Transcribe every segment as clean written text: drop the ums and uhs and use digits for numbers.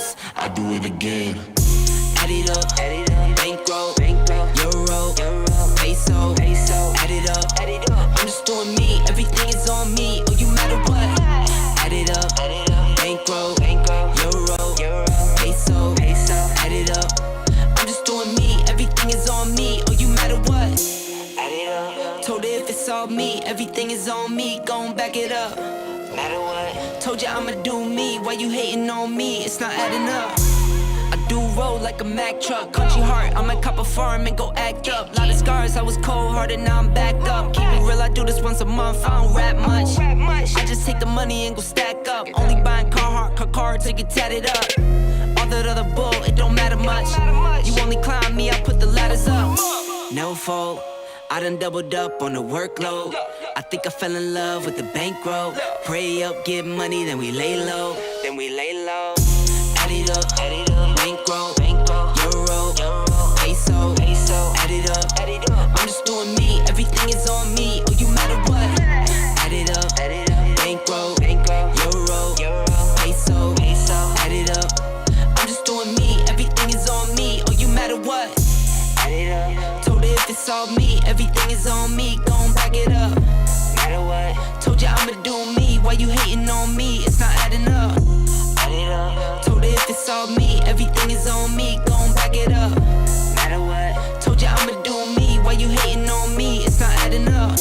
once, I do it again. Add it up, bankroll, euro, peso, add it up. I'm just doing me, everything is on me, oh you matter what. Add it up, bankroll, euro, peso, add it up. I'm just doing me, everything is on me, oh you matter what. Add it up. Told her if it's all me, everything is on me, gon' back it up. Matter what. Told you I'ma do me, why you hating on me, it's not adding up. I do roll like a Mack truck, country heart, I might cop a farm and go act up. Lot of scars, I was cold-hearted, now I'm back up. Keep it real, I do this once a month, I don't rap much. I just take the money and go stack up. Only buying car cards to get tatted up. All that other bull, it don't matter much. You only climb me, I put the ladders up. No fault, I done doubled up on the workload. I think I fell in love with the bankroll. Pray up, get money, then we lay low. Add it up, bankroll, euro, peso, add it up. I'm just doing me, everything is on me, oh you matter what. Add it up, bankroll, euro, peso, add it up. I'm just doing me, everything is on me, oh you matter what. Add it up. Told her if it's all me, everything is on me, gon' back it up. Matter what. Told you I'ma do me, why you hating on me, it's not adding up. Add it up. Told her if it's all me, everything is on me, gon' back it up. Matter what. Told you I'ma do me, why you hating on me, it's not adding up.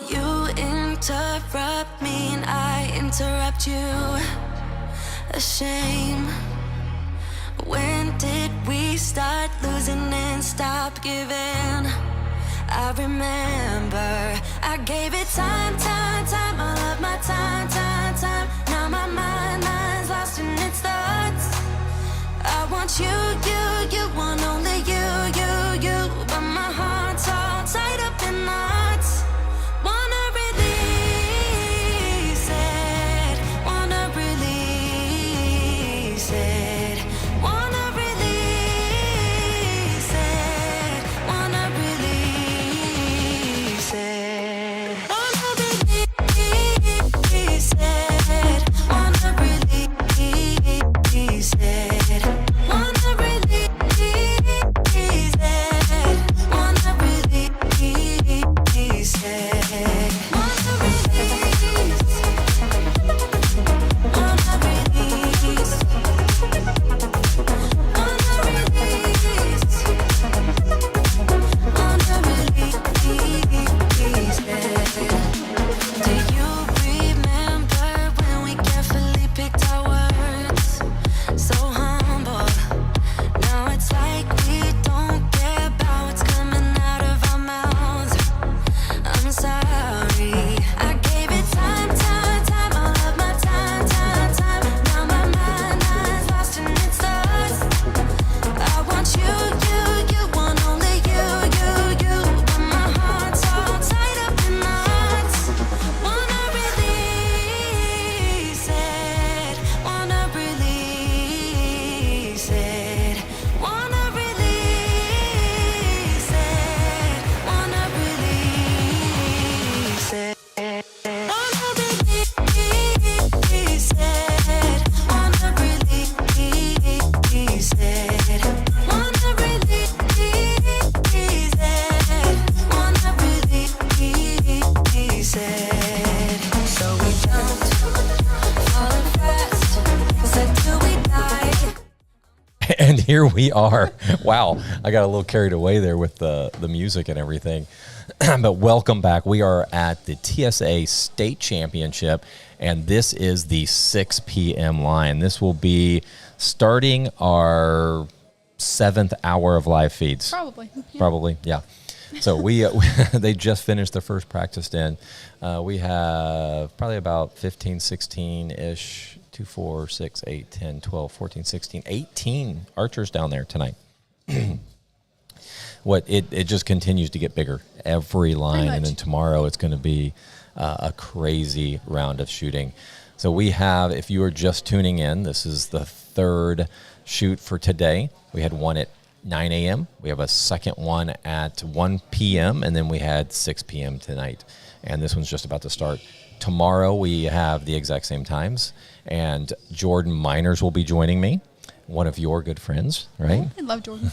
You interrupt me and I interrupt you. A shame. When did we start losing and stop giving? I remember I gave it time, all of my time. Now my mind's lost in its thoughts. I want you want only you. But my heart's all tied up in knots. Wanna release it. Wanna release it. Wanna release it. Wanna release it. Wanna release it. Wanna release it. Wanna release it. Wanna release it. Wanna release. Wanna release. Wanna release. Wanna release it. Do you remember when we carefully picked our words? So humble. Now it's like we don't care about what's coming out of our mouths. I'm sorry. I gave it time, all of my time. Now my mind's lost in its thoughts. I want you want only you. But my heart's all tied up in knots. Wanna release it. Wanna release it. Wanna release it. Wanna release it. Wanna release it. Wanna release it. Wanna release it. Wanna release it. So we don't fall fast. Said till we die. And here we are. Wow, I got a little carried away there with the music and everything. But welcome back. We are at the TSAA State Championship, and this is the 6 p.m. line. This will be starting our 7th hour of live feeds. Probably. Yeah. Probably, yeah. So we they just finished their first practice in. We have probably about 15, 16-ish, 2, 4, 6, 8, 10, 12, 14, 16, 18 archers down there tonight. It just continues to get bigger every line, and then tomorrow it's going to be a crazy round of shooting. So we have, if you are just tuning in, this is the third shoot for today. We had one at 9 a.m. We have a second one at 1 p.m. and then we had 6 p.m. tonight. And this one's just about to start. Tomorrow we have the exact same times, and Jordan Miners will be joining me, one of your good friends, right? I love Jordan.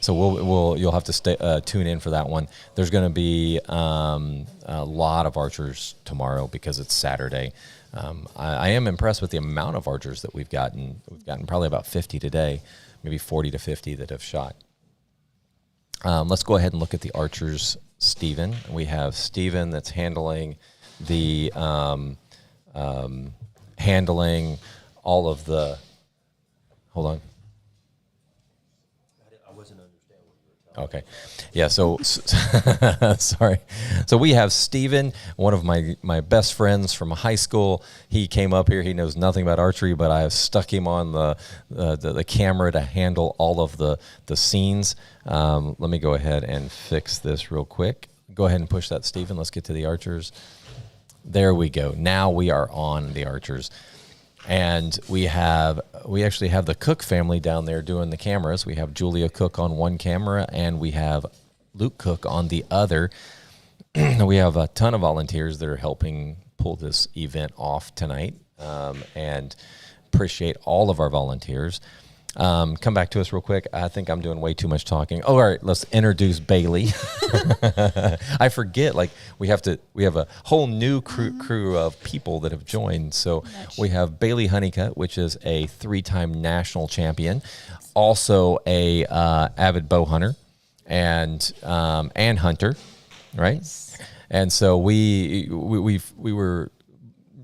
So you'll have to tune in for that one. There's going to be a lot of archers tomorrow because it's Saturday. I am impressed with the amount of archers that we've gotten. We've gotten probably about 50 today, maybe 40 to 50 that have shot. Let's go ahead and look at the archers. Steven. We have Steven that's handling the handling all of the. Hold on. Okay. Yeah, so sorry. So we have Steven, one of my best friends from high school. He came up here. He knows nothing about archery, but I have stuck him on the camera to handle all of the scenes. Let me go ahead and fix this real quick. Go ahead and push that, Steven. Let's get to the archers. There we go. Now we are on the archers. And we actually have the Cook family down there doing the cameras. We have Julia Cook on one camera, and we have Luke Cook on the other. We have a ton of volunteers that are helping pull this event off tonight, and appreciate all of our volunteers. Come back to us real quick. I think I'm doing way too much talking. Oh, all right, let's introduce Bailey. I forget, like we have a whole new crew of people that have joined. So we have Bailey Honeycutt, which is a 3-time national champion, also a avid bow hunter and hunter, right? And so we were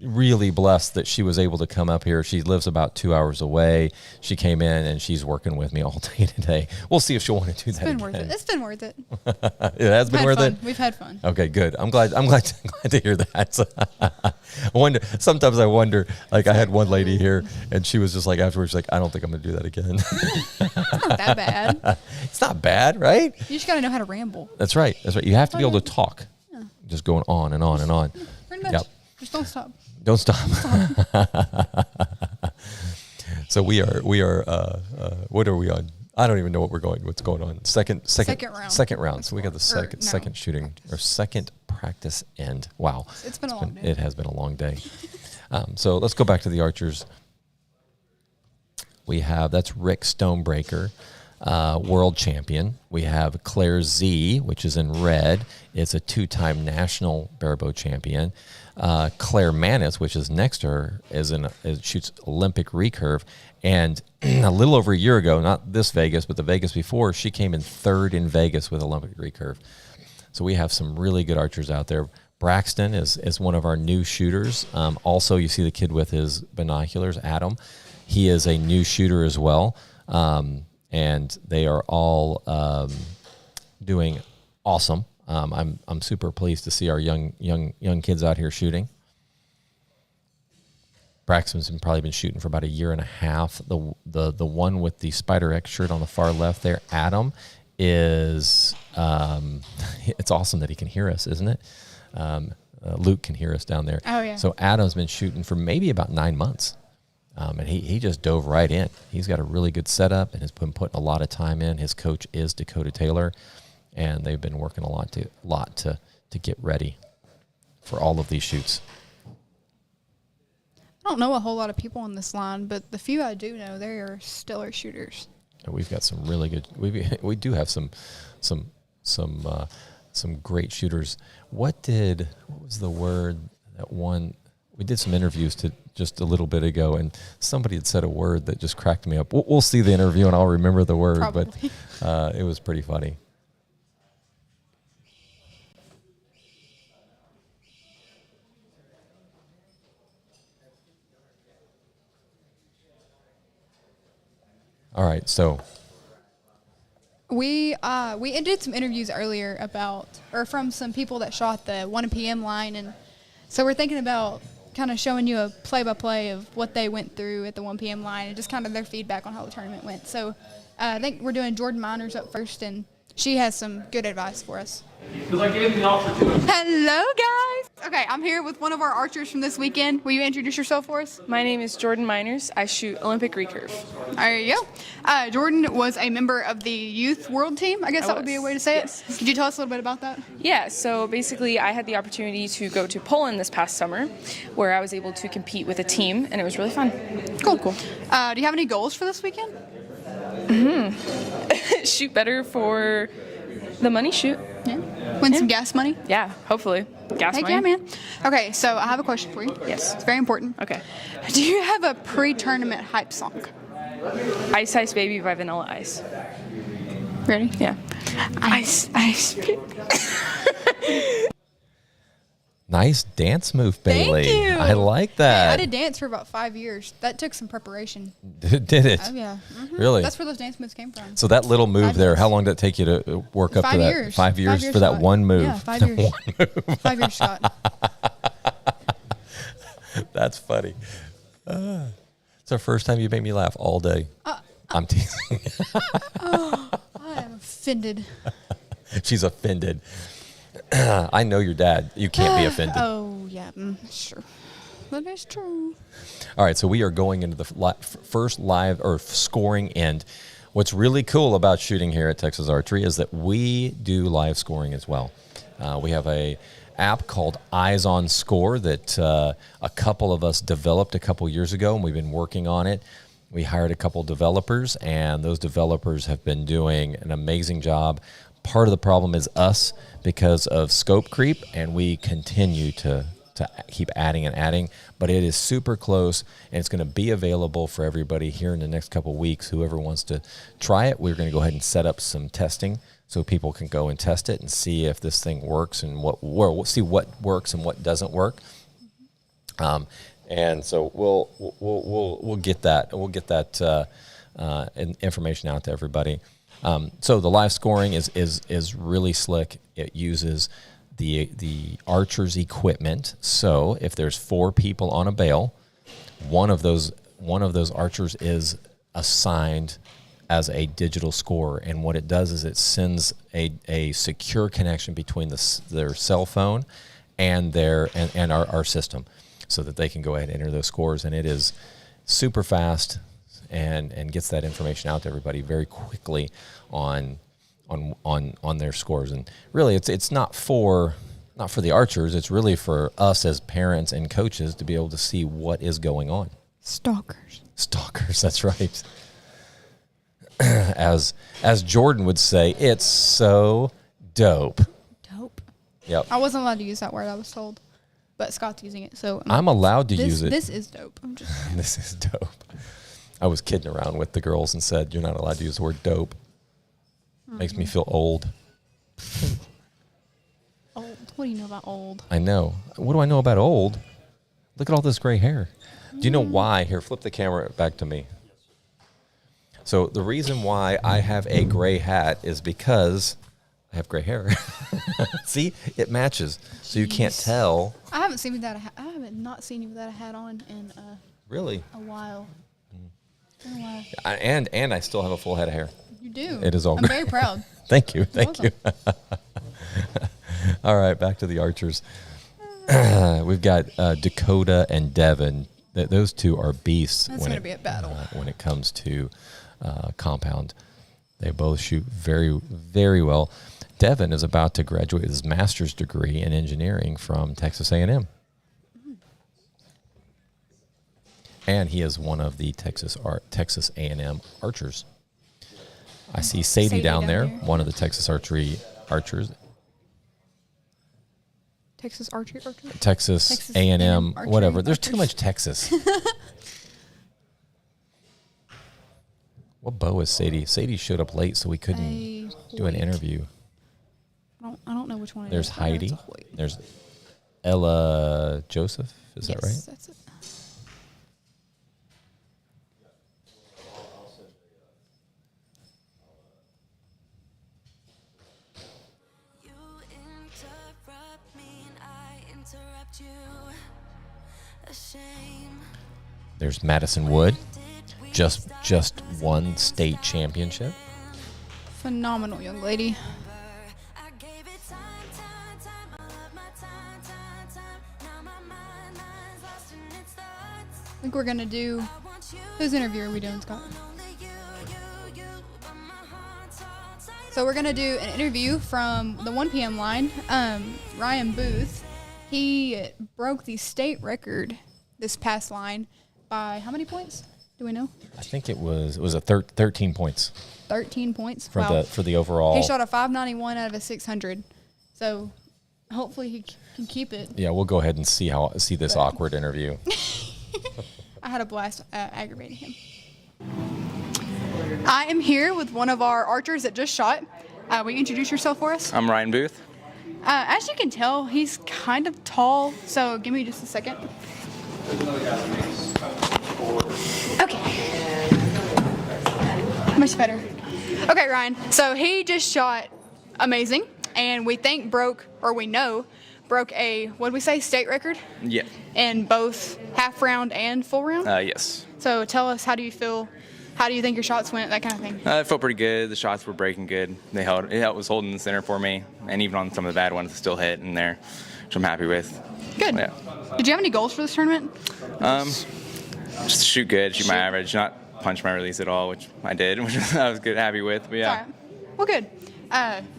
really blessed that she was able to come up here. She lives about 2 hours away. She came in and she's working with me all day today. We'll see if she'll want to do that again. It's been worth it. It has been worth it. We've had fun. Okay, good. I'm glad to hear that. Sometimes I wonder, like I had one lady here and she was just like afterwards, she's like, I don't think I'm gonna do that again. It's not that bad. It's not bad, right? You just gotta know how to ramble. That's right. You have to be able to talk. Yeah. Just going on and on and on. Pretty much. Yep. Just don't stop. Don't stop. So we are. What are we on? I don't even know what's going on. Second round. Second round. So we got the second shooting or second practice end. Wow. It's been a long day. It has been a long day. So let's go back to the archers. That's Rick Stonebreaker, world champion. We have Claire Z, which is in red. It's a 2-time national barebow champion. Claire Manis, which is next to her, shoots Olympic recurve. And a little over a year ago, not this Vegas, but the Vegas before, she came in 3rd in Vegas with Olympic recurve. So we have some really good archers out there. Braxton is one of our new shooters. Also, you see the kid with his binoculars, Adam. He is a new shooter as well. And they are all doing awesome. I'm super pleased to see our young kids out here shooting. Braxton's probably been shooting for about a year and a half. The one with the Spider X shirt on the far left there, Adam, is it's awesome that he can hear us, isn't it? Luke can hear us down there. Oh yeah. So Adam's been shooting for maybe about 9 months. And he just dove right in. He's got a really good setup and has been putting a lot of time in. His coach is Dakota Taylor, and they've been working a lot to get ready for all of these shoots. I don't know a whole lot of people on this line, but the few I do know, they are stellar shooters. And we've got some really good. We do have some great shooters. What was the word that one? We did some interviews just a little bit ago, and somebody had said a word that just cracked me up. We'll see the interview, and I'll remember the word. Probably. But it was pretty funny. All right, so We did some interviews earlier from some people that shot the 1 p.m. line, and so we're thinking about kind of showing you a play-by-play of what they went through at the 1 p.m. line and just kind of their feedback on how the tournament went. So I think we're doing Jordan Miners up first, and she has some good advice for us. Because I gave the offer to him. Hello, guys. Okay, I'm here with one of our archers from this weekend. Will you introduce yourself for us? My name is Jordan Miners. I shoot Olympic recurve. There you go. Jordan was a member of the youth world team. I guess that would be a way to say it. Could you tell us a little bit about that? Yeah, so basically I had the opportunity to go to Poland this past summer where I was able to compete with a team, and it was really fun. Cool. Do you have any goals for this weekend? Shoot better for the money shoot. Yeah. Win some gas money? Yeah, hopefully. Gas Heck money. yeah, man. Okay, so I have a question for you. Yes. It's very important. Okay. Do you have a pre-tournament hype song? Ice Ice Baby by Vanilla Ice. Ready? Yeah. Ice. Nice dance move, Bailey. Thank you. I like that. I did dance for about 5 years. That took some preparation. Did it? Oh, yeah. Mhm. Really? That's where those dance moves came from. So that little move 5 there, years. how long did it take you to work up 5 to that? years. 5 years 5 years, for that Scott. one move. Yeah, 5 years. 5 years, Scott. That's funny. It's the first time you made me laugh all day. I'm teasing. I am offended. She's offended. I know your dad. You can't be offended. Oh, yeah. Sure. That is true. All right, so we are going into the first live or scoring end. What's really cool about shooting here at Texas Archery is that we do live scoring as well. We have a app called Eyes on Score that a couple of us developed a couple years ago, and we've been working on it. We hired a couple developers, and those developers have been doing an amazing job. Part of the problem is us because of scope creep, and we continue to keep adding and adding, but it is super close, and it's going to be available for everybody here in the next couple of weeks. Whoever wants to try it, we're going to go ahead and set up some testing so people can go and test it and see if this thing works and we'll see what works and what doesn't work. And so we'll get that information out to everybody. So the live scoring is really slick. It uses the archer's equipment. So if there's 4 people on a bale, one of those archers is assigned as a digital score, and what it does is it sends a secure connection between their cell phone and our system, so that they can go ahead and enter those scores, and it is super fast and gets that information out to everybody very quickly on their scores. And really it's not for the archers, it's really for us as parents and coaches to be able to see what is going on. Stalkers, that's right. As Jordan would say, it's so dope. Yep. I wasn't allowed to use that word, I was told, but Scott's using it, so I'm allowed to use it. This is dope. This is dope. I was kidding around with the girls and said, you're not allowed to use the word dope. Makes me feel old. Old. What do you know about old? I know. What do I know about old? Look at all this gray hair. Do you know why? Here, flip the camera back to me. So the reason why I have a gray hat is because I have gray hair. See, it matches, so you can't tell. I haven't seen you without a hat. I haven't not seen you without a hat on in Really a while. And I still have a full head of hair. You do. It is all I'm good. very proud. Thank you. You. All right, back to the archers. We've got Dakota and Devin. Those two are beasts. That's going to be a battle. When it comes to compound. They both shoot very, very well. Devin is about to graduate with his master's degree in engineering from Texas A&M. And he is one of the Texas A&M archers. I see Sadie down there, one of the Texas archery archers. Texas archery archer? Texas A&M, archery whatever. There's archers. too much Texas. What bow is Sadie? Sadie showed up late, so we couldn't do an Hoyt. interview. I don't know which one it There's is. I know it's Heidi. a Hoyt. There's Ella Joseph. Is that right? Yes, that's it. There's Madison Wood, just won state championship. Phenomenal young lady. I think we're going to do, whose interview are we doing, Scott? So we're going to do an interview from the 1 p.m. line. Ryan Booth, he broke the state record this past line by how many points? Do we know? I think it was 13 points. 13 points for the overall. He shot a 591 out of a 600. So hopefully he can keep it. Yeah, we'll go ahead and see this awkward interview. I had a blast aggravating him. I am here with one of our archers that just shot. Will you introduce yourself for us? I'm Ryan Booth. As you can tell, he's kind of tall, so give me just a second. Okay. Much better. Okay, Ryan. So he just shot amazing, and we broke a, what did we say, state record? Yeah. In both half round and full round? Yes. So tell us, how do you feel? How do you think your shots went? That kind of thing. It felt pretty good. The shots were breaking good. It was holding the center for me, and even on some of the bad ones, it still hit in there, which I'm happy with. Good. Yeah. Did you have any goals for this tournament? Just shoot good, shoot my average, not punch my release at all, which I did, which I was happy with. But yeah. All right. Well, good.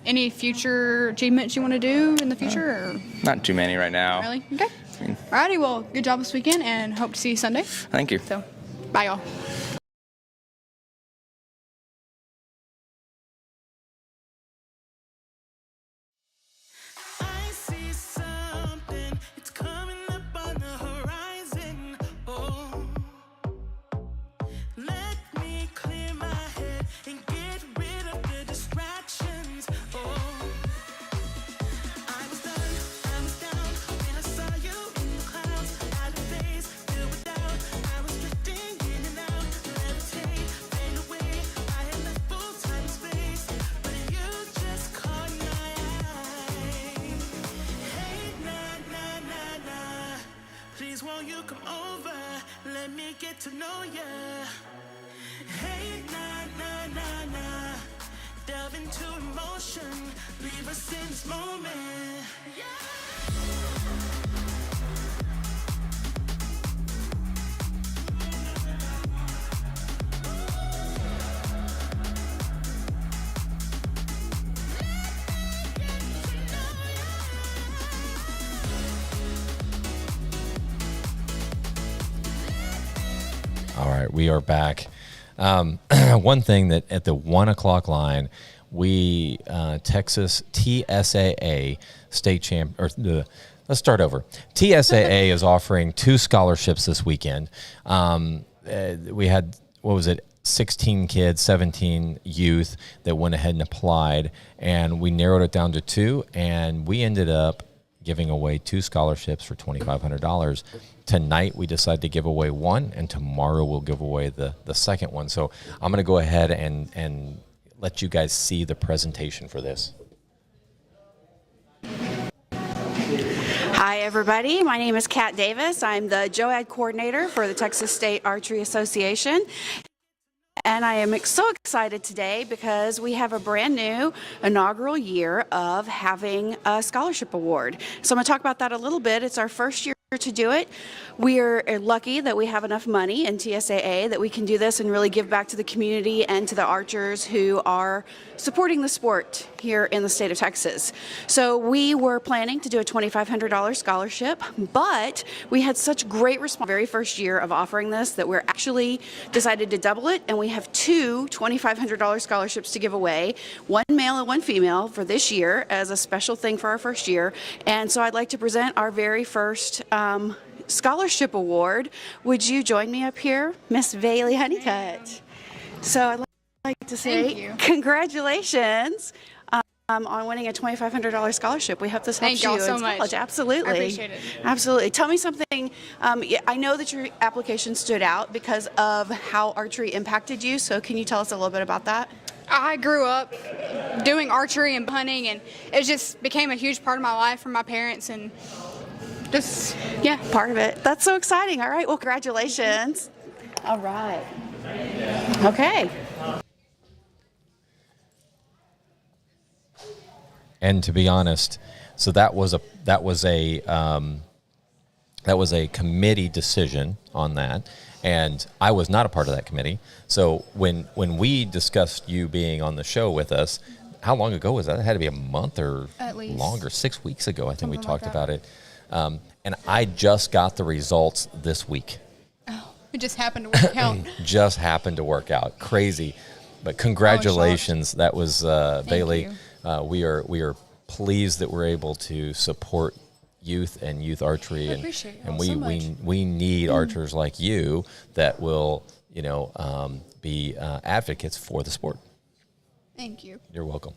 Any future achievements you want to do in the future? Or? Not too many right now. Really? Okay. Alrighty. Well, good job this weekend, and hope to see you Sunday. Thank you. So, bye, y'all. I see something, it's coming up on the horizon. Oh, let me clear my head and get rid of the distractions. Oh, I was down when I saw you in the clouds. Out of phase, filled with doubt. I was drifting in and out, levitate, fade away. I had left full time and space, but you just caught my eye. Hey, nah, please won't you come over? Let me get to know ya. Hey, nah, delve into emotion. Leave us in this moment. All right, we are back. One thing that at the 1 o'clock line, we Texas TSAA state champ let's start over. TSAA is offering 2 scholarships this weekend. We had 16 kids, 17 youth that went ahead and applied, and we narrowed it down to 2, and we ended up giving away 2 scholarships for $2,500. Tonight we decided to give away 1, and tomorrow we'll give away the second one. So I'm going to go ahead and let you guys see the presentation for this. Hi, everybody. My name is Kat Davis. I'm the JOAD coordinator for the Texas State Archery Association. And I am so excited today because we have a brand new inaugural year of having a scholarship award. So I'm going to talk about that a little bit. It's our first year to do it. We are lucky that we have enough money in TSAA that we can do this and really give back to the community and to the archers who are supporting the sport here in the state of Texas. So we were planning to do a $2,500 scholarship, but we had such great response very first year of offering this that we're actually decided to double it, and we have 2 $2,500 scholarships to give away, 1 male and 1 female for this year as a special thing for our first year. And so I'd like to present our very first scholarship award. Would you join me up here, Miss Bailey Honeycutt? So I'd like to say congratulations on winning a $2,500 scholarship. We hope this helps you Thank y'all so in much. college. Absolutely. I appreciate it. Absolutely. Tell me something. I know that your application stood out because of how archery impacted you. So can you tell us a little bit about that? I grew up doing archery and hunting, and it just became a huge part of my life from my parents, and Just Yeah, part of it. That's so exciting. All right. Well, congratulations. All right. Okay. And to be honest, so that was a committee decision on that, and I was not a part of that committee. So when we discussed you being on the show with us, how long ago was that? It had to be a month or At least. longer. 6 weeks ago, I think we Something talked like about it. And I just got the results this week. it just happened to work out. Just happened to work out. Crazy. But congratulations. That was Bailey. We are pleased that we're able to support youth and youth archery, and appreciate y'all and we so much. we need archers like you that will be advocates for the sport. Thank you. You're welcome.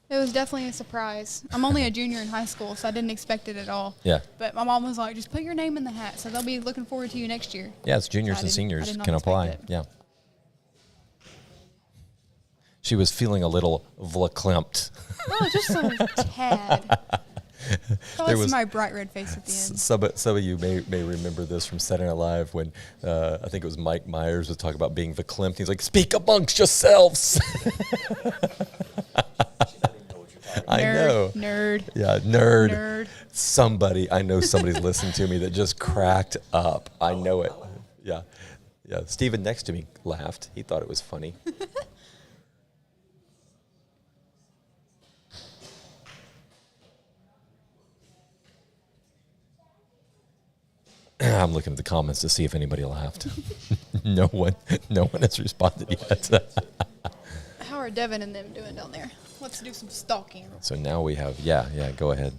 It was definitely a surprise. I'm only a junior in high school, so I didn't expect it at all. Yeah. But my mom was like, just put your name in the hat, so they'll be looking forward to you next year. Yeah, it's juniors I and did seniors not can expect apply. it. Yeah. She was feeling a little verklempt. Oh, just a tad. Probably was- my bright red face at the end. Some of you may remember this from Saturday Night Live when I think it was Mike Myers was talking about being verklempt. He's like, "Speak amongst yourselves." I know. Nerd. Yeah, nerd. Nerd. Somebody's listening to me that just cracked up. I know it. Yeah. Yeah. Steven next to me laughed. He thought it was funny. I'm looking at the comments to see if anybody laughed. No one has responded yet. How are Devin and them doing down there? Let's do some stalking. So now we have, go ahead.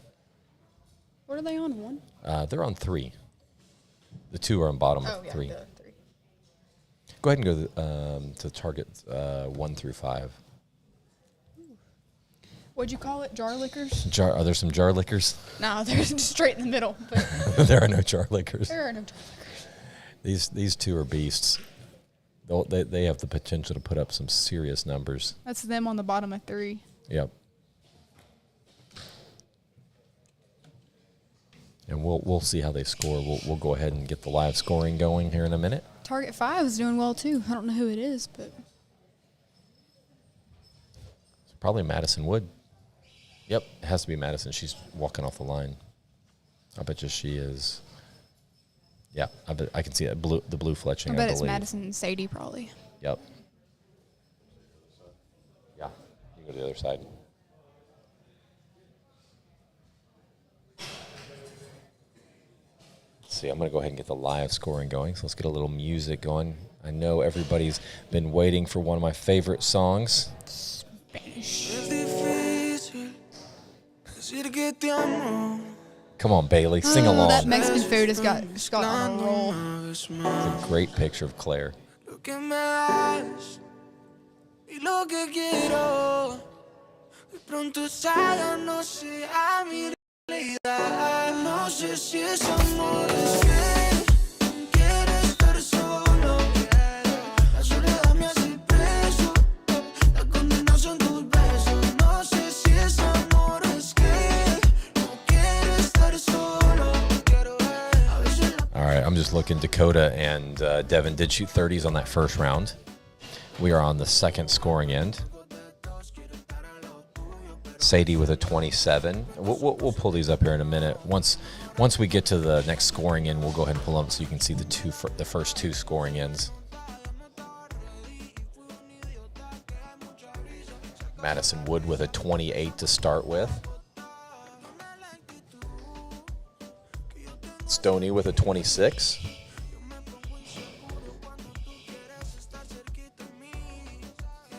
What are they on? One? They're on 3. The 2 are on bottom Oh, yeah. 3. Duh, 3. Go ahead and go to target 1 through 5. What'd you call it? Jar lickers? Are there some jar lickers? No, they're just straight in the middle. But There are no jar lickers. there are no jar lickers. These 2 are beasts. They have the potential to put up some serious numbers. That's them on the bottom of 3. Yep. And we'll see how they score. We'll go ahead and get the live scoring going here in a minute. Target 5 is doing well too. I don't know who it is, but It's probably Madison Wood. Yep, it has to be Madison. She's walking off the line. I bet you she is. Yeah, I bet I can see it. The blue fletching. I bet it's believe. Madison and Sadie probably. Yep. Yeah, you go to the other side. Let's see, I'm going to go ahead and get the live scoring going. So let's get a little music going. I know everybody's been waiting for one of my favorite songs. Come on, Bailey, sing along. That Mexican food has got on a roll. It's a great picture of Claire. Lo que me das y lo que quiero. De pronto ya no sea mi realidad. No sé si es amor, es que quiero estar solo. La soledad me hace preso. La condena son tus besos. No sé si es amor, es que no quiero estar solo. A veces la All right, I'm just looking. Dakota and Devin did shoot 30s on that first round. We are on the second scoring end. Sadie with a 27. We'll pull these up here in a minute. Once we get to the next scoring end, we'll go ahead and pull them so you can see the first 2 scoring ends. Madison Wood with a 28 to start with. Stoney with a 26.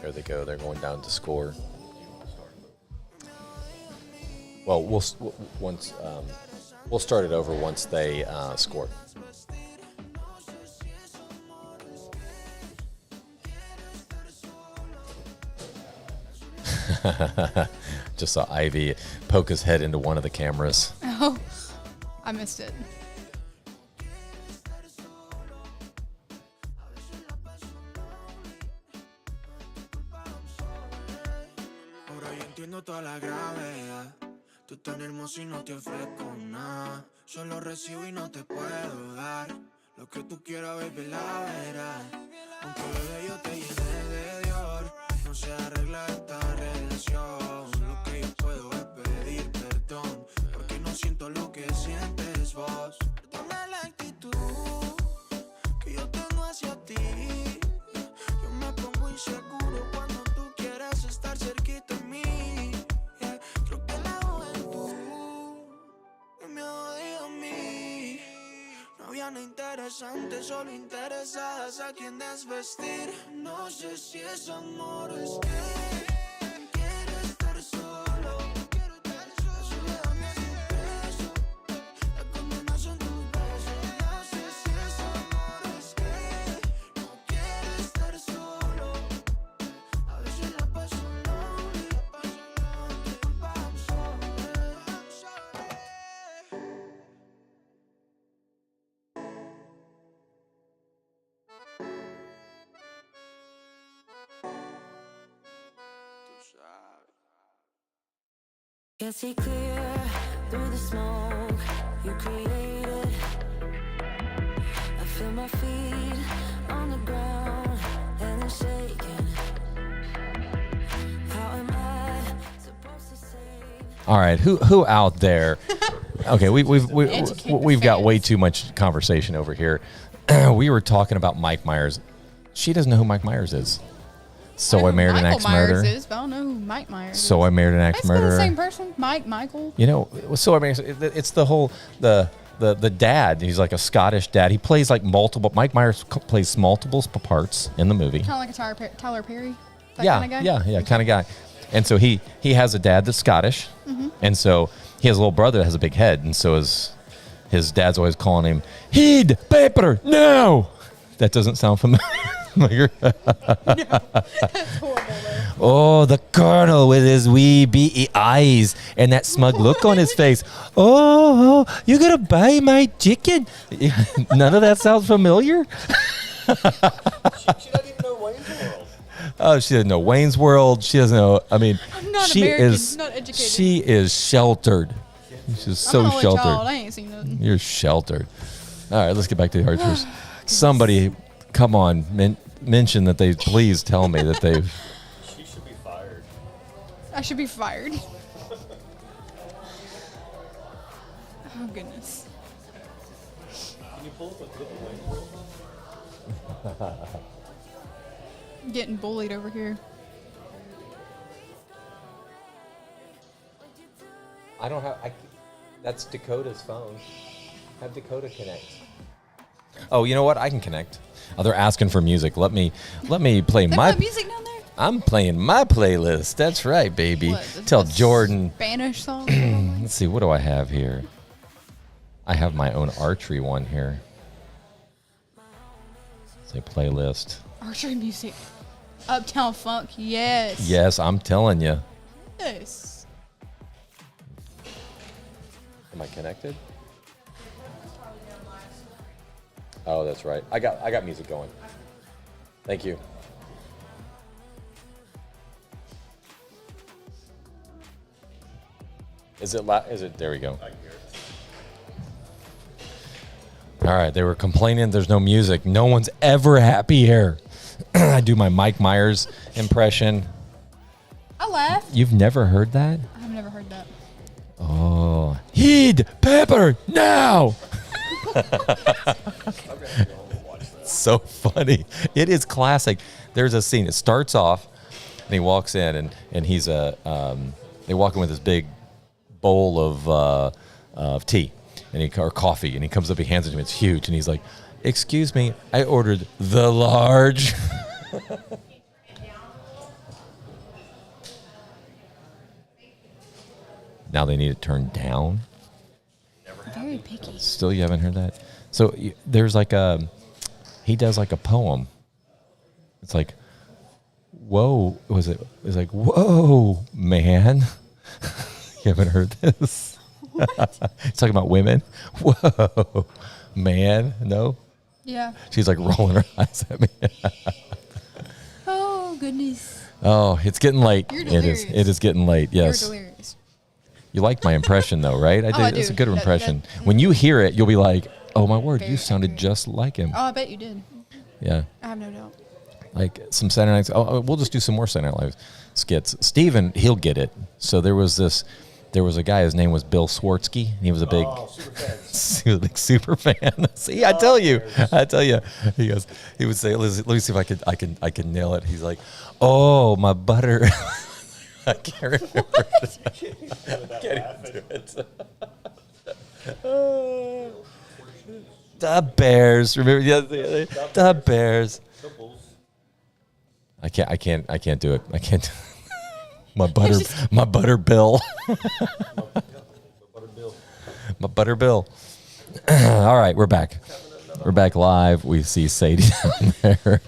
There they go. They're going down to score. Well, we'll start it over once they score. Just saw Ivy poke his head into one of the cameras. Oh, I missed it. entiendo toda la gravedad. Tú tan hermosa y no te ofrezco nada. Solo recibo y no te puedo dar. Lo que tú quieras, baby, la verás. Aunque bebé yo te llene de Dior, no se arregla esta relación. Lo que yo puedo es pedir perdón, porque no siento lo que sientes vos. Perdona la actitud que yo tengo hacia ti. Yo me pongo inseguro cuando tú quieres estar cerquita de mí. Yeah. Creo que la juventud me odia a mí. No había nada interesante, solo interesadas a quien desvestir. No sé si es amor, es que quiero estar solo. La soledad me hace preso, la condena son tus besos. No sé si es amor, es que no quiero estar solo. A veces la paso lonely, por culpa I'm sorry. Can see clear through the smoke you created. I feel my feet on the ground and they're shaking. How am I supposed to save? All right, who out there? Okay, we've got way too much conversation over here. We were talking about Mike Myers. She doesn't know who Mike Myers is. So I married an axe murderer. Myers is, but I don't know who Mike Myers is. So I married an axe That's murderer. the same person. Michael. You know, so I mean, it's the whole the dad. He's like a Scottish dad. He plays like multiple. Mike Myers plays multiple parts in the movie. Kind of like a Tyler Perry. That Yeah, kind of guy? yeah, kind of guy. And so he has a dad that's Scottish, and so he has a little brother that has a big head, and so his dad's always calling him "Heed paper now." That doesn't sound familiar. That's horrible, though. Oh, the colonel with his wee beady eyes and that smug look on his face. Oh, you gonna buy my chicken? None of that sounds familiar. She doesn't even know Wayne's World. Oh, she doesn't know Wayne's World. She doesn't know. I mean, I'm not she American, is. not educated. She is sheltered. She's so I'm an only sheltered. child. I ain't seen nothing. You're sheltered. All right, let's get back to the archers. Somebody, come on, mention that they. Please tell me that they've. She should be fired. I should be fired. Oh, goodness. Can you pull up a clip of Wayne's World? I'm getting bullied over here. I don't have. That's Dakota's phone. Have Dakota connect. Oh, you know what? I can connect. Oh, they're asking for music. Let me play They my. put music down there? I'm playing my playlist. That's right, baby. What, Tell the Jordan. Spanish song? Let's see. What do I have here? I have my own archery one here. Say playlist. Archery music. Uptown Funk. Yes. Yes, I'm telling you. Yes. Am I connected? Oh, that's right. I got music going. Thank you. Is it there we go. All right, they were complaining there's no music. No one's ever happy here. I do my Mike Myers impression. I laughed. You've never heard that? I've never heard that. Oh. Heed pepper now. So funny. It is classic. There's a scene. It starts off and he walks in and he's they walk in with this big bowl of tea or coffee, and he comes up, he hands it to him, it's huge, and he's like, "Excuse me, I ordered the large." Now they need it turned down. Very picky. Still, you haven't heard that? So there's like he does like a poem. It's like, whoa, it's like, whoa, man. You haven't heard this? He's talking about women. Whoa, man. No? Yeah. She's like rolling her eyes at me. Oh, goodness. Oh, it's getting late. You're It is. delirious. It is getting late. Yes. You're delirious. You like my impression, though, right? I Oh, I It's do. a good That- impression. When you hear it, you'll be like, "Oh my word, Very you sounded accurate. just like him." Oh, I bet you did. Yeah. I have no doubt. Like some Saturday nights. Oh, we'll just do some more Saturday Night Live skits. Steven, he'll get it. So there was a guy. His name was Bill Swartzky. He was a big, super fan. See, I tell you. He would say, let me see if I can nail it. He's like, "Oh, my butter." I can't remember. I can't even do it. The Bears. Remember? Yeah, the Bears. I can't do it. I can't. My butter bill. My butter bill. All right, we're back. We're back live. We see Sadie down there.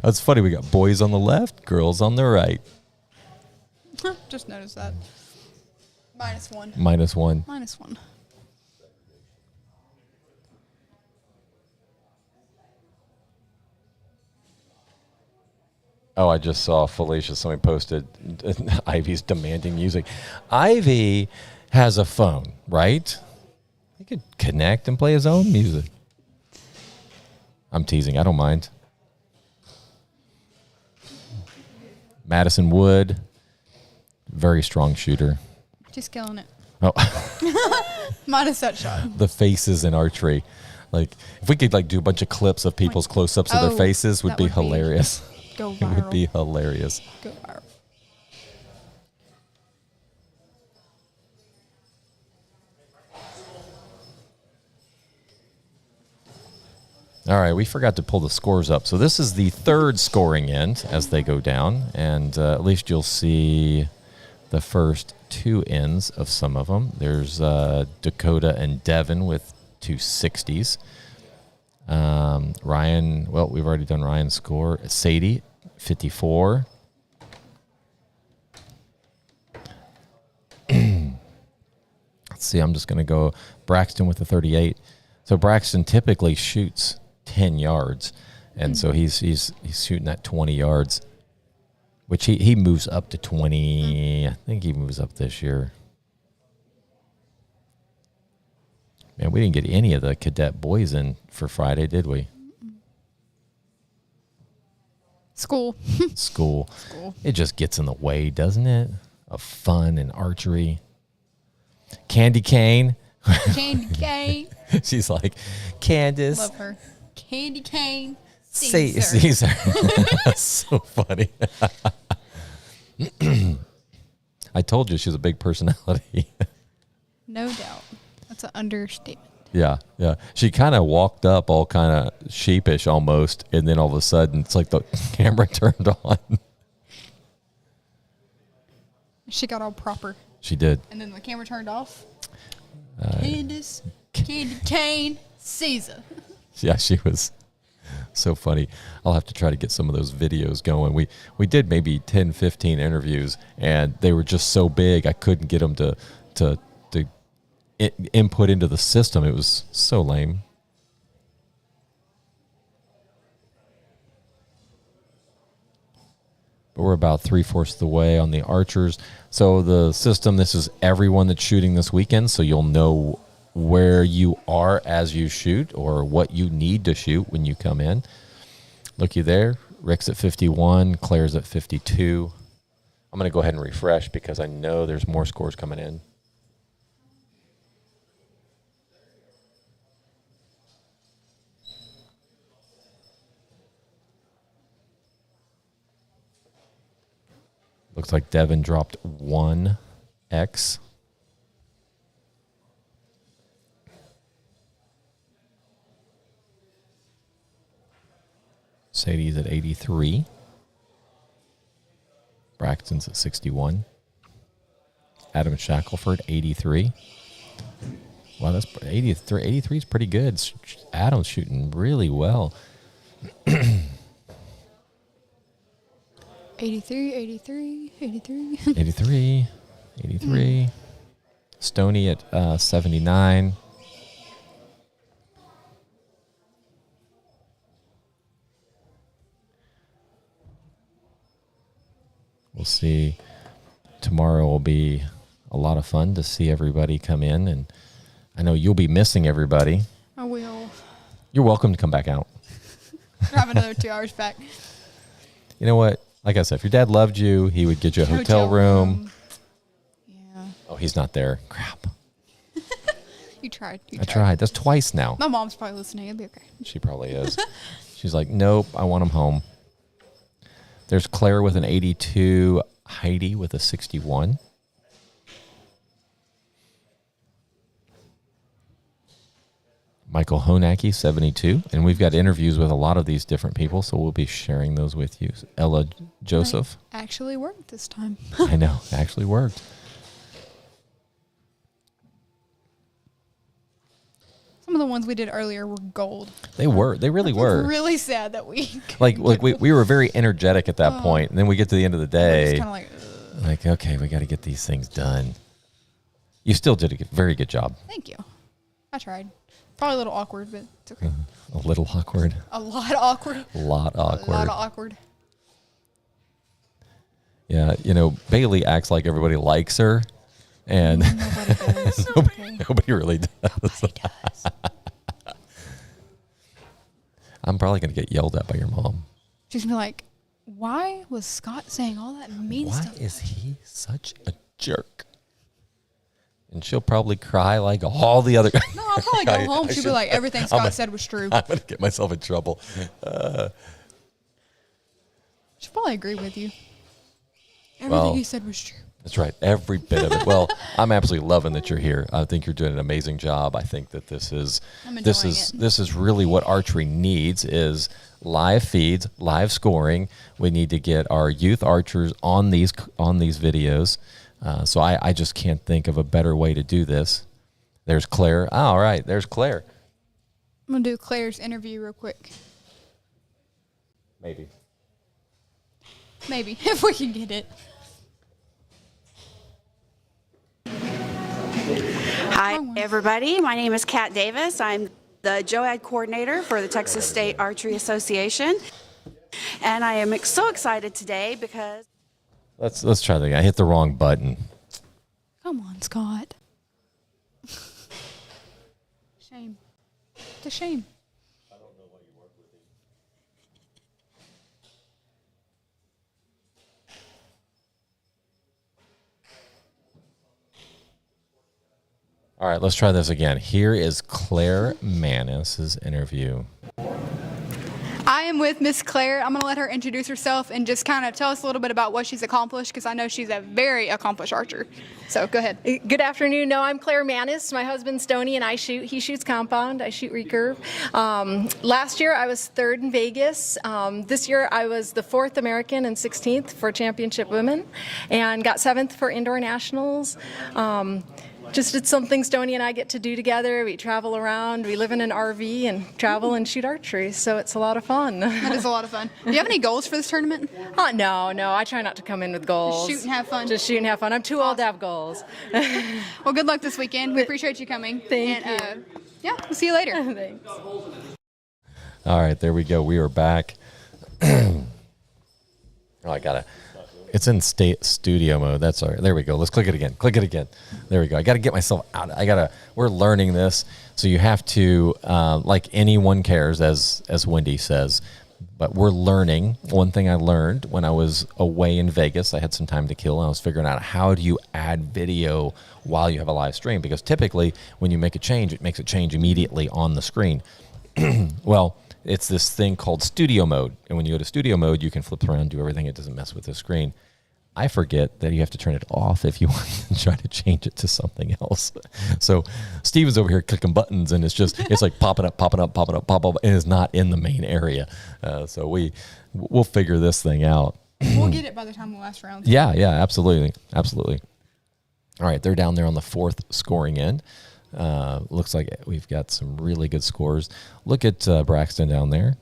That's funny. We got boys on the left, girls on the right. Just noticed that. -1. -1. -1. Oh, I just saw Felicia. Somebody posted Ivy's demanding music. Ivy has a phone, right? He could connect and play his own music. I'm teasing. I don't mind. Madison Wood, very strong shooter. She's killing it. Oh, Minus that shot. the faces in archery. Like, if we could do a bunch of clips of people's close-ups of their Oh, faces, would that be would be- hilarious. Go It would viral. be hilarious. Go viral. All right, we forgot to pull the scores up. So this is the third scoring end as they go down, and at least you'll see the first two ends of some of them. There's Dakota and Devin with 260s. Ryan, well, we've already done Ryan's score. Sadie, 54. Let's see, I'm just going to go Braxton with the 38. So Braxton typically shoots 10 yards, and so he's shooting at 20 yards, which he moves up to 20. I think he moves up this year. Man, we didn't get any of the cadet boys in for Friday, did we? School. School. It just gets in the way, doesn't it? Of fun and archery. Candy Cane. Candy cane. She's like, Candace. Love her. Candy cane. Caesar. That's so funny. I told you she's a big personality. No doubt. That's an understatement. Yeah. She kind of walked up all kind of sheepish almost, and then all of a sudden it's like the camera turned on. She got all proper. She did. And then the camera turned off. Candace, Candy Cane, Caesar. Yeah, she was so funny. I'll have to try to get some of those videos going. We did maybe 10, 15 interviews, and they were just so big I couldn't get them to input into the system. It was so lame. But we're about 3/4 of the way on the archers. So the system, this is everyone that's shooting this weekend, so you'll know where you are as you shoot or what you need to shoot when you come in. Looky there. Rick's at 51. Claire's at 52. I'm going to go ahead and refresh because I know there's more scores coming in. Looks like Devin dropped 1x. Sadie's at 83. Braxton's at 61. Adam Shackelford, 83. Wow, that's 83. 83 is pretty good. Adam's shooting really well. 83, 83, 83. 83. Stoney at 79. we'll see. Tomorrow will be a lot of fun to see everybody come in, and I know you'll be missing everybody. I will. You're welcome to come back out. Have another 2 hours back. You know what? Like I said, if your dad loved you, he would get you a hotel room. Yeah. Oh, he's not there. Crap. You tried. I tried. That's twice now. My mom's probably listening. It'll be okay. She probably is. She's like, nope, I want him home. There's Claire with an 82, Heidi with a 61. Michael Honacki, 72. And we've got interviews with a lot of these different people, so we'll be sharing those with you. Ella Joseph. Actually worked this time. I know, actually worked. Some of the ones we did earlier were gold. They were. They really were. It's really sad that we Like we were very energetic at that point, and then we get to the end of the day. kind of like, Okay, we got to get these things done. You still did a very good job. thank you. I tried. Probably a little awkward, but it's okay. A little awkward. A lot awkward. A lot awkward. A lot of awkward. Yeah, you know, Bailey acts like everybody likes her, and Nobody does. nobody really does. Nobody does. I'm probably going to get yelled at by your mom. She's gonna be like, why was Scott saying all that mean Why stuff? is he such a jerk? And she'll probably cry like all the other. No, I'll probably go home. She'll be like, everything Scott said was true. I'm going to get myself in trouble. She'll probably agree with you. Everything he said was true. That's right. Every bit of it. Well, I'm absolutely loving that you're here. I think you're doing an amazing job. I think that this is really what archery needs is live feeds, live scoring. We need to get our youth archers on these videos. So I just can't think of a better way to do this. There's Claire. Oh, all right. There's Claire. I'm gonna do Claire's interview real quick. Maybe. Maybe, if we can get it. Hi, everybody. My name is Kat Davis. I'm the JOAD coordinator for the Texas State Archery Association. And I am so excited today because... Let's try that again. I hit the wrong button. Come on, Scott. Shame. It's a shame. All right, let's try this again. Here is Claire Manis's interview. I am with Miss Claire. I'm going to let her introduce herself and just kind of tell us a little bit about what she's accomplished because I know she's a very accomplished archer. So go ahead. Good afternoon. No, I'm Claire Manis. My husband's Stoney, and I shoot. He shoots compound. I shoot recurve. Last year, I was third in Vegas. This year, I was the 4th American and 16th for championship women, and got 7th for indoor nationals. Just it's something Stoney and I get to do together. We travel around. We live in an RV and travel and shoot archery, so it's a lot of fun. That is a lot of fun. Do you have any goals for this tournament? No. I try not to come in with goals. Just shoot and have fun. Just shoot and have fun. I'm too old to have goals. Well, good luck this weekend. We appreciate you coming. Thank you. Yeah, we'll see you later. Thanks. All right, there we go. We are back. Oh, I got to. It's in studio mode. That's all right. There we go. Let's click it again. Click it again. There we go. I got to get myself out. We're learning this. So you have to, like anyone cares, as Wendy says, but we're learning. One thing I learned when I was away in Vegas, I had some time to kill, and I was figuring out how do you add video while you have a live stream? Because typically when you make a change, it makes a change immediately on the screen. Well, it's this thing called studio mode. And when you go to studio mode, you can flip around, do everything. It doesn't mess with the screen. I forget that you have to turn it off if you want to try to change it to something else. So Steven's over here clicking buttons, and it's like popping up, and it's not in the main area. So we'll figure this thing out. We'll get it by the time the last round. Yeah, absolutely. All right, they're down there on the 4th scoring end. Looks like we've got some really good scores. Look at Braxton down there,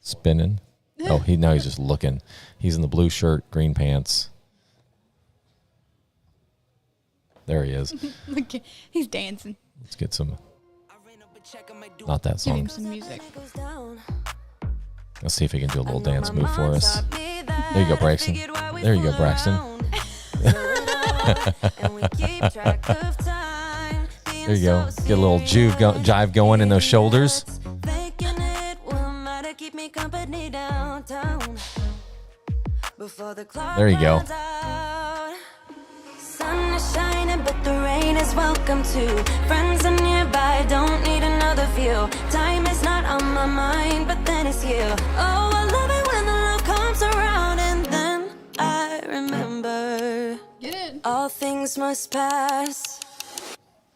spinning. Oh, he's just looking. He's in the blue shirt, green pants. There he is. Look, he's dancing. Let's get some. Not that Give song. him some music. Let's see if he can do a little dance move for us. There you go, Braxton. There you go, Braxton. There you go. Get a little jive going in those shoulders. There you go. Sun is shining, but the rain is welcome too. Friends are nearby, don't need another view. Time is not on my mind, but then it's you. Oh, I love it when the love comes around, and then I remember. Get it. All things must pass,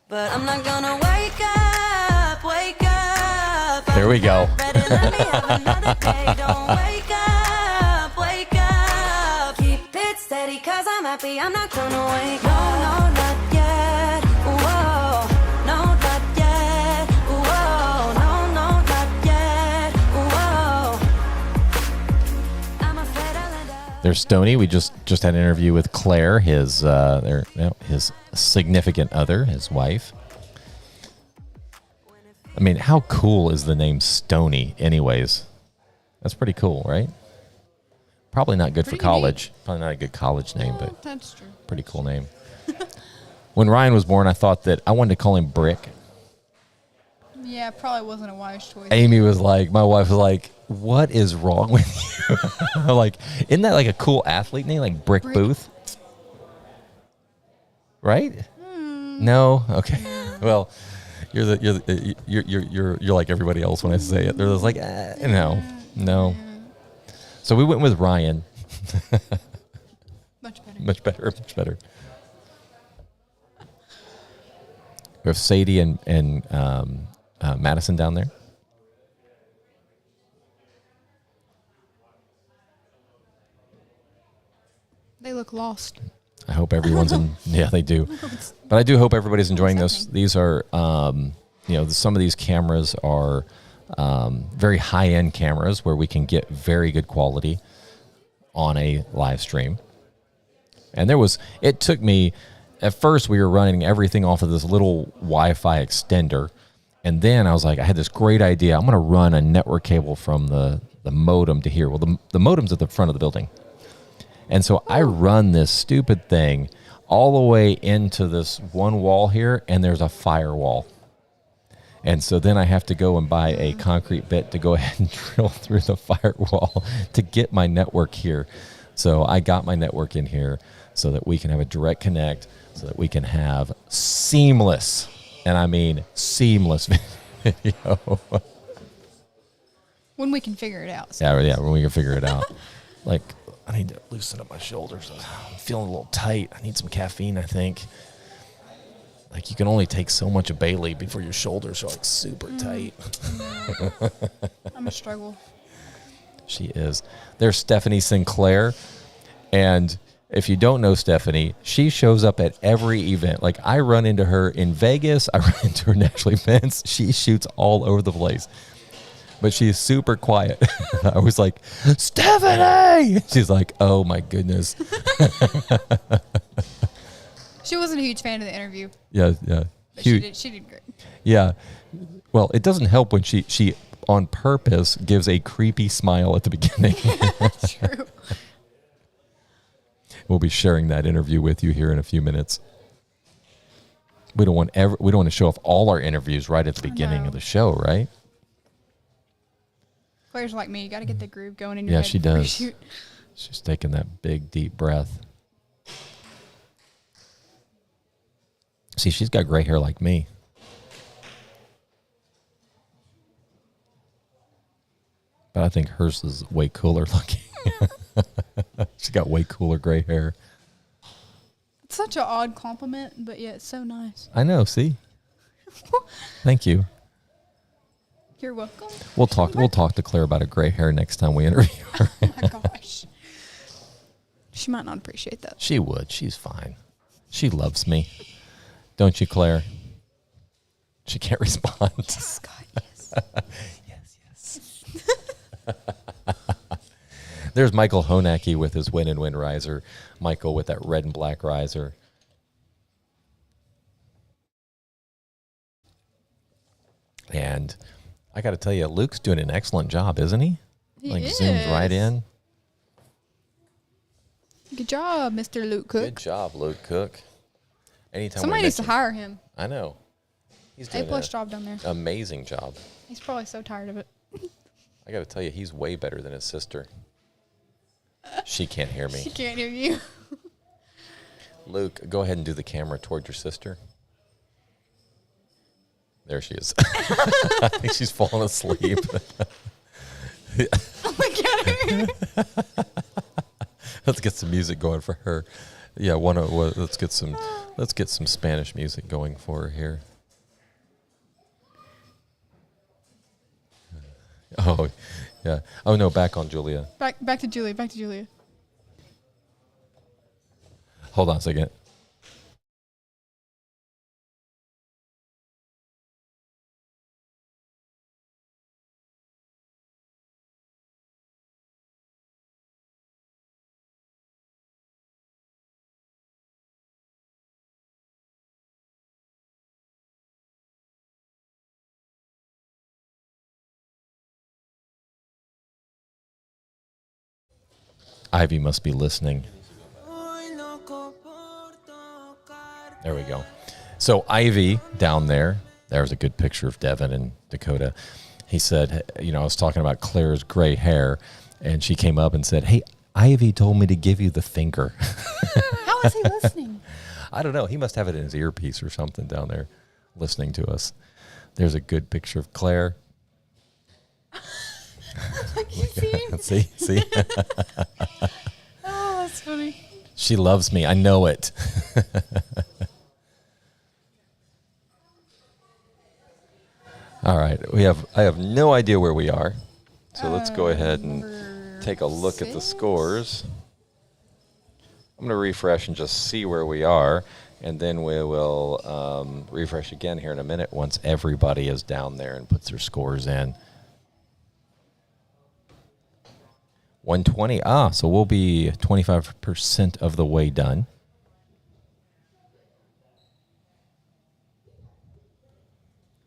but I'm not gonna wake up, wake up. There we go. Ready, let me have another day. Don't wake up, wake up. Keep it steady, cause I'm happy. I'm not gonna wake up. No, no, not yet. Whoa, no, not yet. Whoa, no, no, not yet. Whoa. I'm afraid I'll end up. There's Stoney. We just had an interview with Claire, his significant other, his wife. I mean, how cool is the name Stoney anyways? That's pretty cool, right? Probably not good Pretty for college. Probably not a good college name, but That's true. pretty cool name. When Ryan was born, I thought that I wanted to call him Brick. Yeah, probably wasn't a wise choice. Amy was like, my wife was like, what is wrong with you? I'm like, isn't that like a cool athlete name, like Brick Booth? Right? No? Okay. Well, you're like everybody else when I say it. They're just like, no. So we went with Ryan. Much better. We have Sadie and Madison down there. They look lost. I hope everyone's yeah, they do. But I do hope everybody's enjoying this. These are, some of these cameras are very high-end cameras where we can get very good quality on a live stream. And it took me, at first we were running everything off of this little Wi-Fi extender. And then I was like, I had this great idea. I'm going to run a network cable from the modem to here. Well, the modem's at the front of the building. And so I run this stupid thing all the way into this one wall here, and there's a firewall. And so then I have to go and buy a concrete bit to go ahead and drill through the firewall to get my network here. So I got my network in here so that we can have a direct connect, so that we can have seamless, and I mean seamless video. When we can figure it out. Yeah, when we can figure it out. Like, I need to loosen up my shoulders. I'm feeling a little tight. I need some caffeine, I think. Like, you can only take so much of Bailey before your shoulders are like super tight. I'm a struggle. She is. There's Stephanie Sinclair. And if you don't know Stephanie, she shows up at every event. Like, I run into her in Vegas. I run into her national events. She shoots all over the place. But she's super quiet. I was like, Stephanie! She's like, oh my goodness. She wasn't a huge fan of the interview. Yeah. But she did great. Yeah. Well, it doesn't help when she on purpose gives a creepy smile at the beginning. True. We'll be sharing that interview with you here in a few minutes. We don't want to show off all our interviews right at the beginning of the show, right? Claire's like me. You got to get the groove going in your head. Yeah, she does. She's taking that big, deep breath. See, she's got gray hair like me. But I think hers is way cooler looking. She's got way cooler gray hair. It's such an odd compliment, but yeah, it's so nice. I know, see? Thank you. You're welcome. We'll talk to Claire about her gray hair next time we interview her. Oh my gosh. She might not appreciate that. She would. She's fine. She loves me. Don't you, Claire? She can't respond. Scott, yes. Yes. There's Michael Honacki with his win and win riser. Michael with that red and black riser. And I got to tell you, Luke's doing an excellent job, isn't he? He zooms right in. Good job, Mr. Luke Cook. Good job, Luke Cook. Anytime Somebody needs to hire him. I know. He's doing A+ job down there. amazing job. He's probably so tired of it. I got to tell you, he's way better than his sister. She can't hear me. She can't hear you. Luke, go ahead and do the camera toward your sister. There she is. I think she's falling asleep. Oh my God. Let's get some music going for her. Yeah, let's get some Spanish music going for her here. Oh, yeah. Oh no, back on Julia. Back to Julia. Back to Julia. Hold on a second. Ivy must be listening. There we go. So Ivy down there's a good picture of Devin and Dakota. He said, I was talking about Claire's gray hair, and she came up and said, hey, Ivy told me to give you the finger. How is he listening? I don't know. He must have it in his earpiece or something down there listening to us. There's a good picture of Claire. See? Oh, that's funny. She loves me. I know it. All right. I have no idea where we are. So let's go ahead and take a look at the scores. I'm going to refresh and just see where we are. And then we will refresh again here in a minute once everybody is down there and puts their scores in. 120. So we'll be 25% of the way done.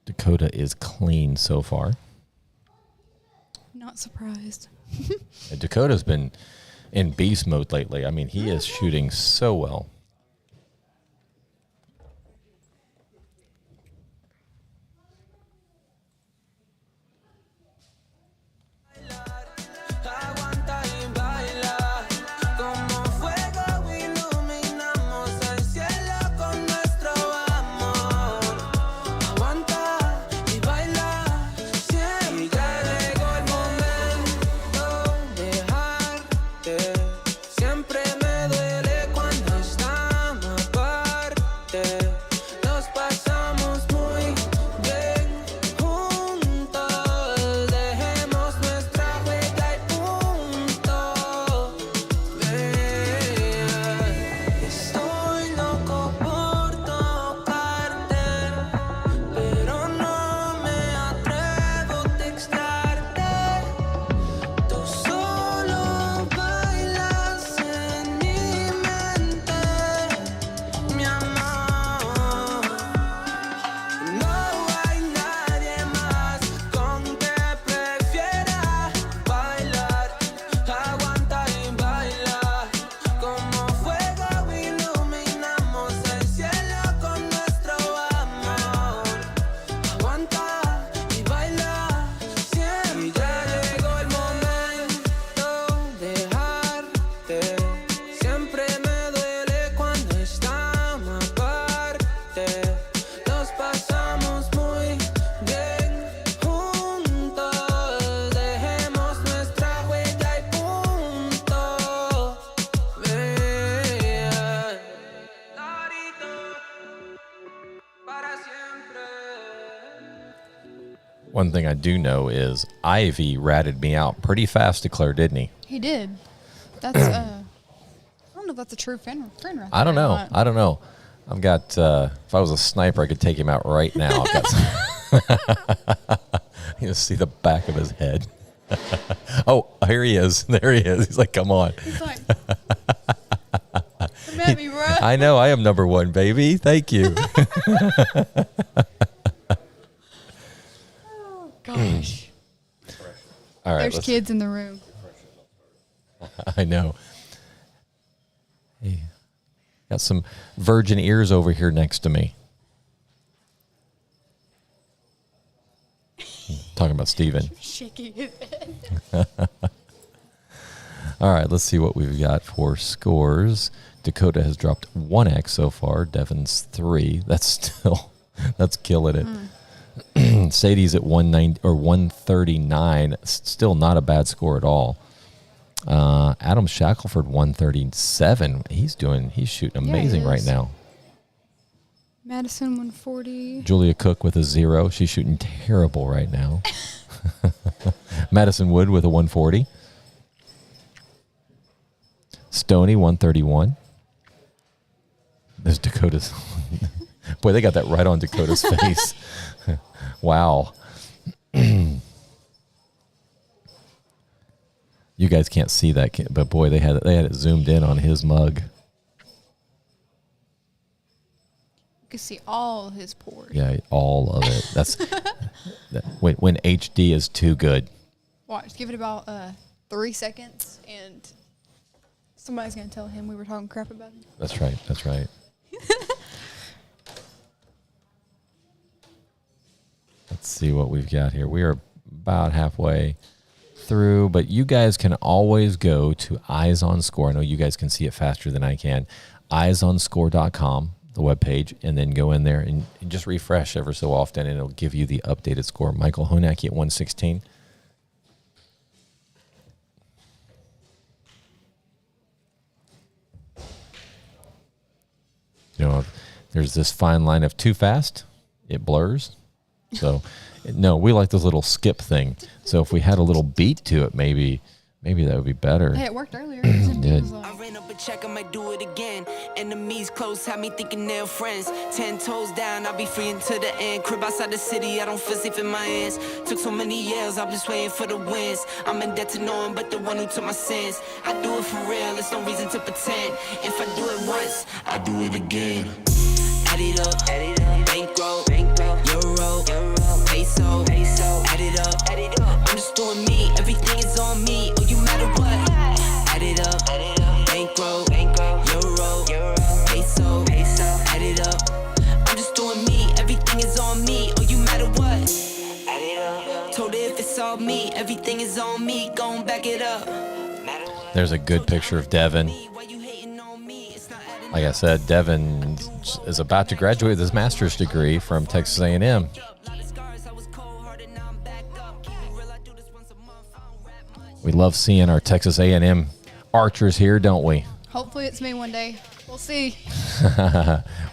Dakota is clean so far. Not surprised. Dakota's been in beast mode lately. I mean, he is shooting so well. One thing I do know is Ivy ratted me out pretty fast to Claire, didn't he? He did. That's I don't know if that's a true friend right there. I don't know. or not. I don't know. I've got, if I was a sniper, I could take him out right now. I've got some you see the back of his head. Oh, here he is. There he is. He's like, come on. He's like, come at me, bro. I know. I am number one, baby. Thank you. Oh, gosh. All right. There's kids in the room. I know. Got some virgin ears over here next to me. Talking about Steven. Shaking his head. All right, let's see what we've got for scores. Dakota has dropped 1x so far. Devin's 3. That's killing it. Sadie's at 190 or 139. Still not a bad score at all. Adam Shackelford 137. He's shooting amazing right now. Madison 140. Julia Cook with a 0. She's shooting terrible right now. Madison Wood with a 140. Stoney 131. There's Dakota's. Boy, they got that right on Dakota's face. Wow. You guys can't see that, but boy, they had it zoomed in on his mug. You can see all his pores. Yeah, all of it. That's when HD is too good. Watch, give it about 3 seconds, and somebody's gonna tell him we were talking crap about him. That's right. That's right. Let's see what we've got here. We are about halfway through, but you guys can always go to Eyes on Score. I know you guys can see it faster than I can. eyesonscore.com, the webpage, and then go in there and just refresh ever so often, and it'll give you the updated score. Michael Honacki at 116. You know, there's this fine line of too fast, it blurs. So, no, we like this little skip thing. So if we had a little beat to it, maybe that would be better. Hey, it worked earlier. It did. I ran up a check, I might do it again. Enemies close, had me thinking they're friends. 10 toes down, I'll be free until the end. Crib outside the city, I don't feel safe in my hands. Took so many years, I'm just waiting for the wins. I'm in debt to no one but the one who took my sins. I do it for real, there's no reason to pretend. If I do it once, I do it again. Add it up, bankroll, euro, peso, add it up, I'm just doing me, everything is on me, oh you matter what, add it up, bankroll, euro, peso, add it up, I'm just doing me, everything is on me, oh you matter what, add it up, told her if it's all me, everything is on me, gon' back it up. There's a good picture of Devin. Like I said, Devin is about to graduate with his master's degree from Texas A&M. We love seeing our Texas A&M archers here, don't we? Hopefully it's me one day. We'll see.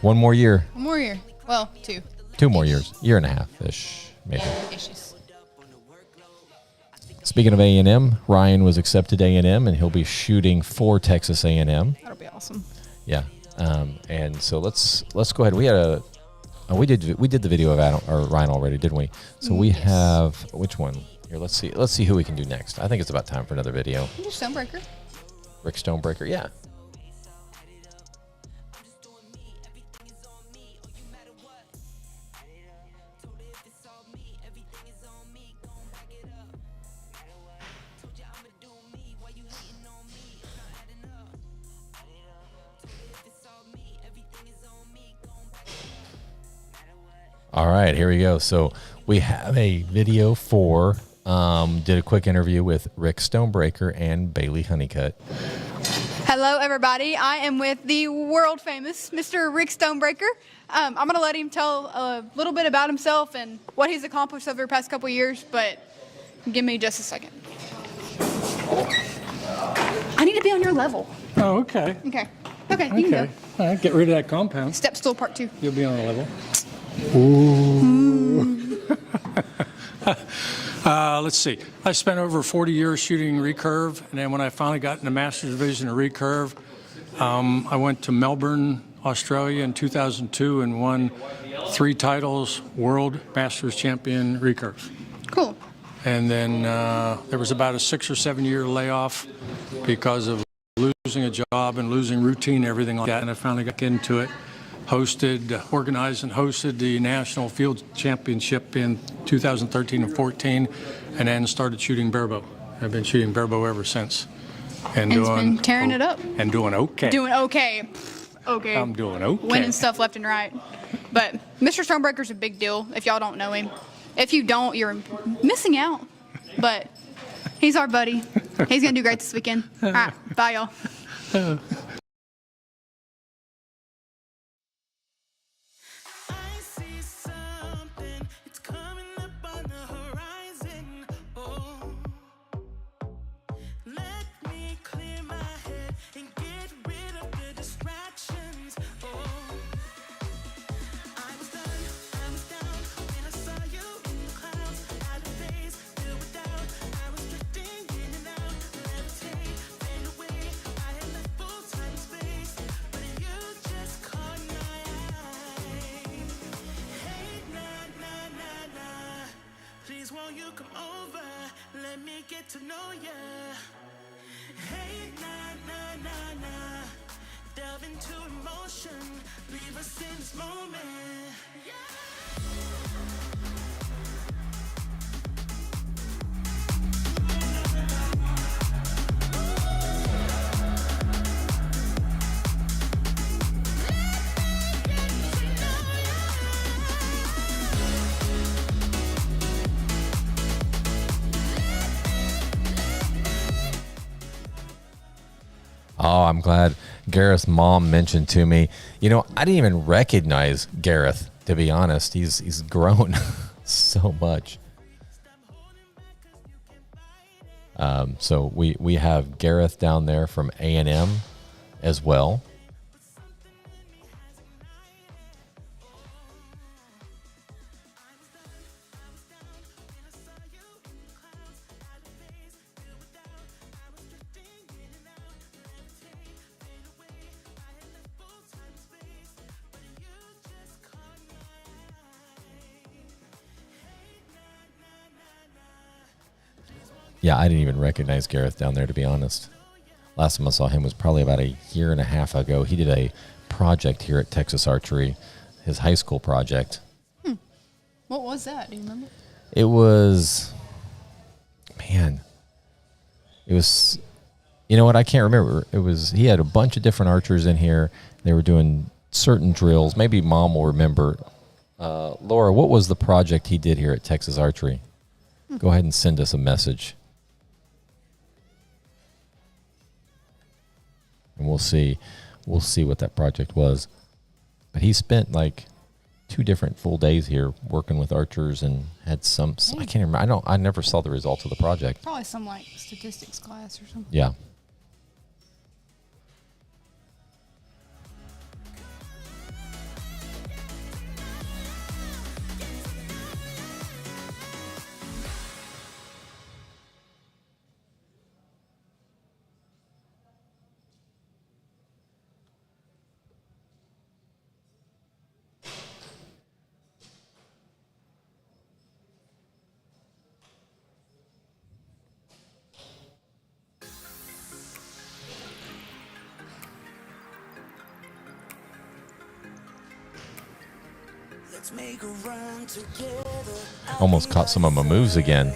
One more year. One more year. Well, 2. 2 more years. Year and a half-ish, maybe. Issues. Speaking of A&M, Ryan was accepted A&M, and he'll be shooting for Texas A&M. That'll be awesome. Yeah, and so let's go ahead. We had we did the video of Adam or Ryan already, didn't we? So we have which one here? Let's see who we can do next. I think it's about time for another video. Stonebreaker. Rick Stonebreaker, yeah. All right, here we go. So we have a video for, did a quick interview with Rick Stonebreaker and Bailey Honeycutt. Hello, everybody. I am with the world famous Mr. Rick Stonebreaker. I'm going to let him tell a little bit about himself and what he's accomplished over the past couple of years, but give me just a second. I need to be on your level. Oh, okay. Okay. Okay, you can Okay. All right, get rid of that compound. go. Step stool part 2. You'll be on a level. Ooh. Let's see. I spent over 40 years shooting recurve, and then when I finally got in the Masters Division of recurve, I went to Melbourne, Australia in 2002 and won 3 titles, World Masters Champion recurve. Cool. And then there was about a 6 or 7 year layoff because of losing a job and losing routine, everything like that, and I finally got into it. Organized and hosted the National Field Championship in 2013 and 14, and then started shooting barebow. I've been shooting barebow ever since. And it's been tearing it up. And doing okay. Doing okay. okay. I'm doing okay. Winning stuff left and right. But Mr. Stonebreaker's a big deal if y'all don't know him. If you don't, you're missing out. But he's our buddy. He's going to do great this weekend. All right. Bye, y'all. I see something, it's coming up on the horizon. Oh, let me clear my head and get rid of the distractions. Oh, I was down when I saw you in the clouds. Out of phase, filled with doubt. I was drifting in and out, levitate, fade away. I had left full time and space, but you just caught my eye. Hey, nah, nah, nah, nah. Please won't you come over? Let me get to know ya. Hey, nah, nah, nah, nah. Delve into emotion. Leave us in this moment. Oh, I'm glad Gareth's mom mentioned to me. You know, I didn't even recognize Gareth, to be honest. He's grown so much. So we have Gareth down there from A&M as well. Yeah, I didn't even recognize Gareth down there, to be honest. Last time I saw him was probably about a year and a half ago. He did a project here at Texas Archery, his high school project. What was that? Do you remember? It was, man, it was, you know what? I can't remember. It was, he had a bunch of different archers in here. They were doing certain drills. Maybe Mom will remember. Laura, what was the project he did here at Texas Archery? Go ahead and send us a message. And we'll see what that project was. But he spent like 2 different full days here working with archers and had some, I can't remember. I never saw the results of the project. Probably some like statistics class or something. Yeah. Let's make a run together. Almost caught some of my moves again.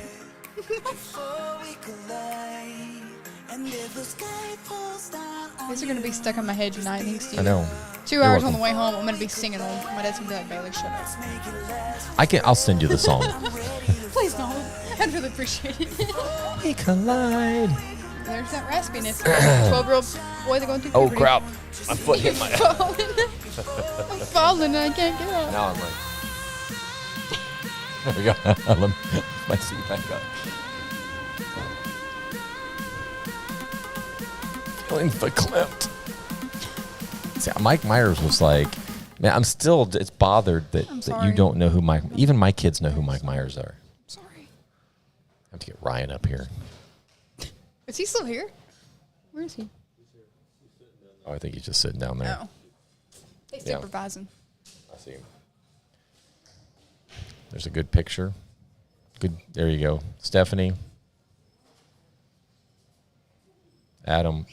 These are going to be stuck in my head tonight, thanks to you. I know. 2 You're hours on welcome. the way home, I'm going to be singing them. My dad's going to be like, Bailey, shut up. I'll send you the song. Please don't. I'd really appreciate it. We collide. There's that raspiness. 12-year-old boys are going through Oh puberty. crap! My foot hit my. I'm falling and I can't get up. Now I'm like. There we go. Let me my seat back up. Feeling verklempt. See, Mike Myers was like, man, I'm still. It's bothered that you sorry. don't know who Mike. Even my kids know who Mike Myers are. Sorry. I have to get Ryan up here. Is he still here? Where is he? Oh, I think he's just sitting down there. Oh. He's Yeah. supervising. I see him. There's a good picture. Good. There you go. Stephanie. Adam.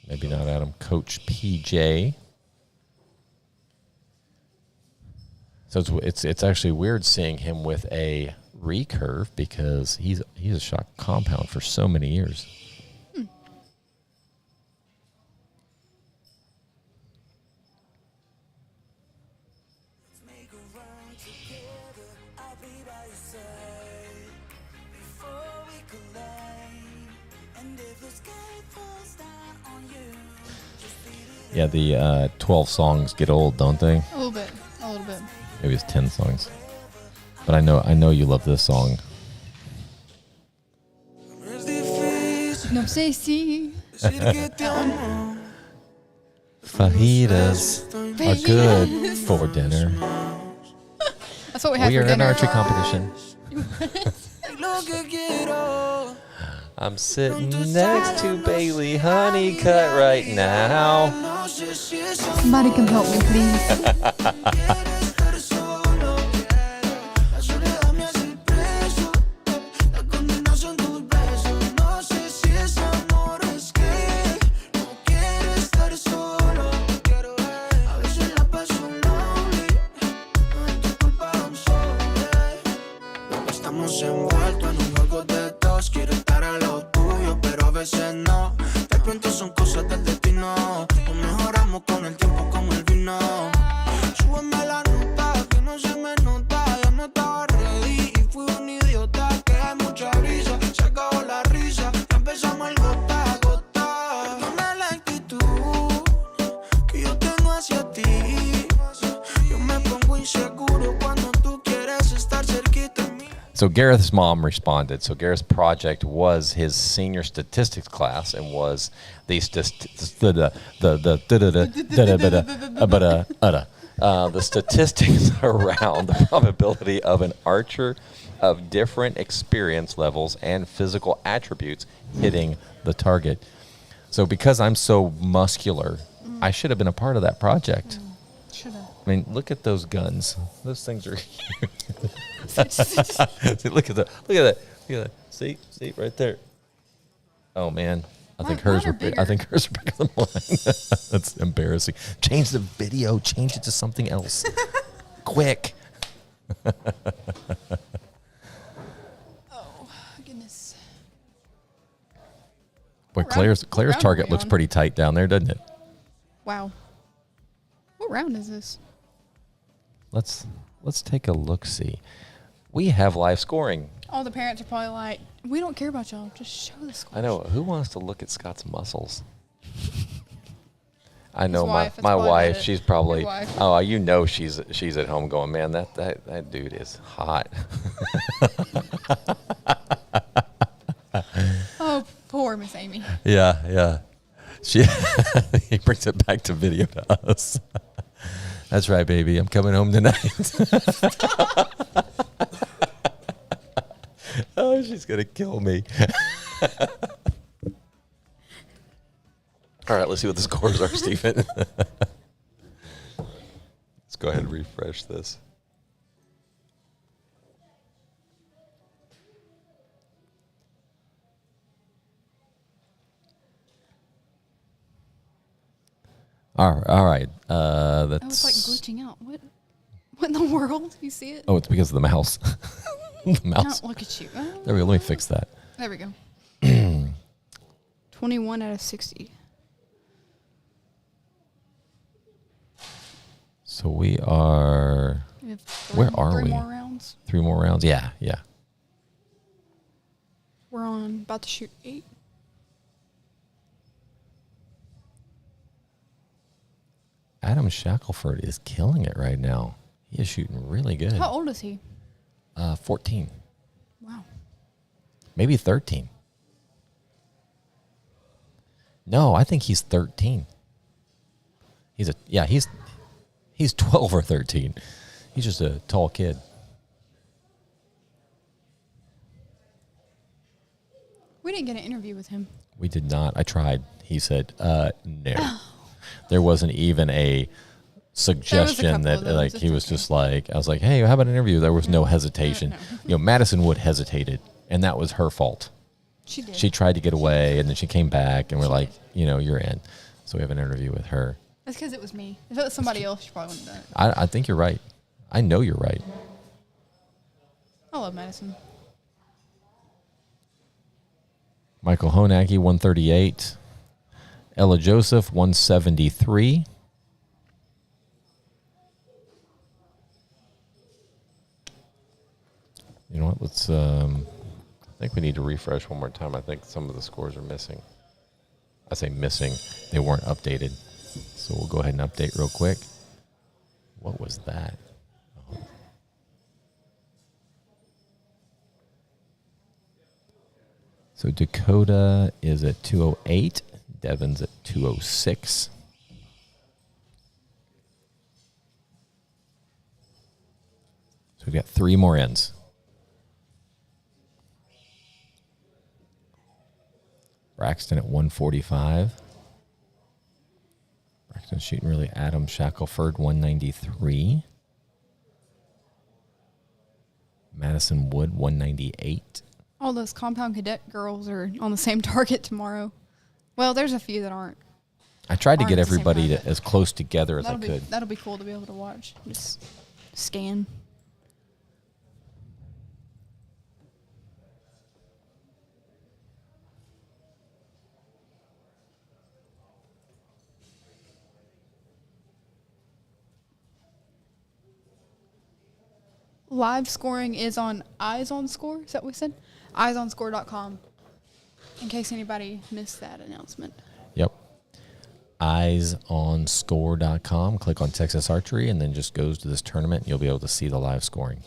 Maybe not Adam. Coach PJ. So it's actually weird seeing him with a recurve because he's a shot compound for so many years. Yeah, the 12 songs get old, don't they? A little bit. A little bit. Maybe it's 10 songs. But I know you love this song. No sé si. Fajitas are good for dinner. That's what we had We for are in an dinner. archery competition. I'm sitting next to Bailey Honeycutt right now. Somebody can help me, please. Estamos envueltos en un juego de dos. Quiero estar a lo tuyo, pero a veces no. De pronto son cosas del destino. Nos mejoramos con el tiempo como el vino. Súbeme la nota, que no se me nota. Ya no estaba ready y fui un idiota. Que hay mucha brisa, se acabó la risa. Ya empezamos el gota a gota. Perdona la actitud que yo tengo hacia ti. Yo me pongo inseguro cuando tú quieres estar cerquita de mí. So Gareth's mom responded. So Gareth's project was his senior statistics class and was the statistics around the probability of an archer of different experience levels and physical attributes hitting the target. So because I'm so muscular, I should have been a part of that project. Should have. I mean, look at those guns. Those things are huge. See, look at that. Look at that. See right there. Oh man, I think hers mine were are big. bigger. I think hers are bigger than mine. That's embarrassing. Change the video. Change it to something else. Quick. Oh, goodness. Boy, What Claire's round are target we looks on? pretty tight down there, doesn't it? Wow. What round is this? Let's take a look. See, we have live scoring. All the parents are probably like, we don't care about y'all. Just show the score. I know. Who wants to look at Scott's muscles? I know wife, that's my why I wife. did it. She's probably. Your wife. Oh, you know she's at home going, man. That dude is hot. Oh, poor Miss Amy. Yeah. She he brings it back to video to us. That's right, baby. I'm coming home tonight. Oh, she's gonna kill me. All right, let's see what the scores are, Stephen. Let's go ahead and refresh this. All right. I That's. was like glitching out. What in the world? You see it? Oh, it's because of the mouse. The mouse. Don't look at you. There we go. Let me fix that. There we go. 21 out of 60. So we are. We have Where are three we? more rounds. 3 more rounds. Yeah. We're on about to shoot 8. Adam Shackelford is killing it right now. He is shooting really good. How old is he? 14. Wow. Maybe 13. No, I think he's 13. He's 12 or 13. He's just a tall kid. We didn't get an interview with him. We did not. I tried. He said, no. There wasn't even a suggestion couple that of those. like he It's was okay. just like, I was like, hey, how about an interview? There was no hesitation. no. Madison Wood hesitated, and that was her fault. She did. She tried to get away, and then she came back, and we're She like, did. you're in. So we have an interview with her. That's because it was me. If it was somebody else, she probably wouldn't have done it. I think you're right. I know you're right. I love Madison. Michael Honacki, 138. Ella Joseph, 173. You know what? Let's. I think we need to refresh one more time. I think some of the scores are missing. I say missing; they weren't updated. So we'll go ahead and update real quick. What was that? Oh. So Dakota is at 208. Devin's at 206. So we've got 3 more ends. Braxton at 145. Braxton's shooting really. Adam Shackelford, 193. Madison Wood, 198. All those compound cadet girls are on the same target tomorrow. Well, there's a few that aren't. I tried to Aren't get at the same everybody target. as close together as I That'll could. be that'll be cool to be able to watch. Just scan. Live scoring is on Eyes on Score. Is that what we said? EyesOnScore.com. In case anybody missed that announcement. Yep. EyesOnScore.com. Click on Texas Archery and then just goes to this tournament. You'll be able to see the live scoring.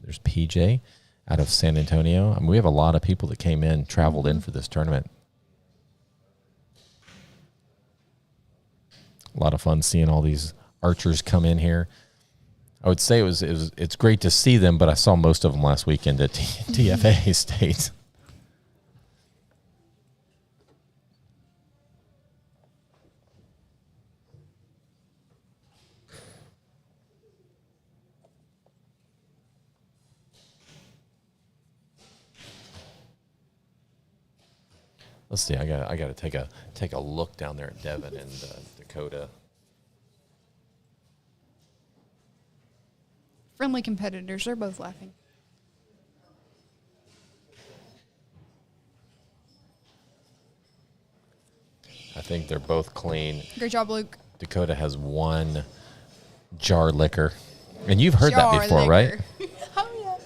There's PJ out of San Antonio. I mean, we have a lot of people that came in, traveled in for this tournament. A lot of fun seeing all these archers come in here. I would say it's great to see them, but I saw most of them last weekend at TFA State. Let's see. I got to take a look down there at Devin and Dakota. Friendly competitors. They're both laughing. I think they're both clean. Great job, Luke. Dakota has 1 jar liquor. And you've heard Jar that before, right? liquor. Oh, yeah.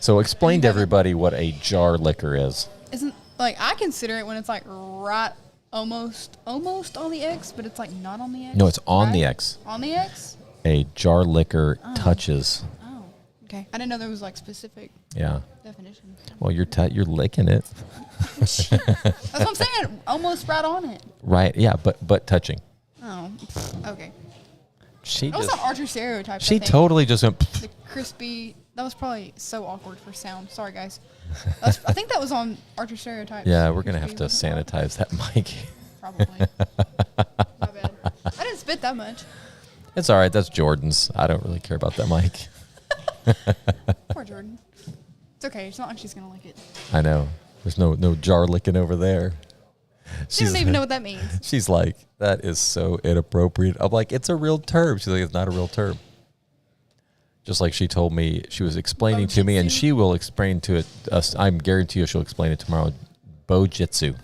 So explain to everybody what a jar liquor is. Isn't, like, I consider it when it's, like, right almost on the X, but it's, like, not on the X. No, it's on the right? X. On the X? A jar liquor touches. Oh, okay. I didn't know there was, like, specific Yeah. definition. Well, you're licking it. That's what I'm saying. Almost right on it. Right. Yeah, but touching. Oh, okay. She That was just some Archer stereotype. she I think. totally just went The crispy. That was probably so awkward for sound. Sorry, guys. I think that was on Archer stereotypes. Yeah, we're going to have Crispy, to wasn't it? sanitize that mic. Probably. My bad. I didn't spit that much. It's all right. That's Jordan's. I don't really care about that mic. Poor Jordan. It's okay. It's not like she's gonna like it. I know. There's no jar licking over there. She doesn't even know what that means. She's like, that is so inappropriate. I'm like, it's a real term. She's like, it's not a real term. Just like she told me, she was explaining to me, and she will explain to it. I'm guarantee you she'll explain it tomorrow. Bojitsu.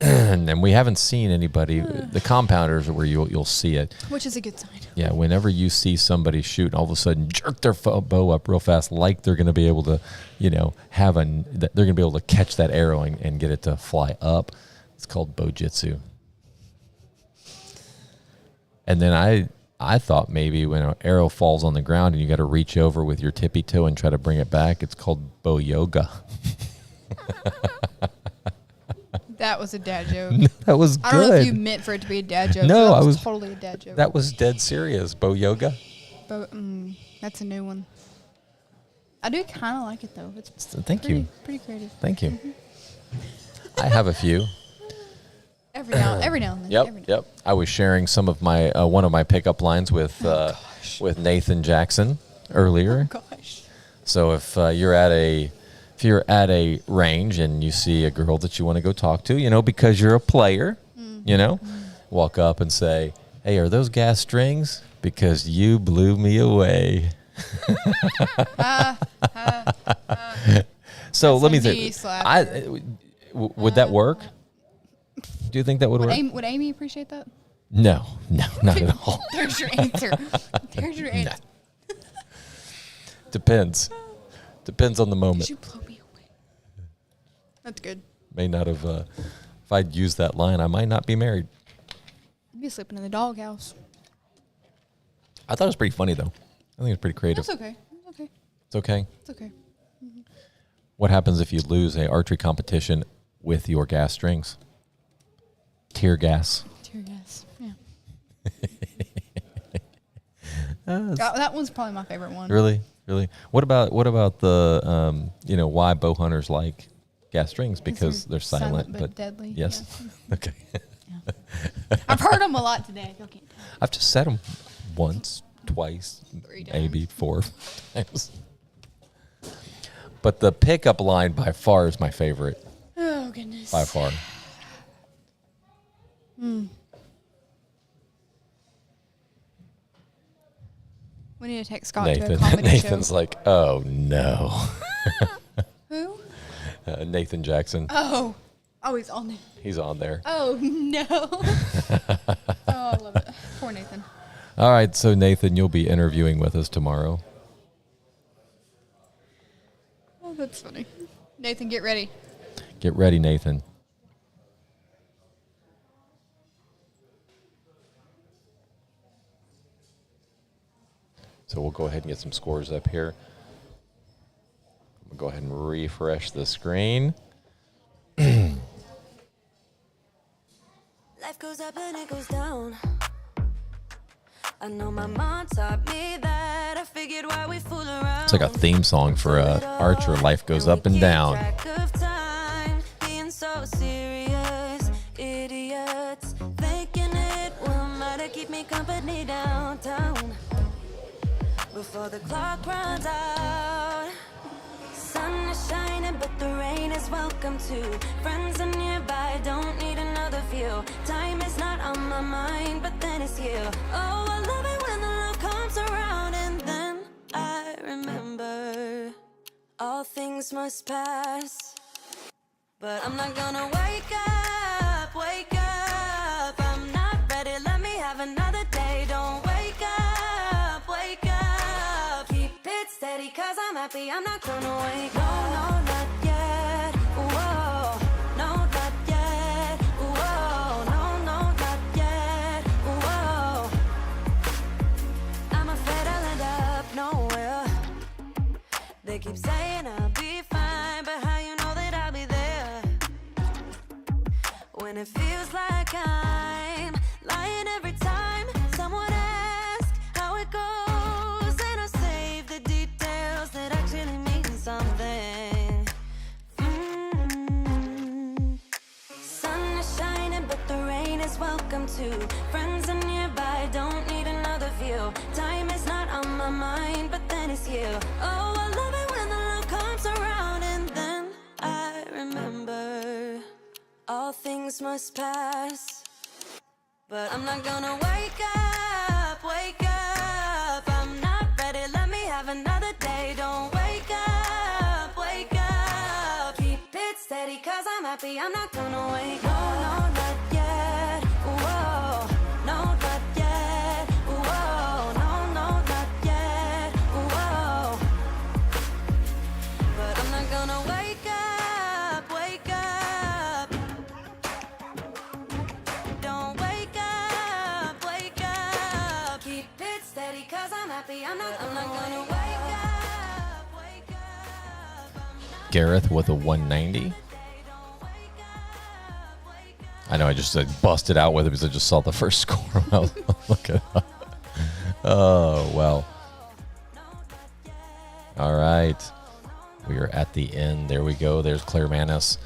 And we haven't seen anybody. The compounders are where you'll see it. Which is a good sign. Yeah, whenever you see somebody shoot, all of a sudden jerk their bow up real fast, like they're going to be able to, they're going to be able to catch that arrow and get it to fly up. It's called bojitsu. And then I thought maybe when an arrow falls on the ground and you got to reach over with your tippy toe and try to bring it back, it's called bow yoga. That was a dad joke. That was good. I don't know if you meant for it to be a dad joke. No, but I was totally a dad joke. That was dead serious. Bow yoga. But that's a new one. I do kind of like it though. It's Thank you. Pretty creative. Thank you. I have a few. Every now and then. Yep, every now. yep. I was sharing some of my one of my pickup lines with Nathan Jackson earlier. Oh gosh. So if you're at a range and you see a girl that you want to go talk to, because you're a player, walk up and say, "Hey, are those gas strings? Because you blew me away." So let me say, would that work? Do you think that would work? Would Amy appreciate that? No, not at all. There's your answer. There's your answer. Depends on the moment. Did you blow me away? That's good. May not have, if I'd used that line, I might not be married. I'd be sleeping in the doghouse. I thought it was pretty funny, though. I think it was pretty creative. That's okay. It's okay. It's okay. It's okay. What happens if you lose a archery competition with your gas strings? Tear gas. Tear gas. Yeah. That one's probably my favorite one. Really? What about the why bow hunters like gas strings? Because they're silent but deadly. Yes. Yeah. Okay. Yeah. I've heard them a lot today. Y'all can't tell. I've just said them once, twice, 3 times. maybe 4 times. But the pickup line by far is my favorite. Oh goodness. By far. We need to take Scott to a Nathan. comedy Nathan's show. like, oh no. Who? Nathan Jackson. Oh, he's on there. He's on there. Oh no. Oh, I love it. Poor Nathan. All right, so Nathan, you'll be interviewing with us tomorrow. Oh, that's funny. Nathan, get ready. Get ready, Nathan. So we'll go ahead and get some scores up here. We'll go ahead and refresh the screen. Life goes up and it goes down. I know my mom taught me that. I figured why we fool around. It's like a theme song for Archer. Life goes up and down. Track of time, being so serious, idiots thinking it will matter. Keep me company downtown before the clock runs out. Sun is shining, but the rain is welcome too. Friends are nearby, don't need another view. Time is not on my mind, but then it's you. Oh, I love it when the love comes around, and then I remember all things must pass. But I'm not gonna wake up, wake up. I'm not ready, let me have another day. Don't wake up, wake up. Keep it steady, cause I'm happy, I'm not gonna wake up. No, not yet, whoa. No, not yet, whoa. No, not yet, whoa. I'm afraid I'll end up nowhere. They keep saying I'll be fine, but how you know that I'll be there when it feels like I'm lying every time someone asks how it goes, and I save the details that actually mean something. Sun is shining, but the rain is welcome too. Friends are nearby, don't need another view. Time is not on my mind, but then it's you. Oh, I love it when the love comes around, and then I remember all things must pass. But I'm not gonna wake up, wake up. I'm not ready, let me have another day. Don't wake up, wake up. Keep it steady, cause I'm happy, I'm not gonna wake up. No, not yet, whoa. No, not yet, whoa. No, not yet, whoa. But I'm not gonna wake up, wake up. Don't wake up, wake up. Keep it steady, cause I'm happy, I'm not gonna wake up, wake up. Gareth with a 190. I know I just busted out with it because I just saw the first score when I was looking it up. Oh, well. All right. We are at the end. There we go. There's Claire Manis.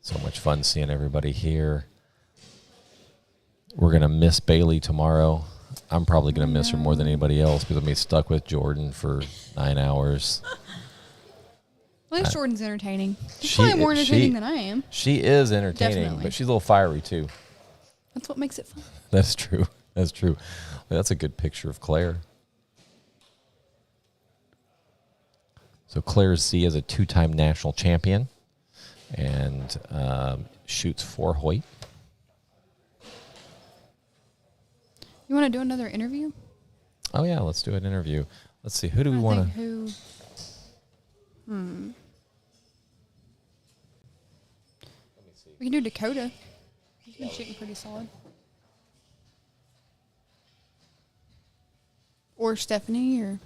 So much fun seeing everybody here. We're going to miss Bailey tomorrow. I'm probably going to miss her more than anybody else because I'm going to be stuck with Jordan for 9 hours. At least Jordan's entertaining. She's probably more entertaining than I am. She is entertaining, Definitely. but she's a little fiery too. That's what makes it fun. That's true. That's true. That's a good picture of Claire. So Claire Z is a 2-time national champion and shoots 4 Hoyt. You want to do another interview? Oh, yeah, let's do an interview. Let's see. Who do we I want think to? who? We can do Dakota. He's been shooting pretty solid. Or Stephanie, or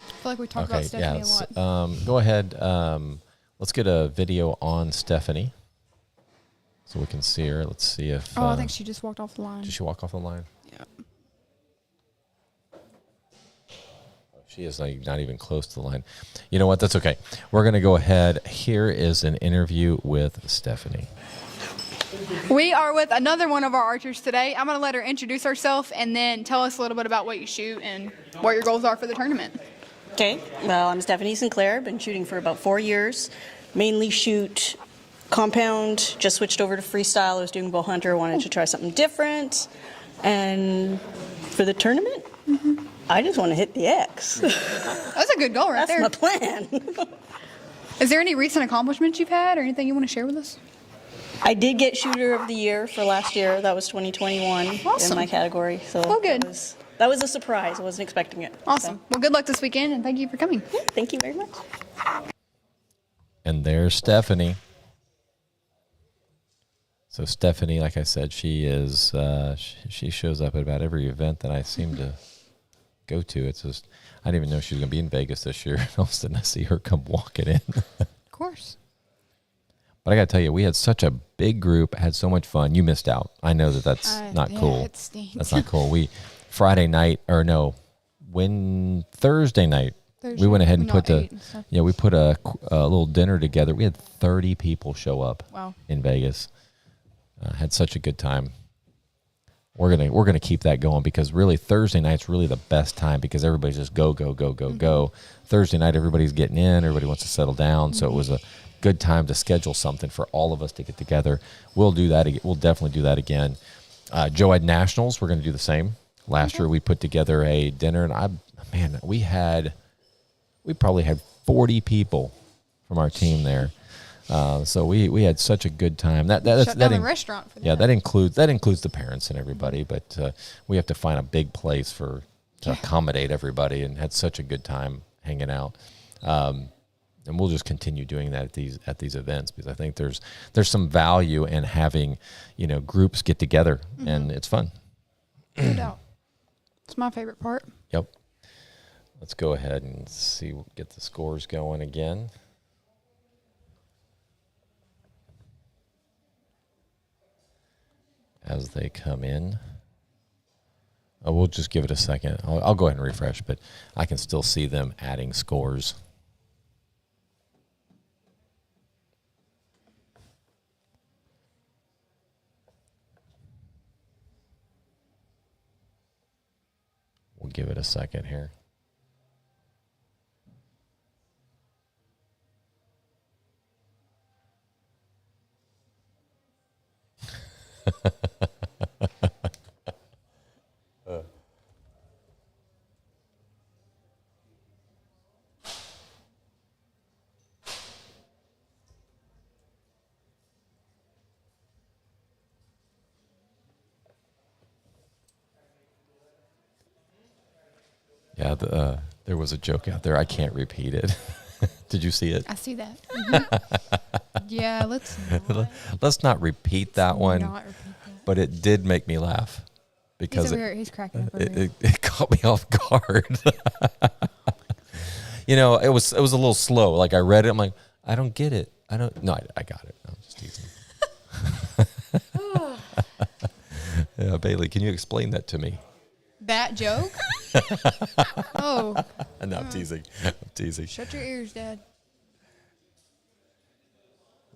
I feel like we talked about Stephanie a lot. Go ahead. Let's get a video on Stephanie so we can see her. Let's see if. I think she just walked off the line. Did she walk off the line? Yeah. She is not even close to the line. You know what? That's okay. We're going to go ahead. Here is an interview with Stephanie. We are with another one of our archers today. I'm going to let her introduce herself and then tell us a little bit about what you shoot and what your goals are for the tournament. Okay, well, I'm Stephanie Sinclair. Been shooting for about 4 years. Mainly shoot compound, just switched over to freestyle. I was doing bow hunter, wanted to try something different. And for the tournament, I just want to hit the X. That's a good goal right there. That's my plan. Is there any recent accomplishments you've had or anything you want to share with us? I did get shooter of the year for last year. That was 2021 Awesome. in my category. So Well, good. That was a surprise. I wasn't expecting it. Awesome. So, Well, good luck this weekend, and thank you for coming. yeah, thank you very much. And there's Stephanie. So Stephanie, like I said, she is she shows up at about every event that I seem to go to. It's just I didn't even know she was going to be in Vegas this year. All of a sudden, I see her come walking in. Of course. But I got to tell you, we had such a big group, had so much fun. You missed out. I know that's not yeah, cool. it stinks. That's not cool. Thursday night, we went ahead and we put a little dinner together. We had 30 people show up. Wow. In Vegas. Had such a good time. We're gonna keep that going because really Thursday night's really the best time because everybody's just go. Thursday night everybody's getting in, everybody wants to settle down, so it was a good time to schedule something for all of us to get together. We'll do that. We'll definitely do that again. Joe-Ed Nationals, we're going to do the same. Last year we put together a dinner, and we probably had 40 people from our team there. So we had such a good time. Shut down the restaurant for that. Yeah, that includes the parents and everybody, but we have to find a big place to accommodate everybody, and had such a good time hanging out. And we'll just continue doing that at these events because I think there's some value in having, groups get together and it's fun. No doubt. It's my favorite part. Yep. Let's go ahead and get the scores going again. As they come in. We'll just give it a second. I'll go ahead and refresh, but I can still see them adding scores. We'll give it a second here. Yeah, there was a joke out there. I can't repeat it. Did you see it? I see that. Mm-hmm. Yeah, let's not repeat that one. Not repeat that. But it did make me laugh because he's cracking up over here. it caught me off guard. It was a little slow. Like I read it, I'm like, I don't get it. I got it. I'm just teasing. Yeah, Bailey, can you explain that to me? That joke? Oh. No, I'm teasing. Shut your ears, Dad.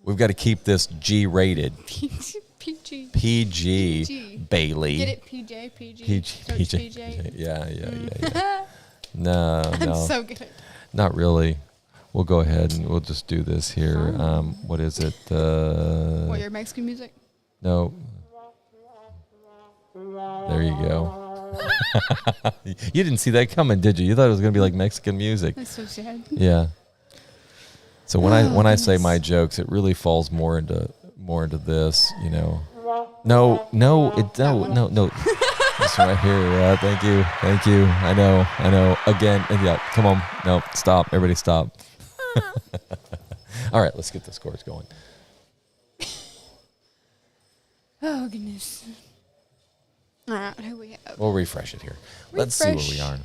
We've got to keep this G-rated. PG. PG. Bailey. Get it? PJ, PG. PJ. Yeah. No. I'm so good. Not really. We'll go ahead and we'll just do this here. What is it? What, your Mexican music? No. There you go. You didn't see that coming, did you? You thought it was going to be like Mexican music. That's so sad. Yeah. So when I say my jokes, it really falls more into more into this, you know. No. This right here. Yeah, thank you. I know. Again, yeah, come on. No, stop. Everybody stop. All right, let's get the scores going. Oh, goodness. All right, who we have? We'll refresh it here. Let's see where we are.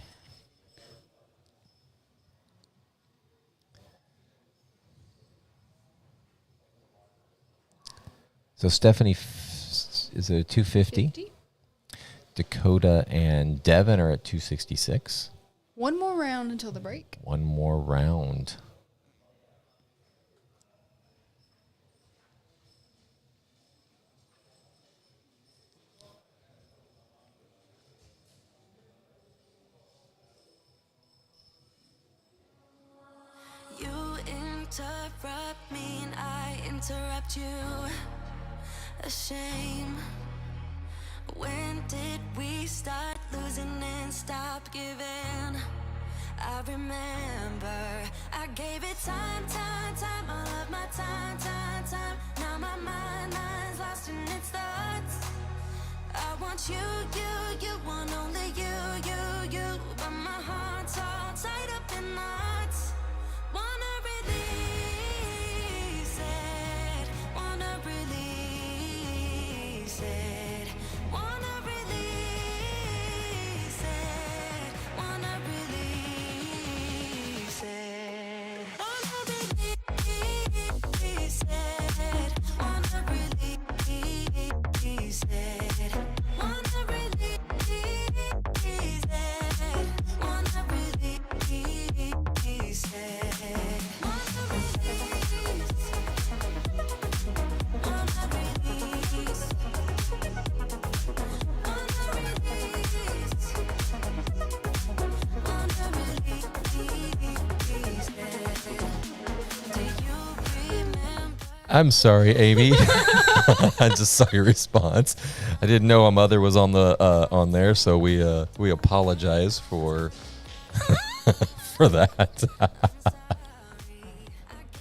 So Stephanie is at 250. 50? Dakota and Devin are at 266. One more round until the break. One more round. You interrupt me and I interrupt you. A shame. When did we start losing and stop giving? I remember I gave it time, all of my time. Now my mind's lost in its thoughts. I want you want only you. But my heart's all tied up in knots. Wanna release it. Wanna release it. Wanna release it. Wanna release it. Wanna release it. Wanna release it. Wanna release it. Wanna release it. I'm sorry, Amy. I just saw your response. I didn't know a mother was on the on there, so we apologize for for that.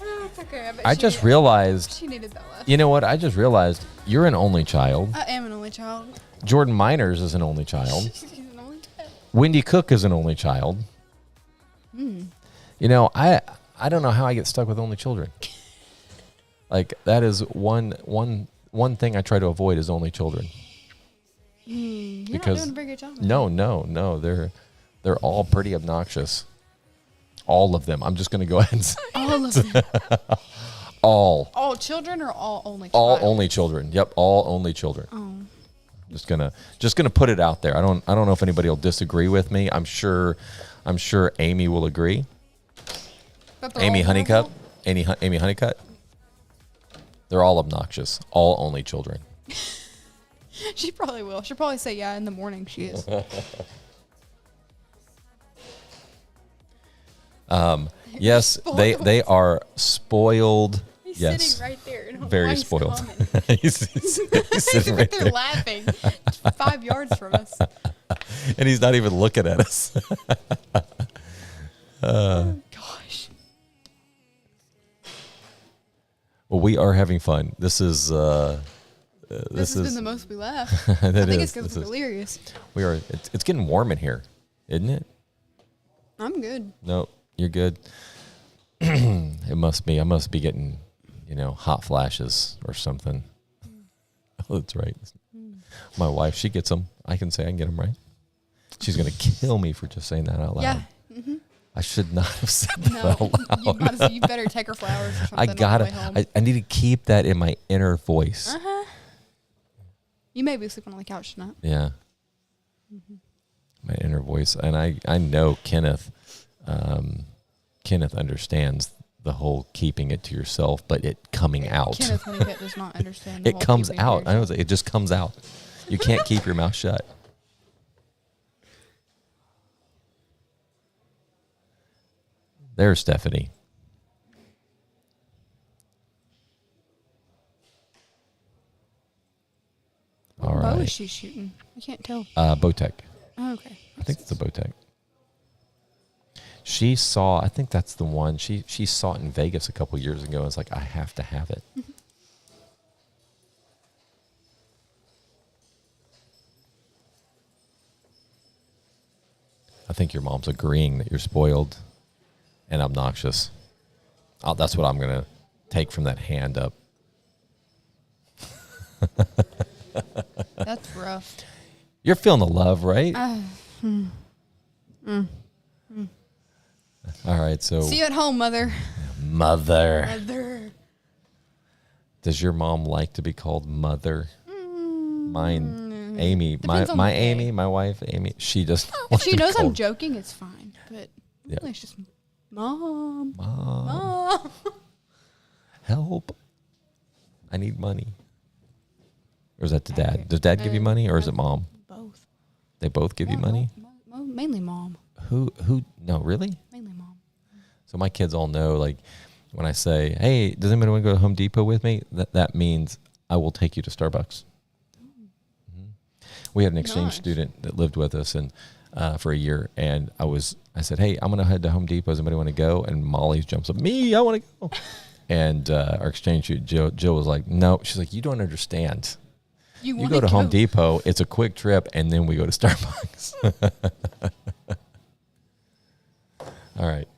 It's okay. I just realized. She needed that laugh. You know what? I just realized you're an only child. I am an only child. Jordan Miners is an only child. She's an only child. Wendy Cook is an only child. You know, I don't know how I get stuck with only children. Like that is one thing I try to avoid is only children. You're Because not doing a very good job. No, they're all pretty obnoxious. All of them. I'm just going to go ahead and say All of them. all. All children or all only All child? only children. Yep, all only children. Oh. Just gonna put it out there. I don't know if anybody will disagree with me. I'm sure Amy will agree. But they're Amy all Honeycutt. horrible? Amy Honeycutt. They're all obnoxious. All only children. She probably will. She'll probably say, yeah, in the morning she is. Yes, they are spoiled. He's yes. sitting right there. And Very mine's spoiled. coming. he's sitting right They're there. laughing 5 yards from us. And he's not even looking at us. Gosh. Well, we are having fun. This is This has been the most we laughed. That I think is. it's because This we're is- delirious. We are. It's getting warm in here, isn't it? I'm good. No, you're good. It must be. I must be getting, hot flashes or something. Oh, that's right. My wife, she gets them. I can get them right. She's gonna kill me for just saying that out loud. Yeah. I should not have said that out loud. You better take her flowers or something. I on the way gotta. home. I need to keep that in my inner voice. You may be sleeping on the couch tonight. Yeah. My inner voice, and I know Kenneth. Kenneth understands the whole keeping it to yourself, but it coming out. Kenneth Honeycutt does not understand. The It whole comes keeping to out. I yourself. know it just comes out. You can't keep your mouth shut. There's Stephanie. All What bow is right. she shooting? I can't tell. Bowtech. Oh, okay. I think it's a Bowtech. She saw, I think that's the one. She saw it in Vegas a couple years ago. And was like, I have to have it. I think your mom's agreeing that you're spoiled and obnoxious. That's what I'm going to take from that hand up. That's rough. You're feeling the love, right? All right, so See you at home, mother. mother. Mother. Does your mom like to be called mother? Mine, Amy, Depends on my the day. Amy, my wife, Amy. She does. Not If like she to be knows I'm called joking, it's fine. But Yeah. it's just mom. Mom, Mom. help! I need money. Or is that the dad? Does dad give you money, or is it mom? Both. They both give you money. Mainly mom. Who? No, really? Mainly mom. So my kids all know, like, when I say, "Hey, does anybody want to go to Home Depot with me?" That means I will take you to Starbucks. Mhm. We had an exchange Nice. student that lived with us and for a year, and I said, "Hey, I'm going to head to Home Depot. Does anybody want to go?" And Molly jumps up, "Me, I want to go." And our exchange student, Jill was like, "No." She's like, "You don't understand. You wanna go to Home Depot. It's a quick trip, and then we go to Starbucks." All right.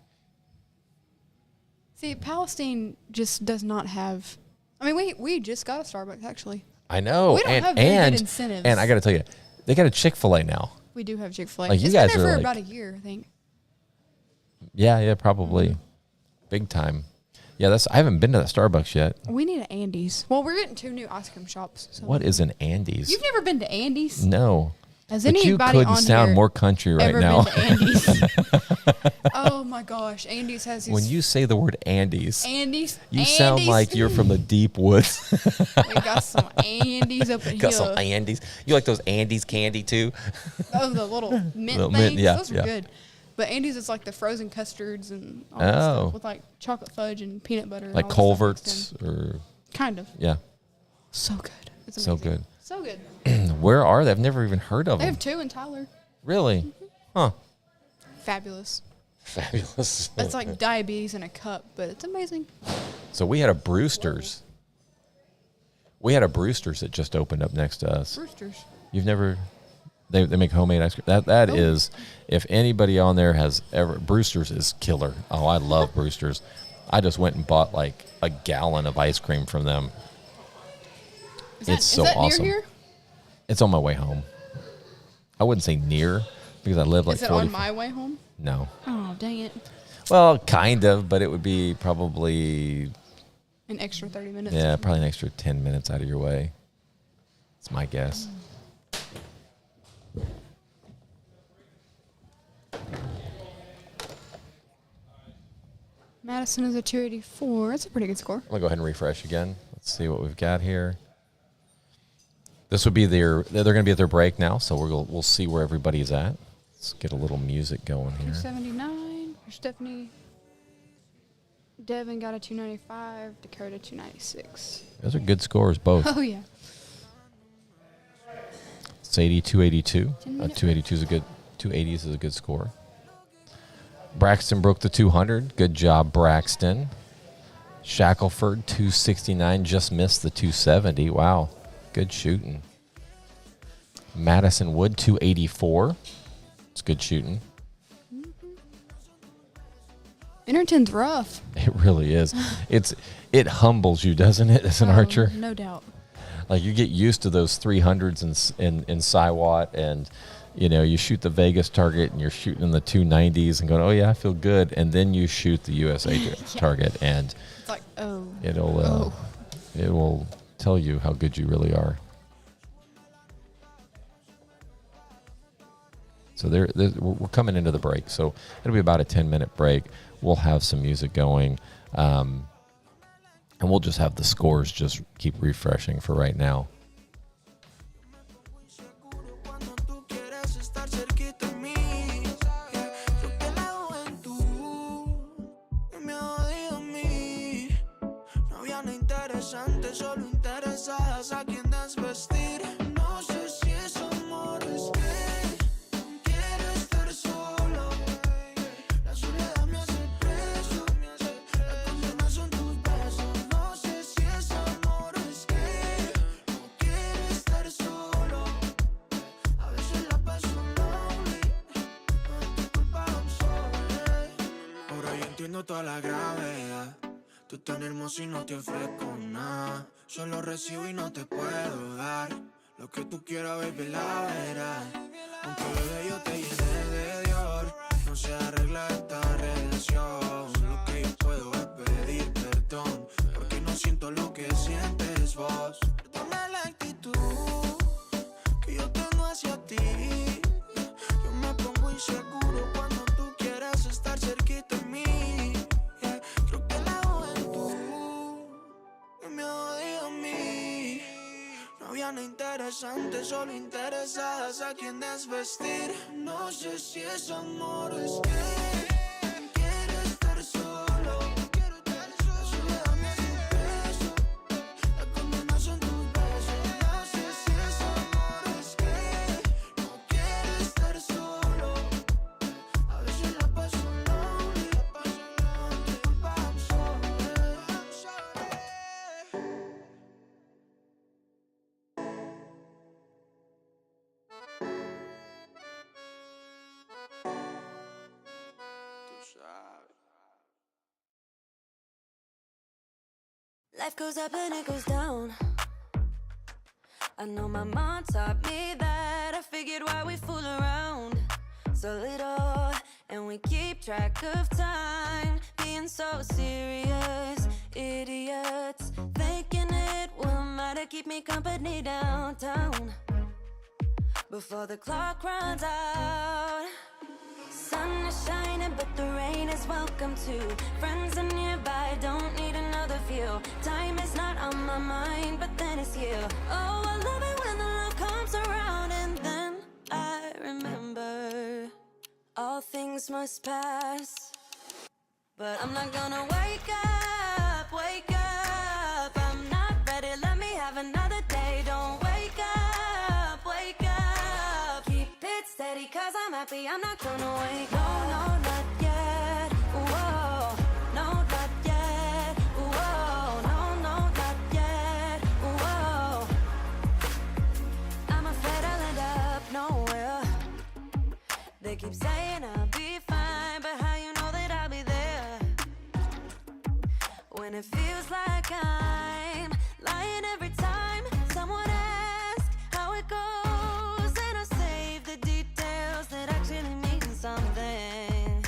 See, Palestine just does not have. I mean, we just got a Starbucks actually. I know. We don't have very good incentives. And I got to tell you, they got a Chick-fil-A now. We do have Chick-fil-A. Like, you It's guys been there are for like- about a year, I think. Yeah, probably. Big time. Yeah, I haven't been to that Starbucks yet. We need an Andy's. Well, we're getting 2 new ice cream shops. So. What is an Andy's? You've never been to Andy's? No. Has But you anybody couldn't on sound here more country right ever now. been to Andy's? Oh my gosh, Andy's has these. When you say the word Andy's, Andy's, you sound like you're from the deep woods. We got some Andy's up in Got here. some Andy's. You like those Andy's candy too? Oh, the little mint Little things. mint, yeah, Those are yeah. good. But Andy's is like the frozen custards and all that Oh. stuff with like chocolate fudge and peanut butter. And Like all that stuff Culver's mixed or in. Kind of. yeah. So good. It's So amazing. good. So good. Where are they? I've never even heard of They them. have 2 in Tyler. Really? Huh. Fabulous. Fabulous. It's like diabetes in a cup, but it's amazing. So we had a Brewster's. We had a Brewster's that just opened up next to us. Roosters. You've never? They make homemade ice cream. That is, if anybody on there has ever, Brewster's is killer. Oh, I love Brewster's. I just went and bought like a gallon of ice cream from them. It's so awesome. Near here? It's on my way home. I wouldn't say near because I live like Is it 40. on my way home? No. Oh, dang it. Well, kind of, but it would be probably, An extra 30 minutes. yeah, probably an extra 10 minutes out of your way. It's my guess. Madison is a 284. That's a pretty good score. I'm gonna go ahead and refresh again. Let's see what we've got here. This would be they're gonna be at their break now, so we'll see where everybody's at. Let's get a little music going here. 279 for Stephanie. Devin got a 295. Dakota 296. Those are good scores, both. Oh yeah. Sadie 282. 10-minute 282 is a good. 280s is a good score. Braxton broke the 200. Good job, Braxton. Shackelford 269 just missed the 270. Wow, good shooting. Madison Wood 284. It's good shooting. Interton's rough. It really is. It humbles you, doesn't it, as an archer? No doubt. Like you get used to those 300s in Siwat, and you shoot the Vegas target and you're shooting in the 290s and going, oh yeah, I feel good, and then you shoot the USA target and It's like, oh. it will tell you how good you really are. So we're coming into the break, so it'll be about a 10-minute break. We'll have some music going, and we'll just have the scores just keep refreshing for right now. Cuando tú quieres estar cerquita de mí, creo que la juventud me ha jodido a mí. No había nada interesante, solo interesadas a quien desvestir. No sé si es amor, es que quiero estar solo. La soledad me hace preso, la condena son tus besos. No sé si es amor, es que no quiero estar solo. A veces la paso lonely, soporto a la gravedad. Tú tan hermosa y no te ofrezco nada. Solo recibo y no te puedo dar. Lo que tú quieras, baby, la verás. Aunque bebé yo te llené de Dior, no se arregla esta relación. Lo que yo puedo es pedir perdón, porque no siento lo que sientes vos. Perdona la actitud que yo tengo hacia ti. Yo me pongo inseguro cuando tú quieres estar cerquita de mí. Yeah. Creo que la juventud me ha jodido a mí. No había nada interesante, solo interesadas a quien desvestir. No sé si es amor o es que quiero estar solo. La soledad me hace un peso, la condena son tus besos. No sé si es amor o es que no quiero estar solo. A veces la paso lonely, tu culpa I'm sorry. Life goes up and it goes down. I know my mom taught me that. I figured why we fool around so little, and we keep track of time, being so serious. Idiots thinking it will matter, keep me company downtown before the clock runs out. Sun is shining, but the rain is welcome too. Friends are nearby, don't need another view. Time is not on my mind, but then it's you. Oh, I love it when the love comes around, and then I remember all things must pass. But I'm not gonna wake up, wake up. I'm not ready, let me have another day. Don't wake up, wake up. Keep it steady, cause I'm happy, I'm not gonna wake up. No, no, not yet, whoa. No, not yet, whoa. No, no, not yet, whoa. I'm afraid I'll end up nowhere. They keep saying I'll be fine, but how you know that I'll be there when it feels like I'm lying every time someone asks how it goes, and I save the details that actually mean something.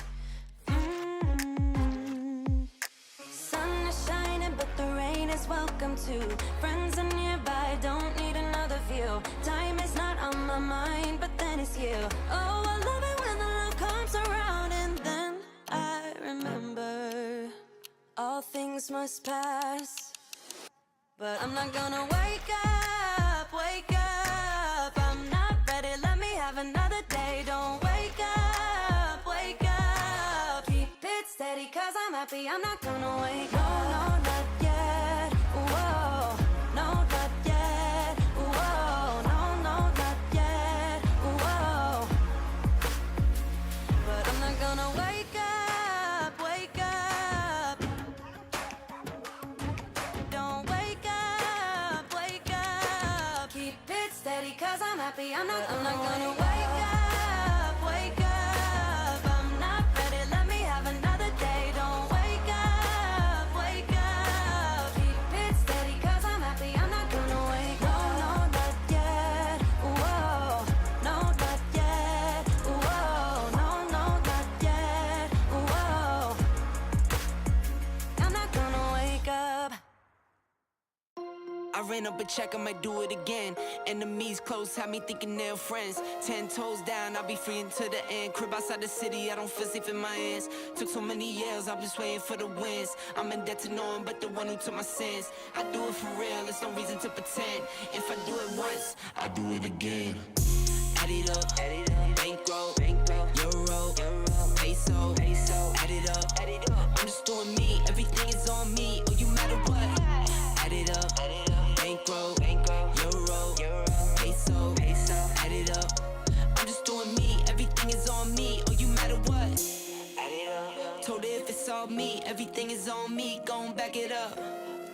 Sun is shining, but the rain is welcome too. Friends are nearby, don't need another view. Time is not on my mind, but then it's you. Oh, I love it when the love comes around, and then I remember all things must pass. But I'm not gonna wake up, wake up. I'm not ready, let me have another day. Don't wake up, wake up. Keep it steady, cause I'm happy, I'm not gonna wake up. No, no, not yet, whoa. No, not yet, whoa. No, no, not yet, whoa. But I'm not gonna wake up, wake up. Don't wake up, wake up. Keep it steady, cause I'm happy, I'm not gonna wake up, wake up. I'm not ready, let me have another day. Don't wake up, wake up. Keep it steady, cause I'm happy, I'm not gonna wake up. No, no, not yet, whoa. No, not yet, whoa. No, no, not yet, whoa. I'm not gonna wake up. I ran up a check, I might do it again. Enemies close, had me thinking they're friends. 10 toes down, I'll be free until the end. Crib outside the city, I don't feel safe in my hands. Took so many years, I'm just waiting for the wins. I'm in debt to no one but the one who took my sins. I do it for real, there's no reason to pretend. If I do it once, I do it again. Add it up, bankroll, euro, peso, add it up. I'm just doing me, everything is on me. Oh, you matter what? Add it up, bankroll, euro, peso, add it up. I'm just doing me, everything is on me. Oh, you matter what? Add it up. Told her if it's all me, everything is on me. Gon' back it up.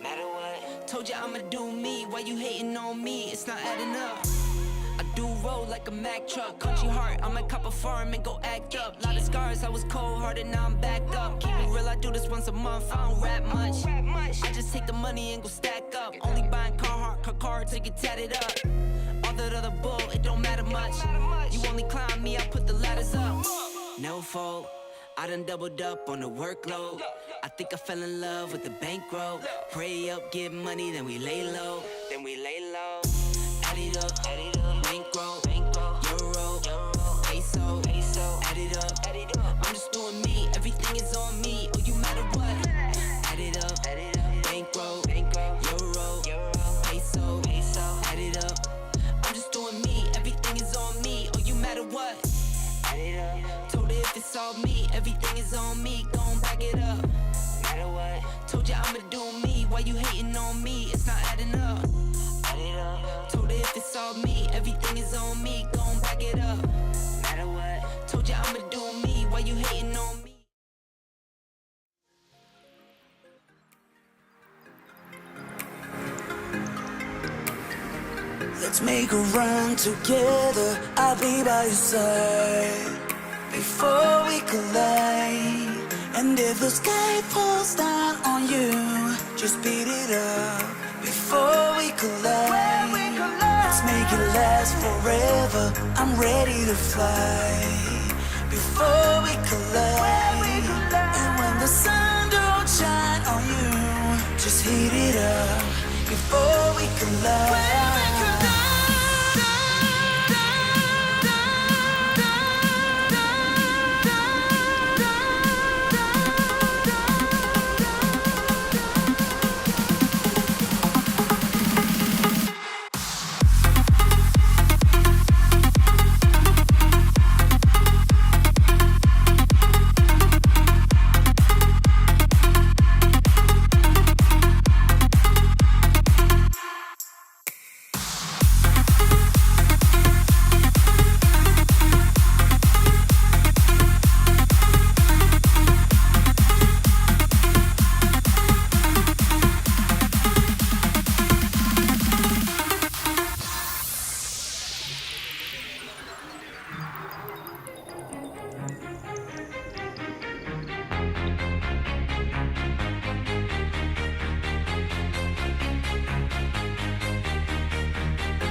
Matter what? Told you I'ma do me. Why you hating on me? It's not adding up. I do road like a Mack truck. Country heart, I might cop a farm and go act up. Lot of scars, I was cold-hearted, now I'm back up. Keep it real, I do this once a month, I don't rap much. I just take the money and go stack up. Only buying car to get tatted up. All that other bull, it don't matter much. You only climb me, I put the ladders up. No fault, I done doubled up on the workload. I think I fell in love with the bankroll. Pray up, get money, then we lay low. Add it up, bankroll, euro, peso, add it up. I'm just doing me, everything is on me. Oh, you matter what? Add it up, bankroll, euro, peso, add it up. I'm just doing me, everything is on me. Oh, you matter what? Add it up. Told her if it's all me, everything is on me. Gon' back it up. Matter what? Told you I'ma do me. Why you hating on me? It's not adding up. Add it up. Told her if it's all me, everything is on me. Gon' back it up. Matter what? Told you I'ma do me. Why you hating on me? Let's make a run together, I'll be by your side before we collide. And if the sky falls down on you, just beat it up before we collide. Let's make it last forever, I'm ready to fly before we collide. And when the sun don't shine on you, just heat it up before we collide.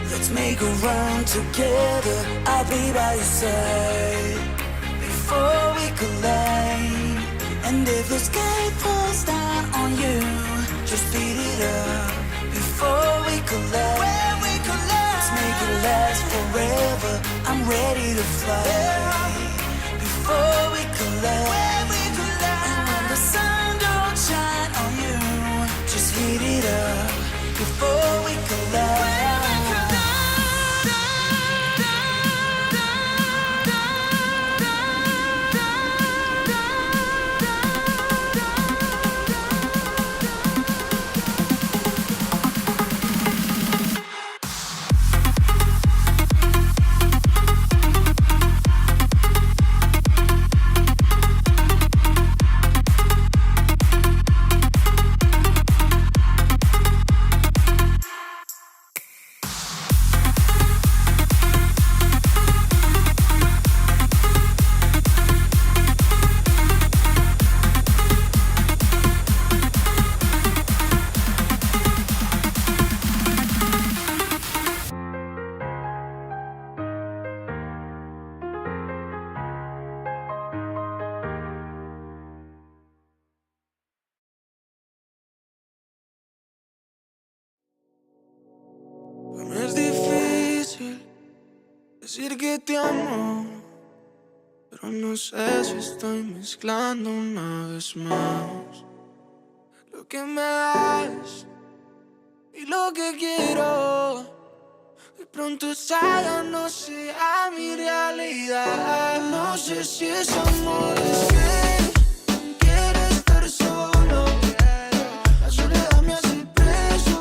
Let's make a run together, I'll be by your side before we collide. And if the sky falls down on you, just beat it up before we collide. Let's make it last forever, I'm ready to fly before we collide. And when the sun don't shine on you, just heat it up before we collide. Es difícil decir que te amo, pero no sé si estoy mezclando una vez más lo que me das y lo que quiero. De pronto esa ya no sea mi realidad. No sé si es amor, es que quiero estar solo. La soledad me hace preso,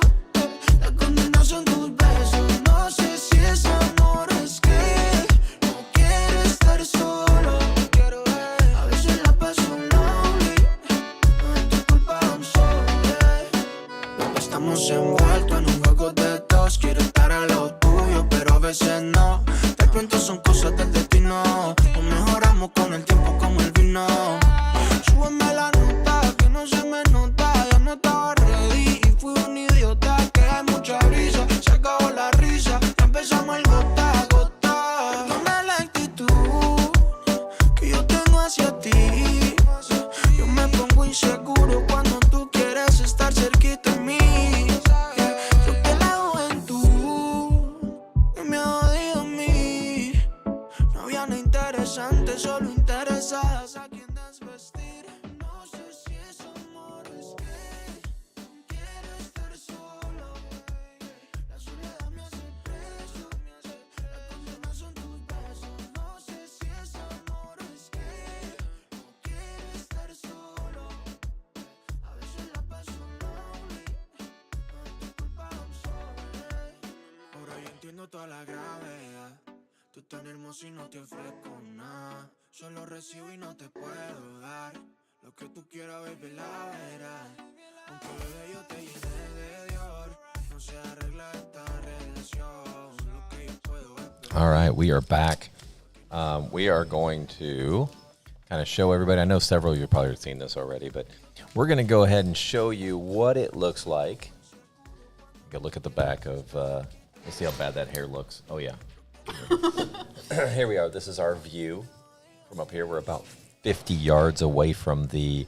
la condena son tus besos. No sé si es amor, es que no quiero estar solo. A veces la paso lonely, no es tu culpa, I'm sorry. Nunca estamos envueltos en un juego de dos. Quiero estar a lo tuyo, pero a veces no. cambio toda la gravedad. Tú tan hermosa y no te ofrezco nada. Solo recibo y no te puedo dar. Lo que tú quieras, baby, la verás. Aunque bebé yo te llene de Dior, no se arregla esta relación. Lo que yo puedo es... All right, we are back. We are going to kind of show everybody. I know several of you probably have seen this already, but we're going to go ahead and show you what it looks like. Go look at the back of, let's see how bad that hair looks. Oh, yeah. Here we are. This is our view from up here. We're about 50 yards away from the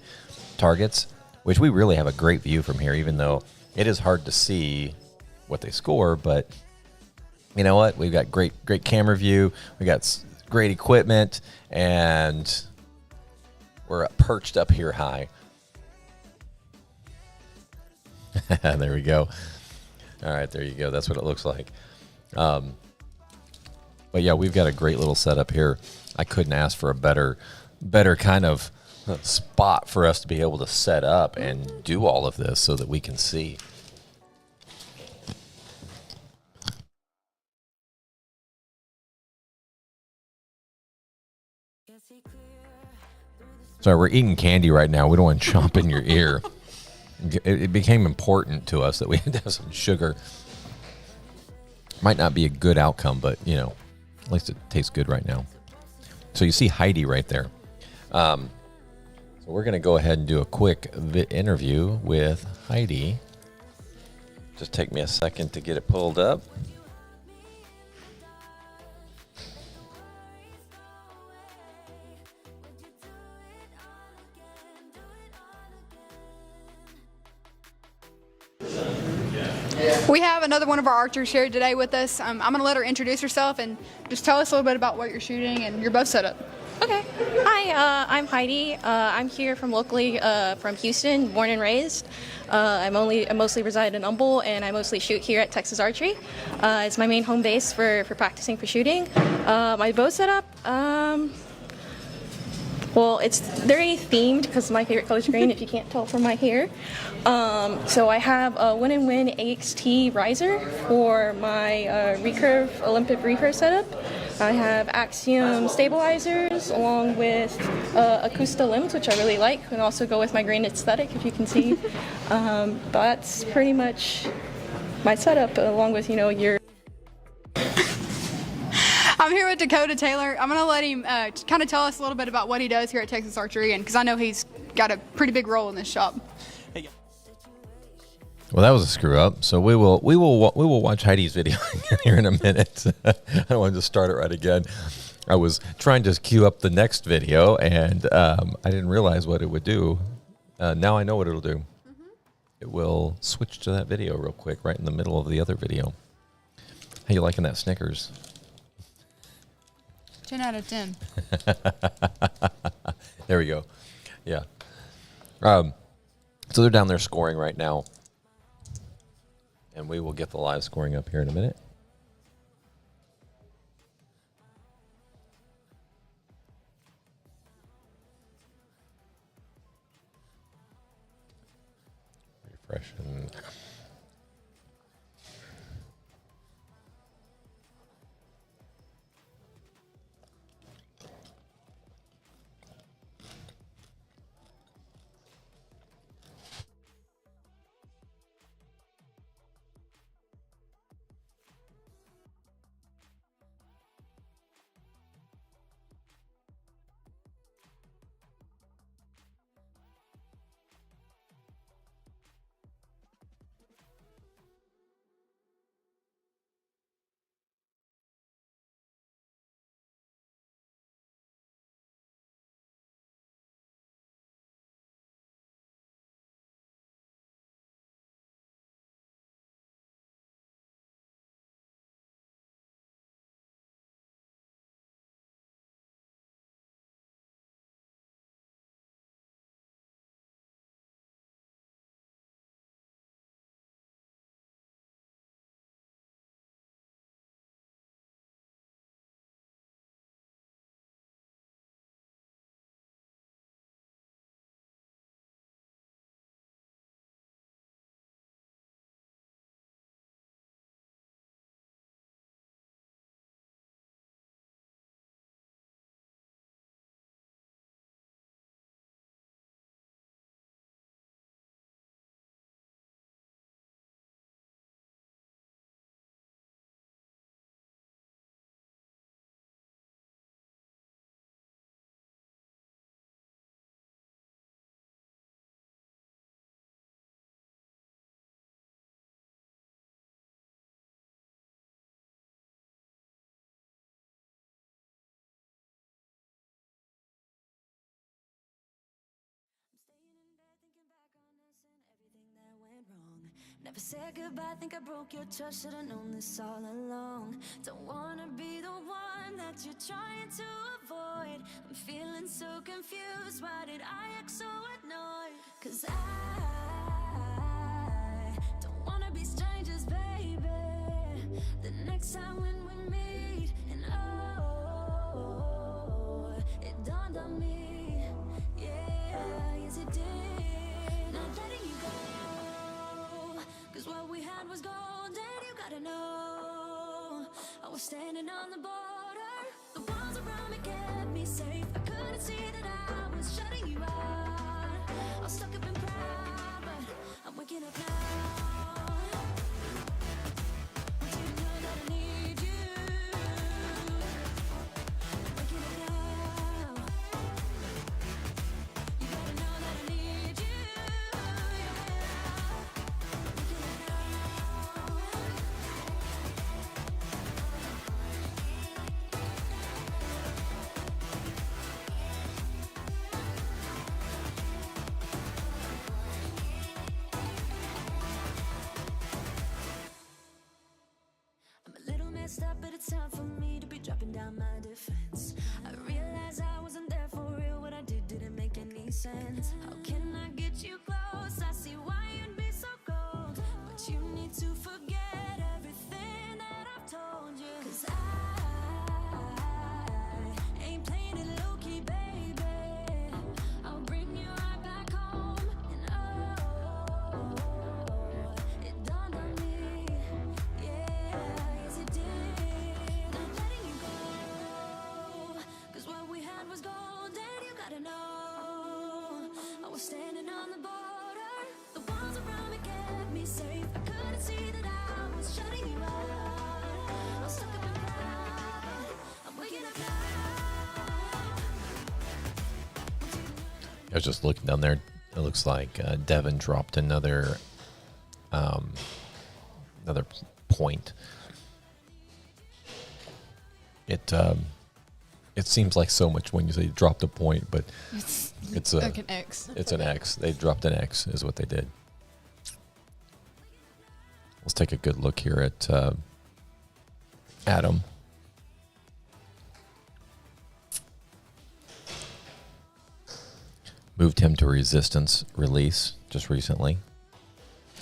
targets, which we really have a great view from here, even though it is hard to see what they score. But you know what? We've got great camera view. We got great equipment, and we're perched up here high. There we go. All right, there you go. That's what it looks like. But yeah, we've got a great little setup here. I couldn't ask for a better kind of spot for us to be able to set up and do all of this so that we can see. Sorry, we're eating candy right now. We don't want to chomp in your ear. It became important to us that we had to have some sugar. Might not be a good outcome, but, you know, at least it tastes good right now. So you see Heidi right there. So we're going to go ahead and do a quick interview with Heidi. Just take me a second to get it pulled up. We have another one of our archers here today with us. I'm going to let her introduce herself and just tell us a little bit about what you're shooting and your bow setup. Okay. Hi, I'm Heidi. I'm here from locally from Houston, born and raised. I mostly reside in Humble, and I mostly shoot here at Texas Archery. It's my main home base for practicing for shooting. My bow setup, well, it's very themed because my favorite color is green, if you can't tell from my hair. So I have a Win & Win AXT riser for my recurve, Olympic recurve setup. I have Axiom stabilizers along with Acosta limbs, which I really like, and also go with my green aesthetic, if you can see. But that's pretty much my setup, along with, you know, your... I'm here with Dakota Taylor. I'm going to let him kind of tell us a little bit about what he does here at Texas Archery, and because I know he's got a pretty big role in this shop. Well, that was a screw up. So we will watch Heidi's video here in a minute. I don't want to just start it right again. I was trying to queue up the next video, and I didn't realize what it would do. Now I know what it'll do. It will switch to that video real quick, right in the middle of the other video. How you liking that Snickers? 10 out of 10. There we go. Yeah. So they're down there scoring right now. And we will get the live scoring up here in a minute. Refreshing. Never said goodbye, think I broke your trust. Should've known this all along. Don't wanna be the one that you're trying to avoid. I'm feeling so confused. Why did I act so annoyed? 'Cause I don't wanna be strangers, baby. The next time when we meet, and oh, it dawned on me. Yeah, yes it did. Not letting you go. 'Cause what we had was gold, and you gotta know I was standing on the border. The walls around me kept me safe. I couldn't see that I was shutting you out. I was stuck up in pride, but I'm waking up now. Do you know that I need you? I'm waking up now. You gotta know that I need you. I'm a little messed up, but it's time for me to be dropping down my defense. I realize I wasn't there for real. What I did didn't make any sense. How can I get you close? I see why you'd be so cold, but you need to forget everything that I've told you. 'Cause I ain't playing it low-key, baby. I'll bring you right back home, and oh, it dawned on me. Yeah, yes it did. Not letting you go. 'Cause what we had was gold, and you gotta know I was standing on the border. The walls around me kept me safe. I couldn't see that I was shutting you out. I was stuck up in pride. I'm waking up now. I was just looking down there. It looks like Devin dropped another point. It seems like so much when you say dropped a point, but it's like an X. It's an X. They dropped an X, is what they did. Let's take a good look here at Adam. Moved him to resistance release just recently,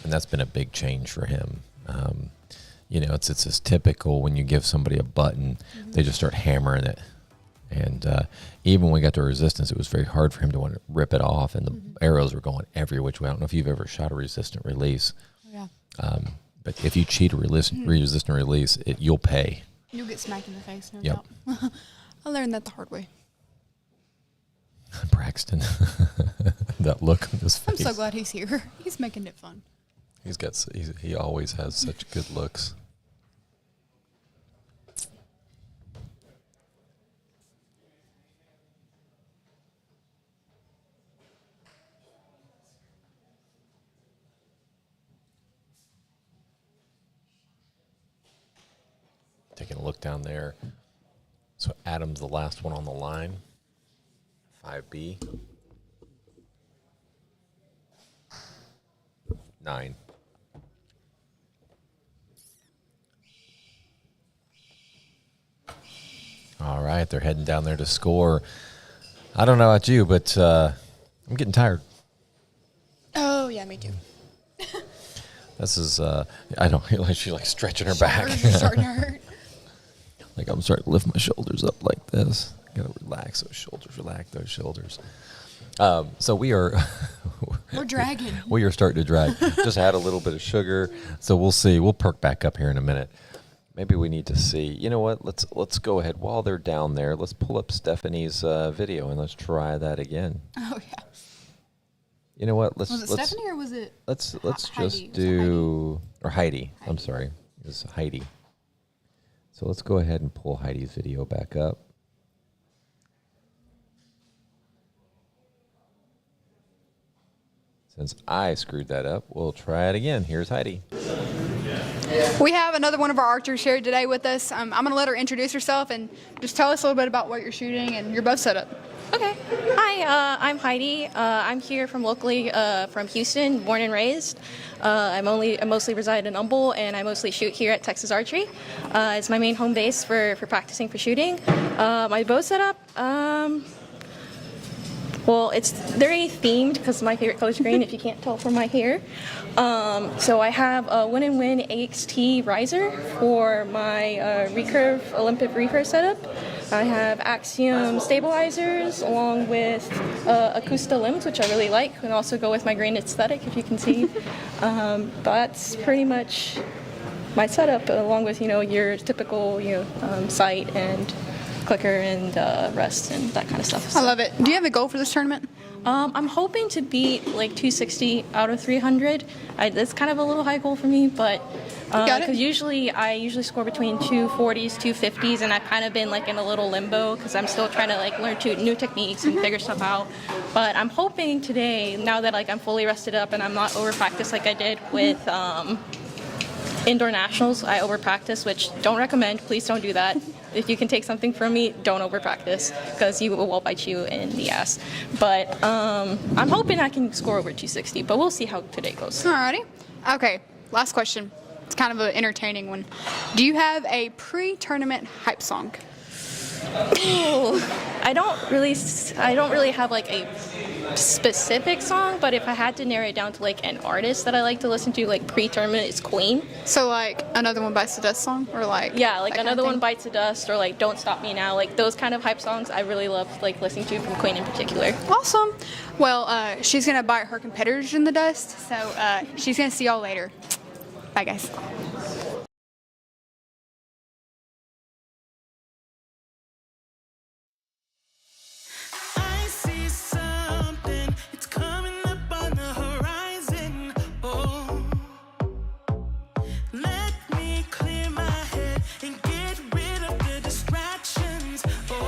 and that's been a big change for him. You know, it's as typical when you give somebody a button, they just start hammering it. And even when we got to resistance, it was very hard for him to want to rip it off, and the arrows were going every which way. I don't know if you've ever shot a resistant release. Yeah. But if you cheat a resistant release, you'll pay. You'll get smacked in the face, no Yep. doubt. I learned that the hard way. Braxton, that look on his face. I'm so glad he's here. He's making it fun. He always has such good looks. Taking a look down there. So Adam's the last one on the line. 5B. 9. All right, they're heading down there to score. I don't know about you, but I'm getting tired. Oh, yeah, me too. This is, I don't feel like she's like stretching her back. Shoulders are starting to hurt. Like I'm starting to lift my shoulders up like this. Gotta relax those shoulders, relax those shoulders. So we are... We're dragging. We are starting to drag. Just had a little bit of sugar. So we'll see. We'll perk back up here in a minute. Maybe we need to see. You know what? Let's go ahead. While they're down there, let's pull up Stephanie's video and let's try that again. Oh, yeah. You know what? Was it Stephanie or was it Let's Heidi? just do... Or Heidi. I'm sorry. It was Heidi. So let's go ahead and pull Heidi's video back up. Since I screwed that up, we'll try it again. Here's Heidi. We have another one of our archers here today with us. I'm going to let her introduce herself and just tell us a little bit about what you're shooting and your bow setup. Okay. Hi, I'm Heidi. I'm here from locally from Houston, born and raised. I mostly reside in Humble, and I mostly shoot here at Texas Archery. It's my main home base for practicing for shooting. My bow setup, well, it's very themed because my favorite color is green, if you can't tell from my hair. So I have a Win and Win AXT riser for my recurve Olympic recurve setup. I have Axiom stabilizers along with Acoustic limbs, which I really like, and also go with my green aesthetic, if you can see. That's pretty much my setup, along with your typical sight and clicker and rest and that kind of stuff. I love it. Do you have a goal for this tournament? I'm hoping to beat like 260 out of 300. That's kind of a little high goal for me, but because I usually score between 240s, 250s, and I've kind of been like in a little limbo because I'm still trying to like learn new techniques and figure stuff out. But I'm hoping today, now that like I'm fully rested up and I'm not over practiced like I did with indoor nationals, I over practice, which don't recommend. Please don't do that. If you can take something from me, don't over practice because you will bite you in the ass. But I'm hoping I can score over 260, but we'll see how today goes. Alrighty. Okay, last question. It's kind of an entertaining one. Do you have a pre-tournament hype song? Ooh, I don't really have like a specific song, but if I had to narrow it down to like an artist that I like to listen to like pre-tournament, it's Queen. So like Another One Bites the Dust song, or like like Another One Bites the Dust, or like Don't Stop Me Now, like those kind of hype songs I really love like listening to from Queen in particular. Awesome. Well, she's gonna bite her competitors in the dust, so she's gonna see y'all later. Bye, guys. I see something, it's coming up on the horizon. Oh, let me clear my head and get rid of the distractions. Oh,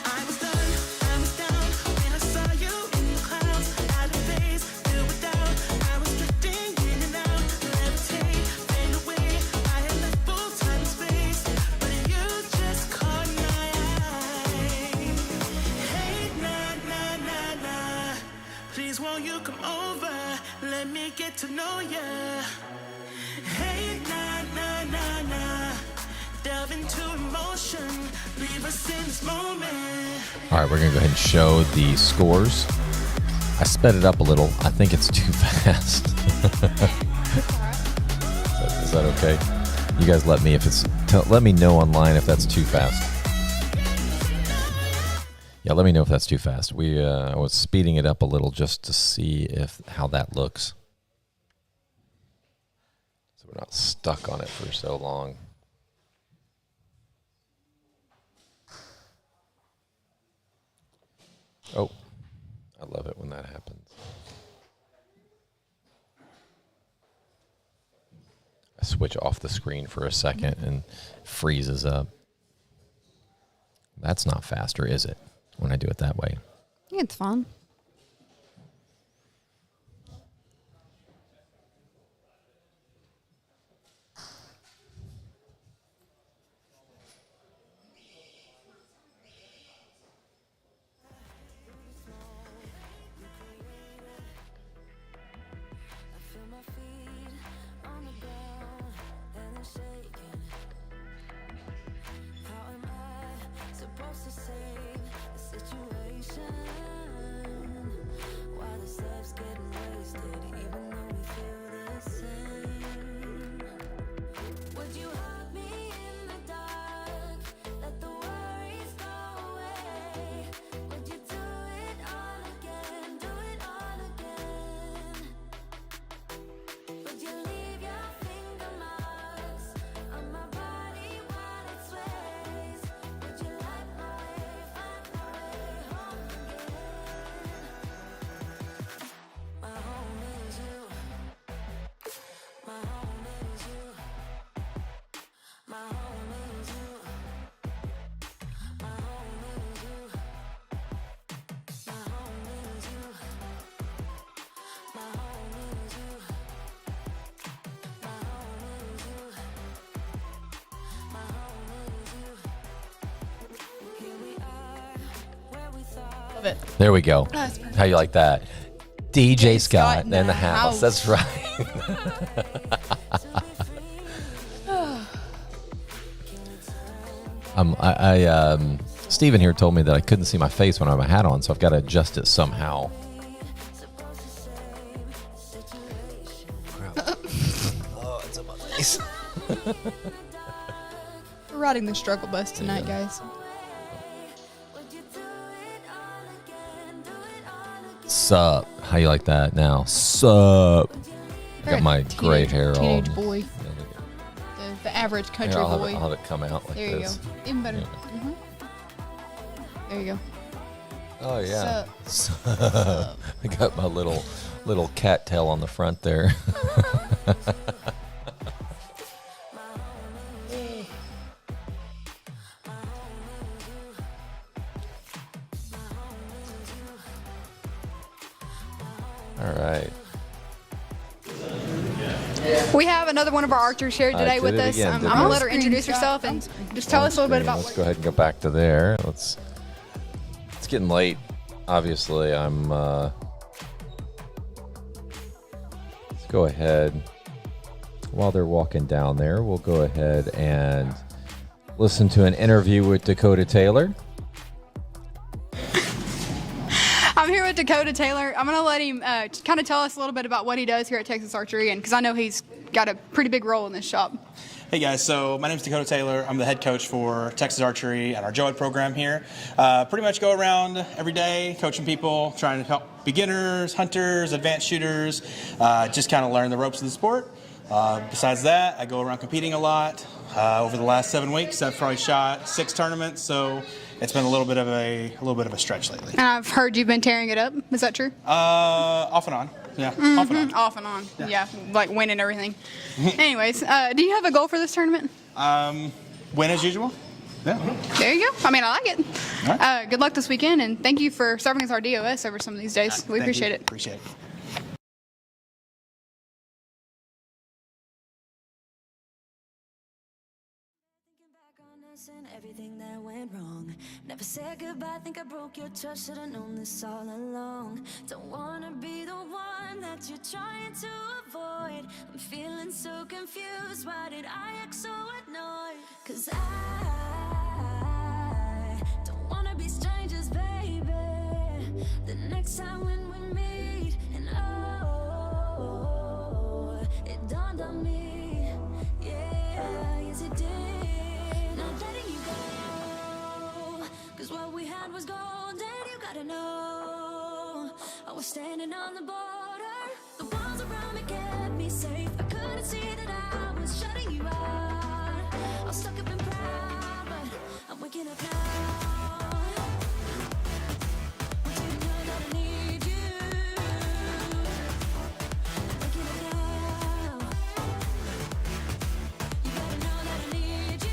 I was down when I saw you in the clouds, out of phase, filled with doubt. I was drifting in and out, levitate, fade away. I had left full time and space, but you just caught my eye. Hey, nah, please won't you come over? Let me get to know ya. Hey, nah, delve into emotion, leave us in this moment. All right, we're going to go ahead and show the scores. I sped it up a little. I think it's too fast. Is that okay? You guys let me know online if that's too fast. Yeah, let me know if that's too fast. I was speeding it up a little just to see how that looks. So we're not stuck on it for so long. Oh, I love it when that happens. I switch off the screen for a second and it freezes up. That's not faster, is it? When I do it that way. I think it's fun. love it. There we go. That's perfect. How you like that? DJ Scott Scott in the house. That's right. Steven here told me that I couldn't see my face when I have my hat on, so I've got to adjust it somehow. Oh, it's on my face. We're riding the struggle bus tonight, guys. Sup? How you like that now? Sup? Got my gray hair on. Teenage boy. The average country boy. I'll have it come out like there you this. go. Even better. There you go. Oh yeah. Sup. I got my little cat tail on the front there. All right. We have another one of our archers here today with us. Again, I'm going to let her introduce herself and just tell us a little bit about Let's go ahead and go back to there. It's getting late. Obviously, let's go ahead. While they're walking down there, we'll go ahead and listen to an interview with Dakota Taylor. I'm here with Dakota Taylor. I'm going to let him kind of tell us a little bit about what he does here at Texas Archery, and because I know he's got a pretty big role in this shop. Hey guys, so my name is Dakota Taylor. I'm the head coach for Texas Archery at our JOED program here. Pretty much go around every day coaching people, trying to help beginners, hunters, advanced shooters, just kind of learn the ropes of the sport. Besides that, I go around competing a lot. Over the last 7 weeks, I've probably shot 6 tournaments, so it's been a little bit of a stretch lately. And I've heard you've been tearing it up. Is that true? Off and on. Yeah, off and on. Off and on. Yeah, like winning everything. Anyways, do you have a goal for this tournament? Win as usual. Yeah. There you go. I mean, I like it. All right. Good luck this weekend, and thank you for serving as our DOS over some of these days. We appreciate it. Appreciate it. And everything that went wrong. Never said goodbye, think I broke your trust. Should've known this all along. Don't wanna be the one that you're trying to avoid. I'm feeling so confused. Why did I act so annoyed? 'Cause I don't wanna be strangers, baby. The next time when we meet, and oh, it dawned on me. Yeah, yes it did. Letting you go, 'cause what we had was golden. You gotta know, I was standing on the border. The walls around me kept me safe. I couldn't see that I was shutting you out. I was stuck up and proud, but I'm waking up now. Want you to know that I need you. I'm waking up now. You gotta know that I need you.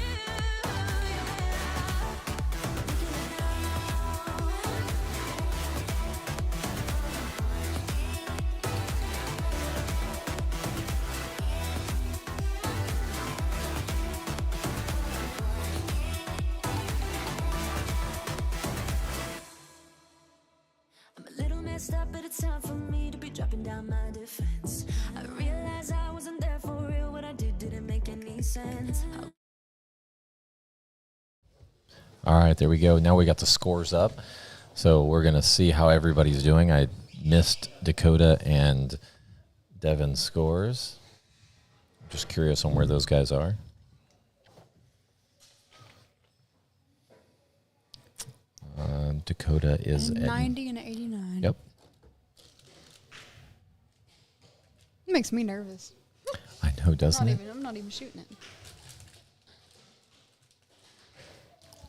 Up, but it's time for me to be dropping down my defense. I realized I wasn't there for real. What I did didn't make any sense. All right, there we go. Now we got the scores up. So we're going to see how everybody's doing. I missed Dakota and Devin's scores. Just curious on where those guys are. Dakota is at 90 and 89. Yep. It makes me nervous. I know, doesn't it? I'm not even shooting it.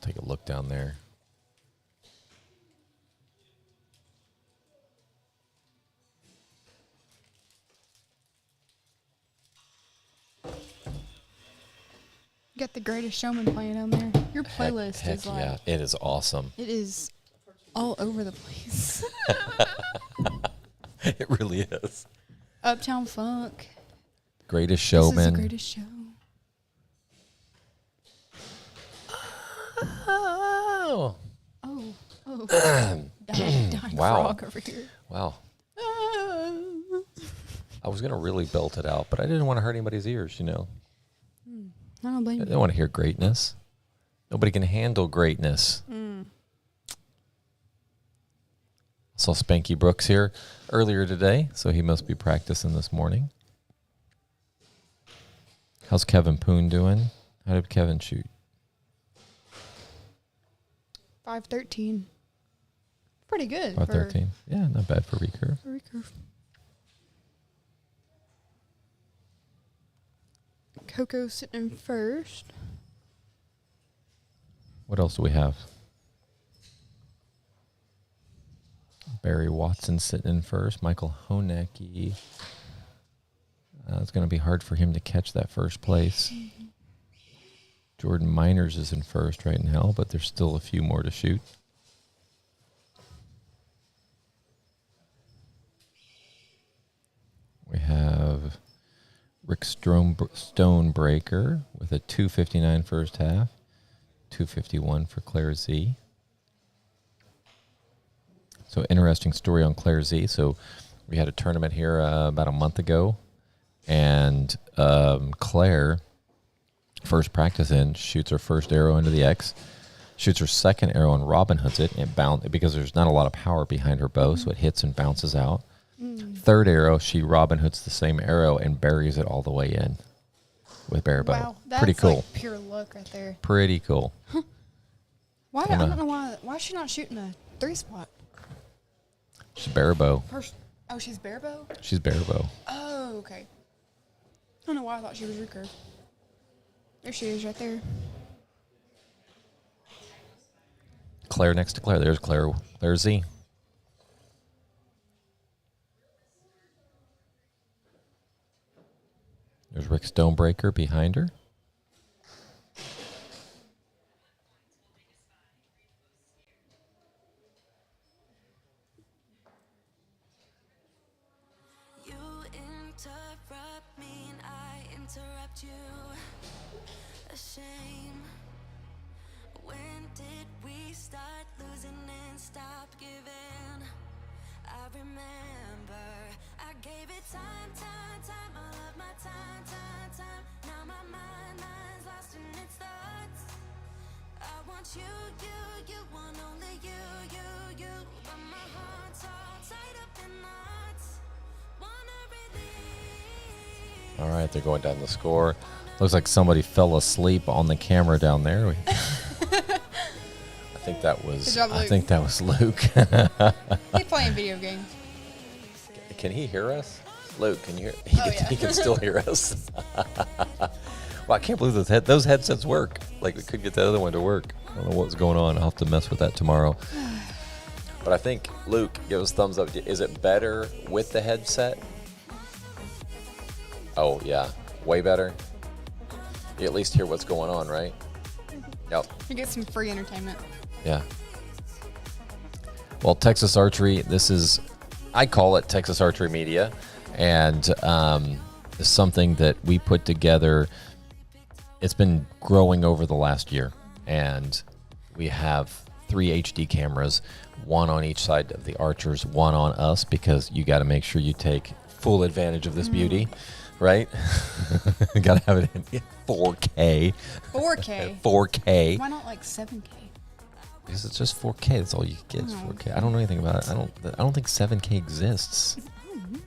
Take a look down there. You got The Greatest Showman playing down there. Your playlist heck is like... yeah, it is awesome. It is all over the place. It really is. Uptown Funk. Greatest This Showman. is The Greatest Show. Oh. Oh. dying Wow. frog over here. Wow. I was going to really belt it out, but I didn't want to hurt anybody's ears, you know. I don't blame I you. don't want to hear greatness. Nobody can handle greatness. Saw Spanky Brooks here earlier today, so he must be practicing this morning. How's Kevin Poon doing? How did Kevin shoot? 513. Pretty good. 513. Yeah, not bad for recurve. For recurve. Coco sitting in first. What else do we have? Barry Watson sitting in first. Michael Honecki. It's going to be hard for him to catch that first place. Jordan Miners is in first right now, but there's still a few more to shoot. We have Rick Stonebreaker with a 2:59 first half, 2:51 for Claire Z. So interesting story on Claire Z. So we had a tournament here about a month ago, and Claire, first practice in, shoots her first arrow into the X, shoots her second arrow and Robin hoods it, and because there's not a lot of power behind her bow, so it hits and bounces out. Third arrow, she Robin hoods the same arrow and buries it all the way in with bare bow. Wow, that's pretty cool. like pure luck right there. Pretty cool. Why? I don't know why. Why is she not shooting a 3-spot? She's bare bow. Oh, she's bare bow? She's bare bow. Oh, okay. I don't know why I thought she was recurve. There she is right there. Claire next to Claire. There's Claire Z. There's Rick Stonebreaker behind her. You interrupt me and I interrupt you. A shame. When did we start losing and stop giving? I remember I gave it time. I love my time. Now my mind's lost in its thoughts. I want you want only you. But my heart's all tied up in knots. Wanna release. All right, they're going down the score. Looks like somebody fell asleep on the camera down there. I think that was. Good job, Luke. I think that was Luke. He's playing video games. Can he hear us? Luke, can you hear? He can still hear us. Well, I can't believe those headsets work. Like, we could get the other one to work. I don't know what's going on. I'll have to mess with that tomorrow. But I think, Luke, give us thumbs up. Is it better with the headset? Oh, yeah. Way better. You at least hear what's going on, right? Yep. You get some free entertainment. Yeah. Well, Texas Archery, I call it Texas Archery Media, and it's something that we put together. It's been growing over the last year, and we have 3 HD cameras, one on each side of the archers, one on us, because you got to make sure you take full advantage of this beauty, right? Got to have it in 4K. 4K. 4K. Why not like 7K? Because it's just 4K. That's all you get is 4K. I don't know anything about it. I don't think 7K exists.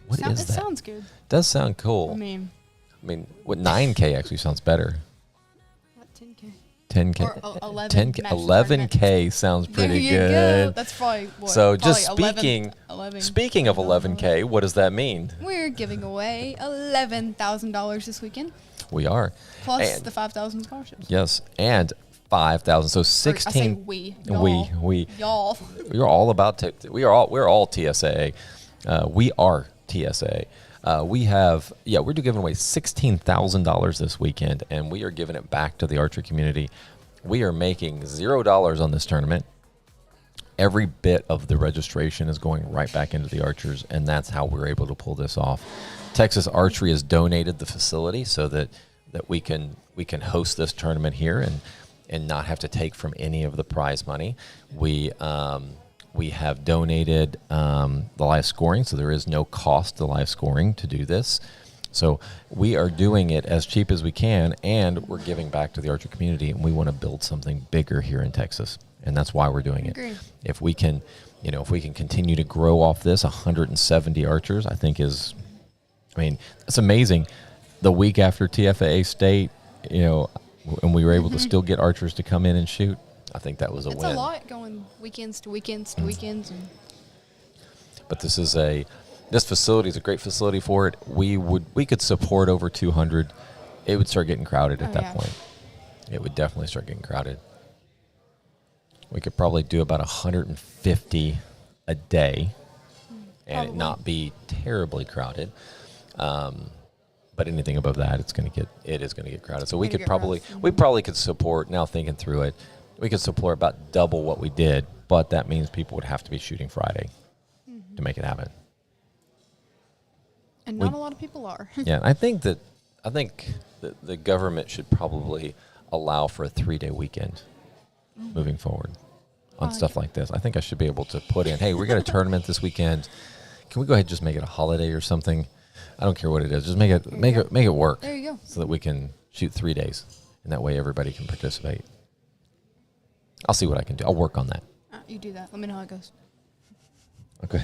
What is that? It sounds good. Does sound cool. I mean, what 9K actually sounds better. what 10K? 10K. Or 11. 10K. match 11K sounds pretty there you good. Go. That's probably what. So probably just speaking 11. speaking of 11K, what does that mean? We're giving away $11,000 this weekend. We are. Plus And- the 5,000 scholarships. Yes, and 5,000. So 16. I say we. Y'all. We. Y'all. We're all about we're all TSAA. We are TSAA. We're giving away $16,000 this weekend, and we are giving it back to the archery community. We are making $0 on this tournament. Every bit of the registration is going right back into the archers, and that's how we're able to pull this off. Texas Archery has donated the facility so that we can host this tournament here and not have to take from any of the prize money. We We have donated the live scoring, so there is no cost to live scoring to do this. So we are doing it as cheap as we can, and we're giving back to the archery community, and we want to build something bigger here in Texas, and that's why we're doing it. If we can, if we can continue to grow off this, 170 archers, I think it's amazing. The week after TSAA State, and we were able to still get archers to come in and shoot, I think that was a win. It's a lot going weekends to weekends to weekends. But this facility is a great facility for it. We could support over 200. It would start getting crowded at that point. It would definitely start getting crowded. We could probably do about 150 a day, and it not be terribly crowded. But anything above that, it is going to get crowded. So we probably could support. Now thinking through it, we could support about double what we did, but that means people would have to be shooting Friday to make it happen. And not a lot of people are. Yeah, I think that the government should probably allow for a 3-day weekend moving forward on stuff like this. I think I should be able to put in, hey, we got a tournament this weekend. Can we go ahead and just make it a holiday or something? I don't care what it is. Just make it work. There you go. So that we can shoot 3 days, and that way everybody can participate. I'll see what I can do. I'll work on that. You do that. Let me know how it goes. Okay,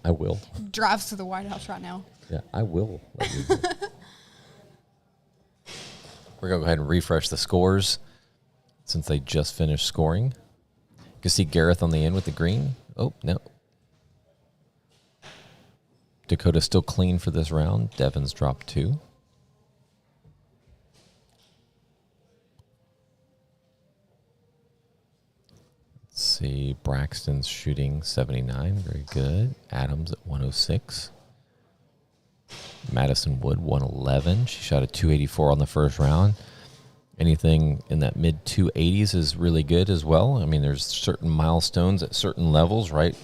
I will. Drives to the White House right now. Yeah, I will let you know. We're going to go ahead and refresh the scores since they just finished scoring. You can see Gareth on the end with the green. Oh, no. Dakota's still clean for this round. Devin's dropped 2. Let's see. Braxton's shooting 79. Very good. Adams at 106. Madison Wood 111. She shot a 284 on the first round. Anything in that mid 280s is really good as well. I mean, there's certain milestones at certain levels, right,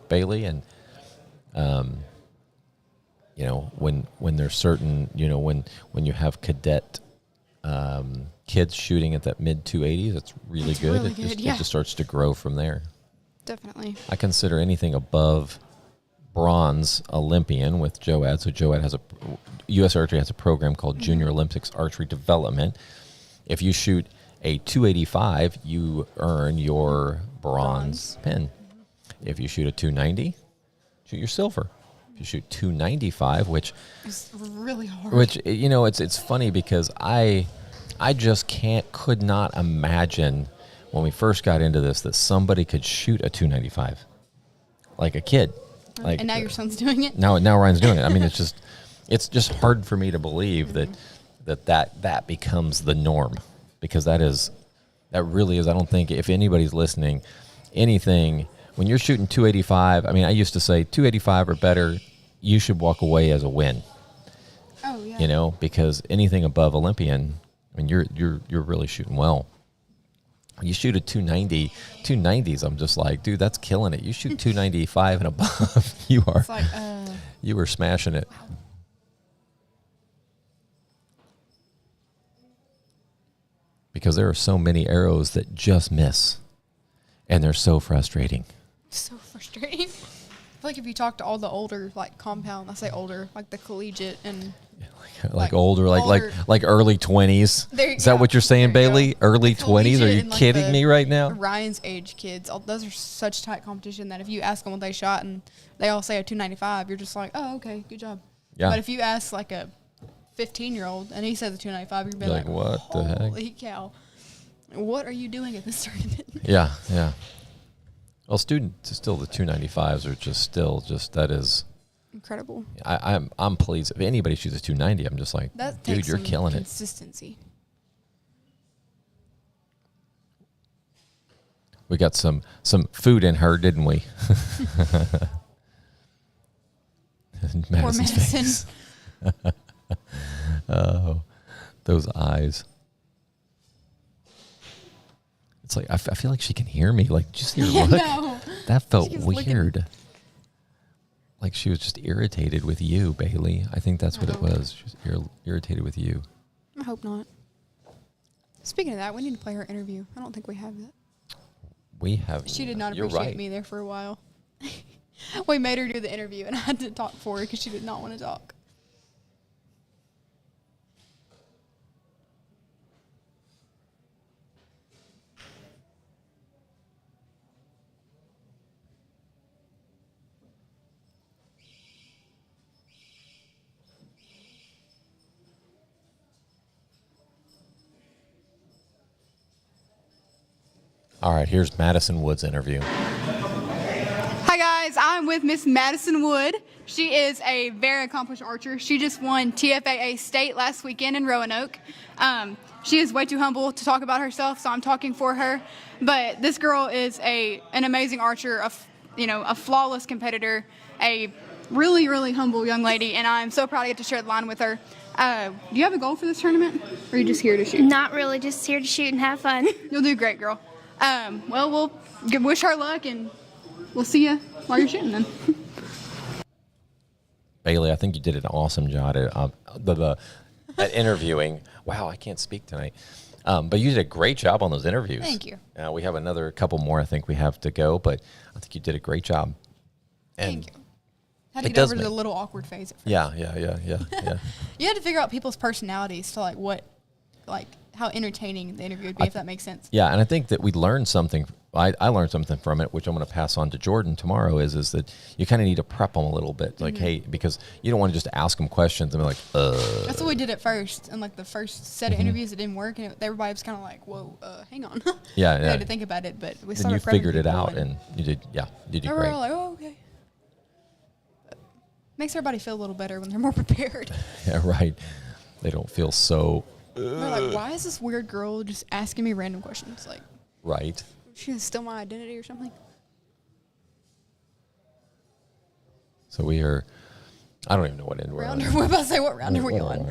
Bailey? And when there's certain, when you have cadet kids shooting at that mid 280s, it's really good. It just starts to grow from there. Definitely. I consider anything above bronze Olympian with JOAD. So JOAD has U.S. Archery has a program called Junior Olympics Archery Development. If you shoot a 285, you earn your bronze pin. If you shoot a 290, shoot your silver. If you shoot 295, which is really hard. Which, it's funny because I just could not imagine when we first got into this that somebody could shoot a 295 like a kid. And now your son's doing it? Now Ryan's doing it. I mean, it's just hard for me to believe that becomes the norm, because that really is. I don't think if anybody's listening, anything, when you're shooting 285, I mean, I used to say 285 or better, you should walk away as a win. Oh, yeah. Because anything above Olympian, I mean, you're really shooting well. You shoot a 290, 290s, I'm just like, dude, that's killing it. You shoot 295 and above, you are smashing it. Wow. Because there are so many arrows that just miss, and they're so frustrating. So frustrating. I feel like if you talk to all the older, compound, I say older, like the collegiate and... Like older, like early 20s. Is that what you're saying, Bailey? Early 20s? Are you kidding me right now? Ryan's age kids, those are such tight competition that if you ask them what they shot and they all say a 295, you're just like, oh, okay, good job. Yeah. But if you ask a 15-year-old and he says a 295, you're be like, what the heck? Holy cow. What are you doing at this tournament? Yeah. Well, still the 295s are just that is incredible. I'm pleased. If anybody shoots a 290, I'm just like, dude, you're killing it. Consistency. We got some food in her, didn't we? Madison's face. Oh, those eyes. It's like I feel like she can hear me. Like, did you see her look? No. That felt weird. Like she was just irritated with you, Bailey. I think that's what it was. She was irritated with you. I hope not. Speaking of that, we need to play her interview. I don't think we have that. We have. She did not You're appreciate right. me there for a while. We made her do the interview, and I had to talk for her because she did not want to talk. All right, here's Madison Wood's interview. Hi guys, I'm with Miss Madison Wood. She is a very accomplished archer. She just won TSAA state last weekend in Roanoke. She is way too humble to talk about herself, so I'm talking for her. But this girl is an amazing archer, a flawless competitor, a really, really humble young lady, and I'm so proud to get to share the line with her. Do you have a goal for this tournament, or are you just here to shoot? Not really, just here to shoot and have fun. You'll do great, girl. Well, we'll wish her luck, and we'll see you while you're shooting then. Bailey, I think you did an awesome job at interviewing. Wow, I can't speak tonight. But you did a great job on those interviews. Thank you. We have another couple more I think we have to go, but I think you did a great job. And Thank you. Had to it get does over the make- little awkward phase at first. Yeah. You had to figure out people's personalities to how entertaining the interview would be, if that makes sense. Yeah, and I think that we learned something. I learned something from it, which I'm going to pass on to Jordan tomorrow. Is that you kind of need to prep them a little bit, like, hey, because you don't want to just ask them questions and be like, That's what we did at first, and the first set of interviews, it didn't work, and everybody was kind of like, "Whoa, hang on." Yeah, We yeah. had to think about it, but we Then started. you prepping figured it people, out, and you did. Yeah, you did they were great. all like, "Oh, okay." Makes everybody feel a little better when they're more prepared. Yeah, right. They don't feel so. They're like, "Why is this weird girl just asking me random questions? Like, Right. she gonna steal my identity or something?" So we are. I don't even know what end we're on. We're about to say, what round are we on?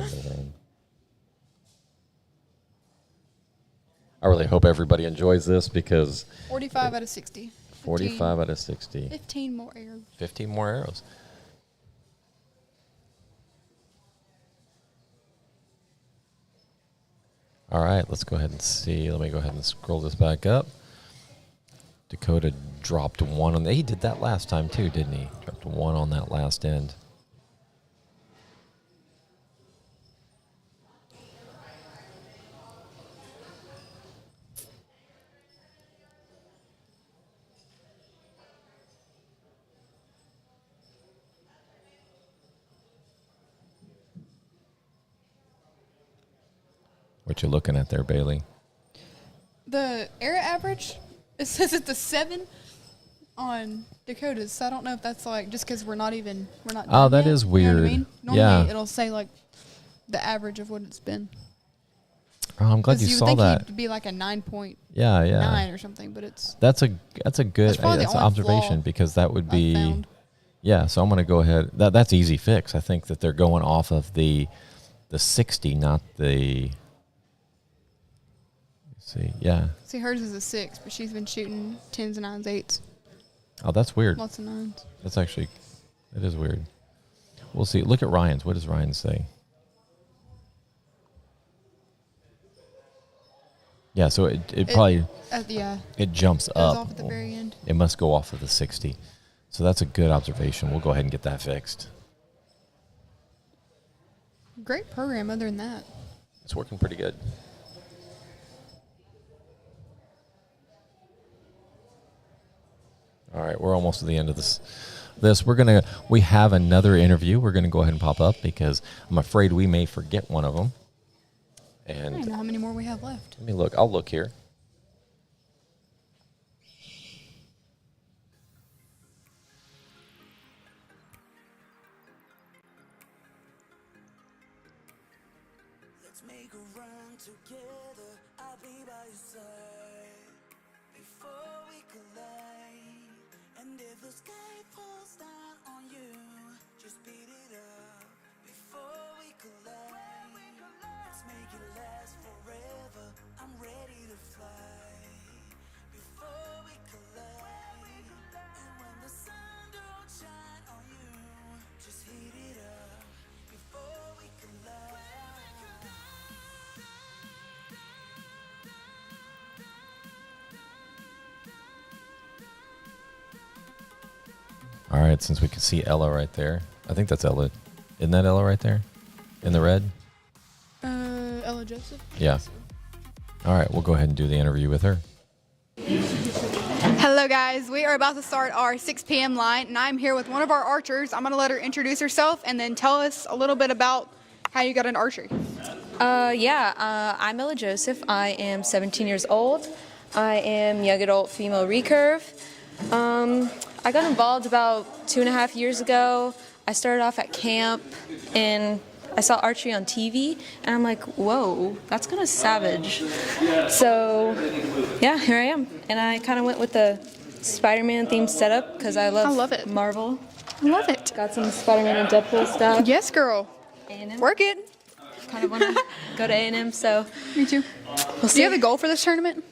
I really hope everybody enjoys this because 45 out of 60. 45 out of 60. 15 more arrows. 15 more arrows. All right, let's go ahead and see. Let me go ahead and scroll this back up. Dakota dropped one on he did that last time too, didn't he? Dropped one on that last end. What you looking at there, Bailey? The error average, it says it's a 7 on Dakota's, so I don't know if that's just because we're not Oh, done that yet, is you know what I weird. mean? Normally Yeah. it'll say the average of what it's been. Oh, I'm glad 'Cause you would saw think that. He'd be like a 9.9 Yeah. or something, but it's That's a good That's probably the that's an only observation flaw because that would be found. yeah. So I'm going to go ahead. That's easy fix. I think that they're going off of the 60, not the. Let's see, yeah. See, hers is a 6, but she's been shooting 10s and 9s, 8s. Oh, that's weird. Lots of 9s. That's actually that is weird. We'll see. Look at Ryan's. What does Ryan say? Yeah, so it probably Yeah. it jumps Goes up. off at the very end. It must go off of the 60. So that's a good observation. We'll go ahead and get that fixed. Great program other than that. It's working pretty good. All right, we're almost to the end of this. We have another interview. We're gonna go ahead and pop up because I'm afraid we may forget one of them. I And don't know how many more we have left. let me look. I'll look here. Let's make a run together. I'll be by your side before we collide. And if the sky falls down on you, just beat it up before we collide. Let's make it last forever. I'm ready to fly before we collide. And when the sun don't shine on you, just heat it up before we collide. 'Cause right, since we can see Ella right there. I think that's Ella. Isn't that Ella right there? In the red? Ella Joseph? Yeah. All right, we'll go ahead and do the interview with her. Hello, guys. We are about to start our 6 p.m. line, and I'm here with one of our archers. I'm going to let her introduce herself and then tell us a little bit about how you got into archery. I'm Ella Joseph. I am 17 years old. I am young adult female recurve. I got involved about 2.5 years ago. I started off at camp and I saw archery on TV and I'm like, whoa, that's kind of savage. So yeah, here I am. And I kind of went with the Spider-Man themed setup because I love it. Marvel. I love it. Got some Spider-Man and Deadpool stuff. Yes, girl. A&M. Work it. Kind of want to go to A&M, so. Me too. We'll Do you have a goal for this tournament?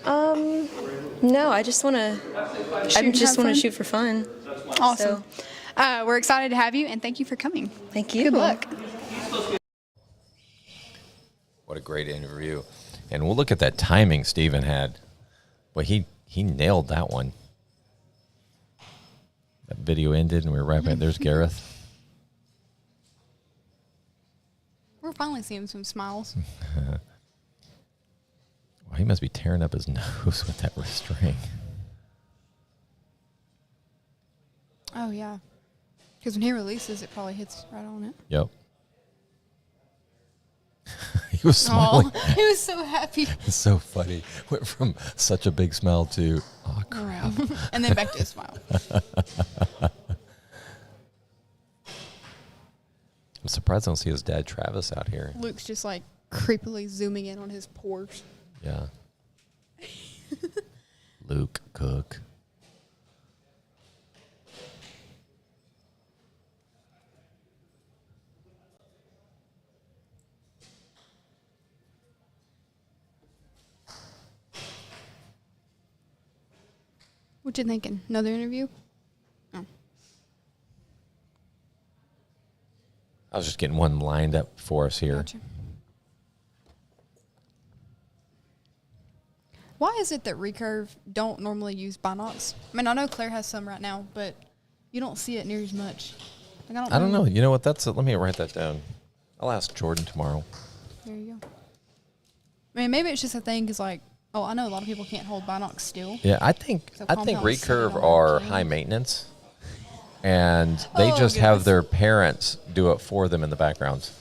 No, I just want to shoot for fun. Awesome. So. We're excited to have you, and thank you for coming. Thank you. Good luck. What a great interview. And we'll look at that timing Steven had. Well, he nailed that one. That video ended, and we were right back. There's Gareth. We're finally seeing some smiles. Well, he must be tearing up his nose with that string. Oh, yeah. Because when he releases, it probably hits right on it. Yep. He was smiling. Oh, he was so happy. It's so funny. Went from such a big smile to, oh, crap. And then back to a smile. I'm surprised I don't see his dad, Travis, out here. Luke's just like creepily zooming in on his pores. Yeah. Luke Cook. What you thinking? Another interview? Oh. I was just getting one lined up for us here. Gotcha. Why is it that recurve don't normally use binocs? I mean, I know Claire has some right now, but you don't see it near as much. Like, I don't know. You know what? Let me write that down. I'll ask Jordan tomorrow. There you go. I mean, maybe it's just a thing because, like, oh, I know a lot of people can't hold binocs still. Yeah, I think recurve are high maintenance, and they just have their parents do it for them in the background.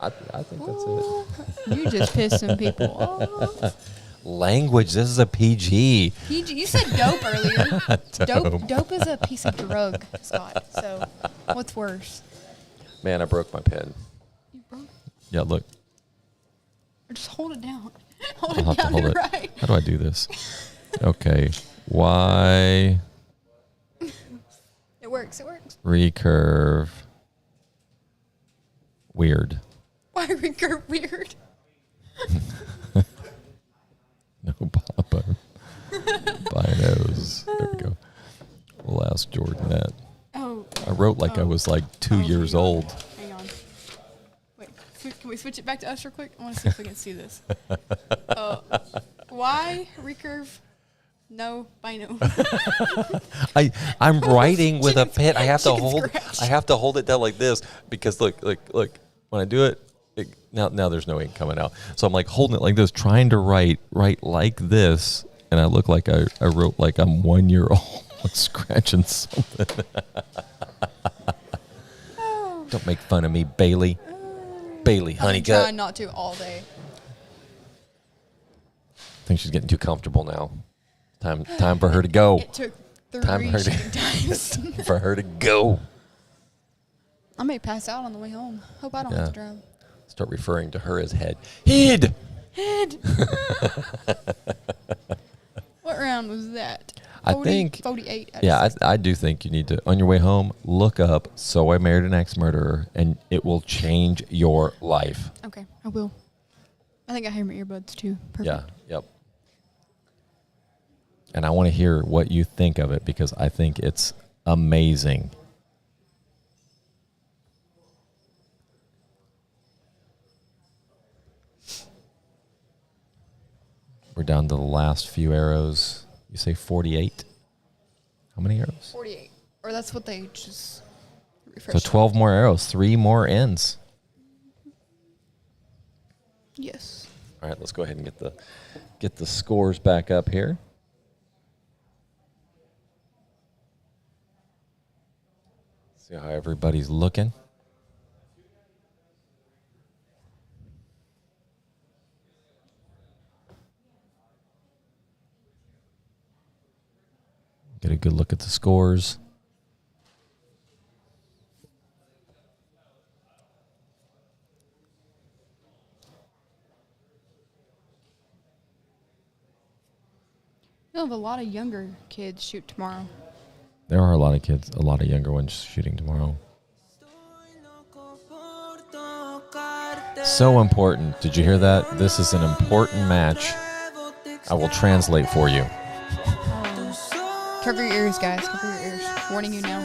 I think that's it. You just pissed some people off. Language. This is a PG. PG. You said dope earlier. Dope. Dope is a piece of drug, Scott. So, what's worse? Man, I broke my pen. You broke? Yeah, look. Or just hold it down. I'll Hold have it to down hold to it. the right. How do I do this? Okay. Y It works. It works. recurve weird. Why recurve weird? No Papa. Binos. There we go. We'll ask Jordan that. Oh. I wrote like I was like 2 years old. Hang on. Wait, can we switch it back to us real quick? I want to see if we can see this. Why recurve? No, bino. I'm writing with a pen. I have to hold it down like this because look. When I do it, now there's no ink coming out. So I'm like holding it like this, trying to write like this, and I look like I wrote like I'm 1 year old scratching something. Don't make fun of me, Bailey. Bailey, honey, I'm trying not to all day. I think she's getting too comfortable now. Time for her to go. It took 3 times for her to go. I may pass out on the way home. Hope I don't have to drive. Start referring to her as head. Head. What round was that? 40, I think 48. I do think you need to, on your way home, look up "So I Married an Ex-Murderer," and it will change your life. Okay, I will. I think I hear my earbuds too. Perfect. Yeah. Yep. And I want to hear what you think of it because I think it's amazing. We're down to the last few arrows. You say 48? How many arrows? 48. Or that's what they just So refreshed. 12 more arrows, 3 more ends. Yes. All right, let's go ahead and get the scores back up here. See how everybody's looking. Get a good look at the scores. You'll have a lot of younger kids shoot tomorrow. There are a lot of kids, a lot of younger ones shooting tomorrow. So important. Did you hear that? This is an important match. I will translate for you. Cover your ears, guys. Cover your ears. Warning you now.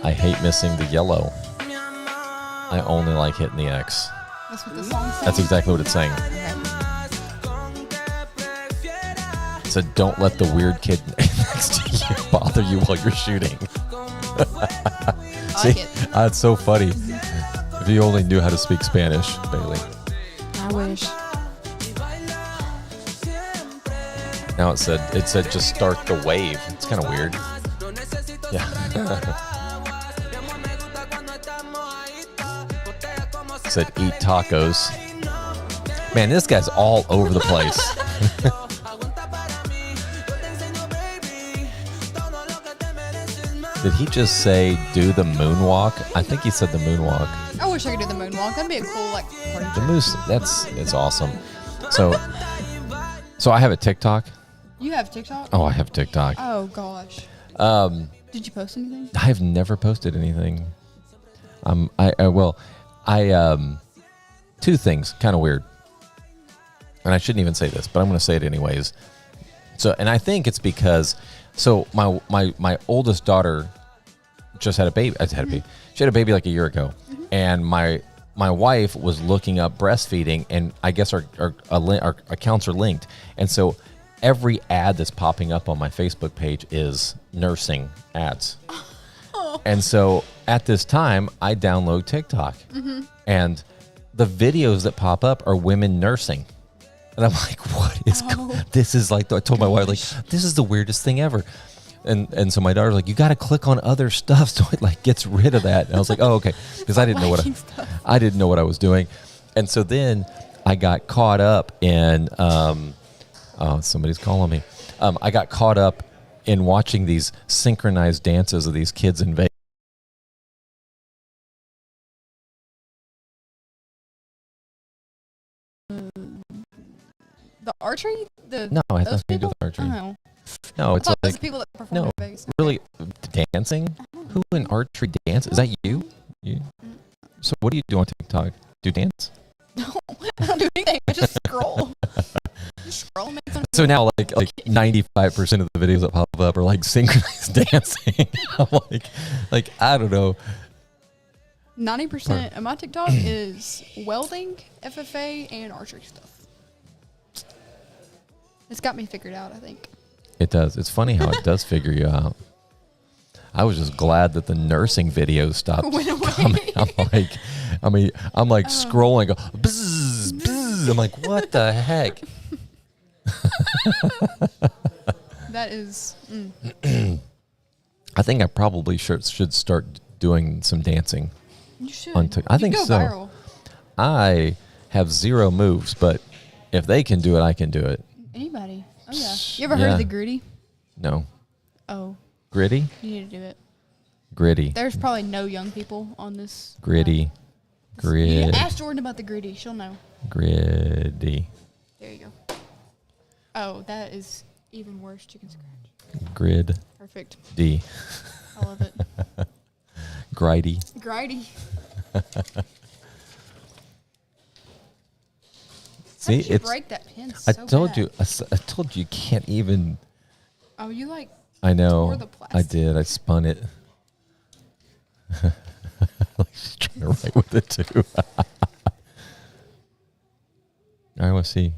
I hate missing the yellow. I only like hitting the X. That's what the song says. That's exactly what it's saying. Okay. It said, don't let the weird kid next to you bother you while you're shooting. I like it. It's so funny. If you only knew how to speak Spanish, Bailey. I wish. Now it said just start the wave. It's kind of weird. Yeah. It said eat tacos. Man, this guy's all over the place. Did he just say do the moonwalk? I think he said the moonwalk. I wish I could do the moonwalk. That'd be a cool like party The trick. moose, it's awesome. So I have a TikTok. You have TikTok? Oh, I have TikTok. Oh gosh. Did you post anything? I've never posted anything. Two things, kind of weird. And I shouldn't even say this, but I'm going to say it anyways. So, and I think it's because, so my oldest daughter just had a baby. She had a baby like a year ago, and my wife was looking up breastfeeding, and I guess our accounts are linked, and so every ad that's popping up on my Facebook page is nursing ads. And so at this time, I download TikTok, and the videos that pop up are women nursing. And I'm like, what is this? Is like, I told my wife, like, this is the weirdest thing ever. And so my daughter's like, you got to click on other stuff so it like gets rid of that. And I was like, oh, okay, because I didn't know what I was doing. And so then I got caught up in somebody's calling me. I got caught up in watching these synchronized dances of these kids in Vegas. The archery? No, it has nothing to do with archery. Oh. No, it's I thought it was like the people that perform in Vegas. really dancing. Who in archery dance? Is that you? So what do you do on TikTok? Do you dance? No, I don't do anything. I just scroll. Just scroll. Make some So now, like 95% of the videos that pop up are like synchronized dancing. I'm like I don't know. 90% of my TikTok is welding, FFA, and archery stuff. It's got me figured out, I think. It does. It's funny how it does figure you out. I was just glad that the nursing videos stopped Went away. coming. I'm like scrolling. Go, bzz, bzz. I'm like, what the heck? That is. I think I probably should start doing some dancing. You should. On I think go so. Viral. I have 0 moves, but if they can do it, I can do it. Anybody. Oh, yeah. You ever heard of the gritty? No. Oh. Gritty? You need to do it. Gritty. There's probably no young people on this. Gritty. Grid. Ask Jordan about the gritty. She'll know. Gritty. There you go. Oh, that is even worse. Chicken scratch. Grid. Perfect. D. I love it. Gritty. Gritty. See, How did you break that pin so I told bad? you. I told you can't even. Oh, you like. I know. tore the I plastic. did. I spun it. She's trying to write with it too. All right, let's see.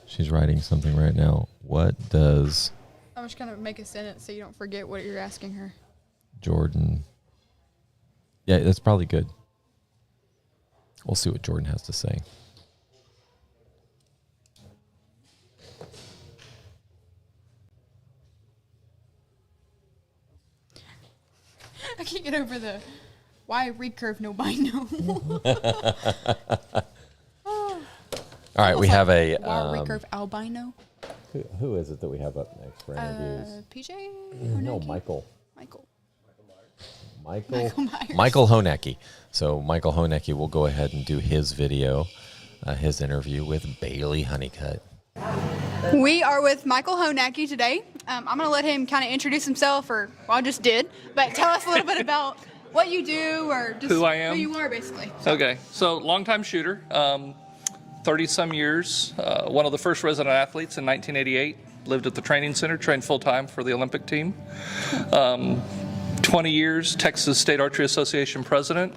She She's writing something right now. What does I'm just gonna make a sentence so you don't forget what you're asking her. Jordan? Yeah, that's probably good. We'll see what Jordan has to say. I can't get over the why recurve no bino. All right, we have a why recurve albino. who is it that we have up next for interviews? PJ? No, Michael. Michael. Michael Honecki. So Michael Honecki will go ahead and do his video, his interview with Bailey Honeycutt. We are with Michael Honecki today. I'm going to let him kind of introduce himself, or well, I just did, but tell us a little bit about what you do, or just Who I am? who you are, basically. Okay, so longtime shooter, 30-some years, one of the first resident athletes in 1988, lived at the training center, trained full-time for the Olympic team. 20 years, Texas State Archery Association president,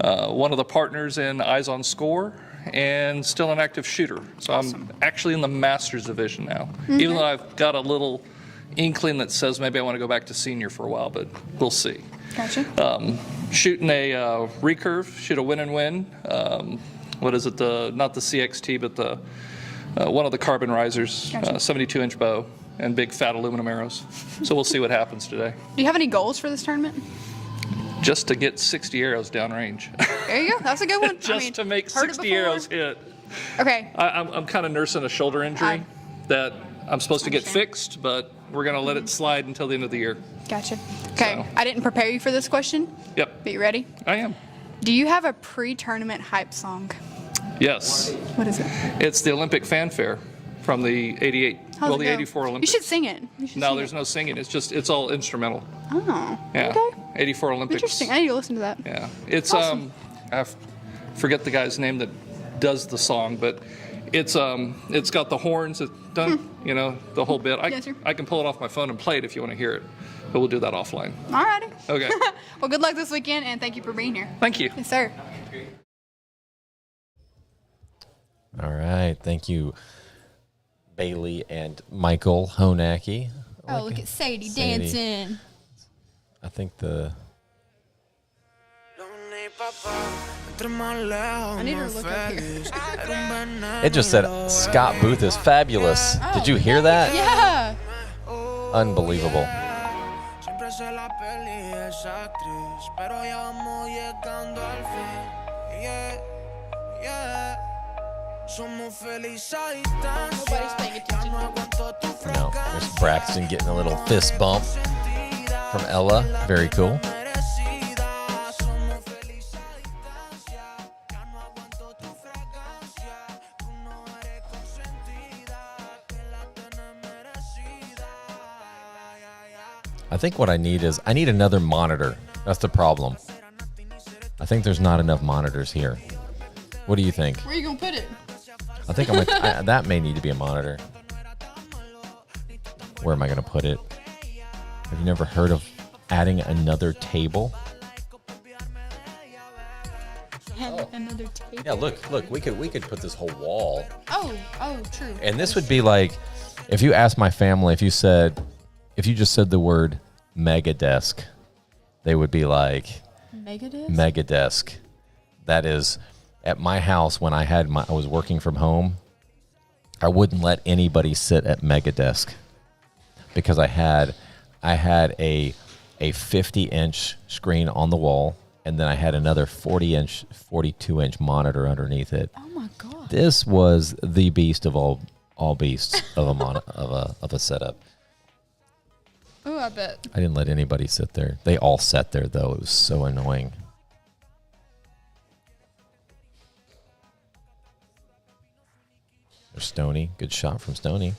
one of the partners in Eyes on Score, and still an active shooter. So I'm actually in the master's division now, even though I've got a little inkling that says maybe I want to go back to senior for a while, but we'll see. Gotcha. Shooting a recurve, shoot a win and win. What is it? Not the CXT, but the one of the carbon risers, Gotcha. 72-inch bow and big fat aluminum arrows. So we'll see what happens today. Do you have any goals for this tournament? Just to get 60 arrows downrange. There you go. That's a good one. Just to make heard it 60 before. arrows hit. Okay. I'm kind of nursing a shoulder injury that I'm supposed to get fixed, but we're going to let it slide until the end of the year. Gotcha. Okay. I didn't prepare you for this question. Yep. But you ready? I am. Do you have a pre-tournament hype song? Yes. What is it? It's the Olympic fanfare from the 88, How's well, it the go? 84 You Olympics. should sing it. You should No, sing there's it. no singing. It's all instrumental. Oh. Yeah. Okay. 84 Olympics. Interesting. I need to listen to that. Yeah. It's Awesome. forget the guy's name that does the song, but it's got the horns, you know, the whole bit. Yes, sir. I can pull it off my phone and play it if you want to hear it, but we'll do that offline. Alrighty. Okay. Well, good luck this weekend, and thank you for being here. Thank you. Yes, sir. All right, thank you, Bailey and Michael Honecki. Oh, look at Sadie Sadie. dancing. I think the I need her to look up here. it just said Scott Booth is fabulous. Did you hear that? Yeah. Unbelievable. Siempre se la peli es actriz, pero ya vamos llegando al fin. Yeah, yeah. Somos felices a distancia. Ya no aguanto tu No, there's Braxton getting a little fist bump from Ella. Very cool. I think what I need is another monitor. That's the problem. I think there's not enough monitors here. What do you think? Where are you gonna put it? I think that may need to be a monitor. Where am I going to put it? Have you never heard of adding another table? Another table. Yeah, look, we could put this whole wall. Oh, true. And this would be like, if you asked my family, if you just said the word mega desk, they would be like, Megadeth? mega desk. That is, at my house when I was working from home, I wouldn't let anybody sit at mega desk because I had a 50-inch screen on the wall, and then I had another 40-inch, 42-inch monitor underneath it. Oh my god! This was the beast of all beasts of a setup. Oh, I bet. I didn't let anybody sit there. They all sat there though. It was so annoying. There's Stoney. Good shot from Stoney.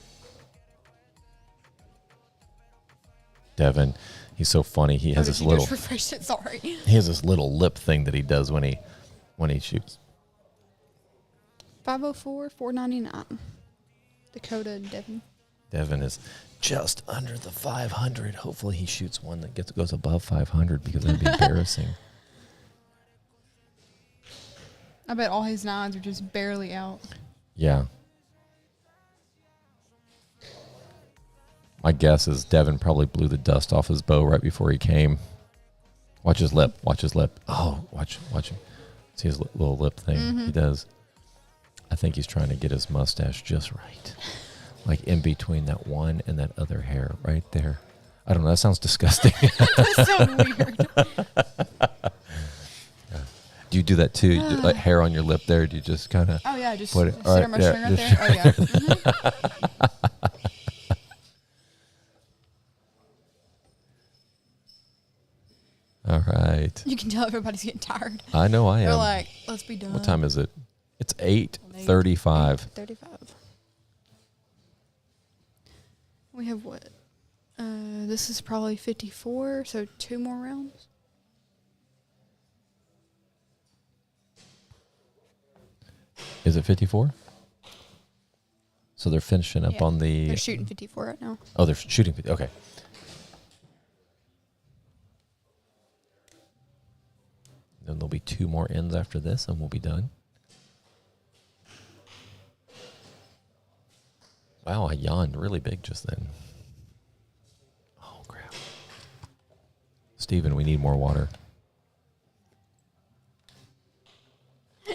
Devin, he's so funny. He has this You little. just refreshed it. Sorry. He has this little lip thing that he does when he shoots. 504-499. Dakota and Devin. Devin is just under the 500. Hopefully he shoots one that goes above 500 because that'd be embarrassing. I bet all his nines are just barely out. Yeah. My guess is Devin probably blew the dust off his bow right before he came. Watch his lip. Watch his lip. Oh, watch him. See his little lip thing? He does. I think he's trying to get his mustache just right. Like in between that one and that other hair right there. I don't know. That sounds disgusting. That's so weird. Do you do that too? You do, like hair on your lip there? Do you just kind of Oh, yeah, just put it? sit All on my yeah, string right just- there. Oh, yeah. All right. You can tell everybody's getting tired. I know I am. They're like, let's be done. What time is it? It's 8:35. 35. We have what? This is probably 54, so 2 more rounds. Is it 54? So they're finishing up on the. They're shooting 54 right now. Oh, they're shooting. Okay. Then there'll be 2 more ends after this, and we'll be done. Wow, I yawned really big just then. Oh, crap. Steven, we need more water.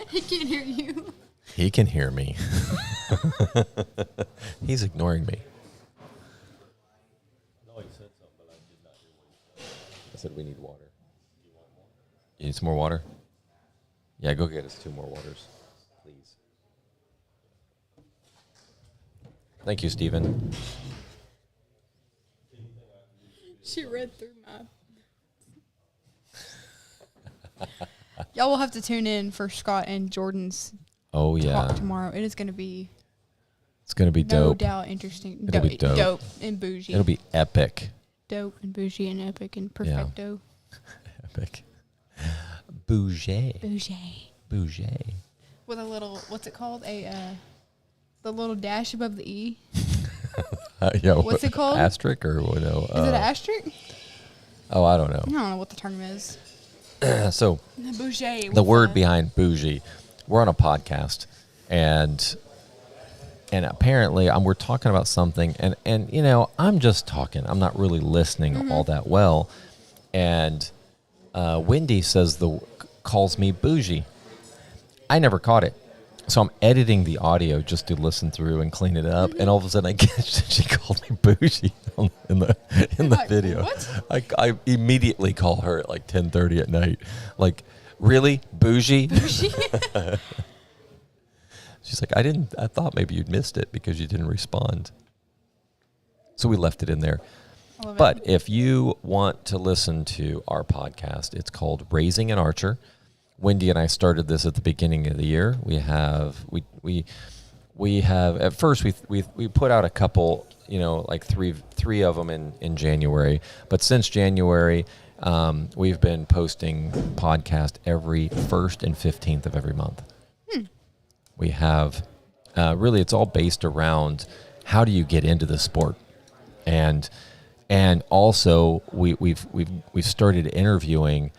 He can't hear you. He can hear me. He's ignoring me. I said we need water. You need some more water? Yeah, go get us 2 more waters, please. Thank you, Stephen. She read through my. Y'all will have to tune in for Scott and Jordan's Oh, yeah. talk tomorrow. It is going to be. It's going to be no dope. doubt interesting. It'll be dope. Dope and bougie. It'll be epic. Dope and bougie and epic and perfecto. Epic. Bougie. Bougie. Bougie. With a little, what's it called? The little dash above the E. Yeah, What's it called? Asterisk or what? No, Is it an asterisk? Oh, I don't I know. don't know what the term is. So, Bougie. the word behind bougie, we're on a podcast, and apparently we're talking about something, and you know, I'm just talking. I'm not really listening all that well, and Wendy calls me bougie. I never caught it. So I'm editing the audio just to listen through and clean it up, and all of a sudden I catch that she called me bougie in the like, video. what? I immediately call her at like 10:30 at night. Like, really? Bougie? Bougie? She's like, I thought maybe you'd missed it because you didn't respond. So we left it in there. But if you want to listen to our podcast, it's called Raising an Archer. Wendy and I started this at the beginning of the year. We have at first we put out a couple, you know, like three of them in January. But since January, we've been posting podcast every 1st and 15th of every month. We have really, it's all based around how do you get into the sport, and also we've started interviewing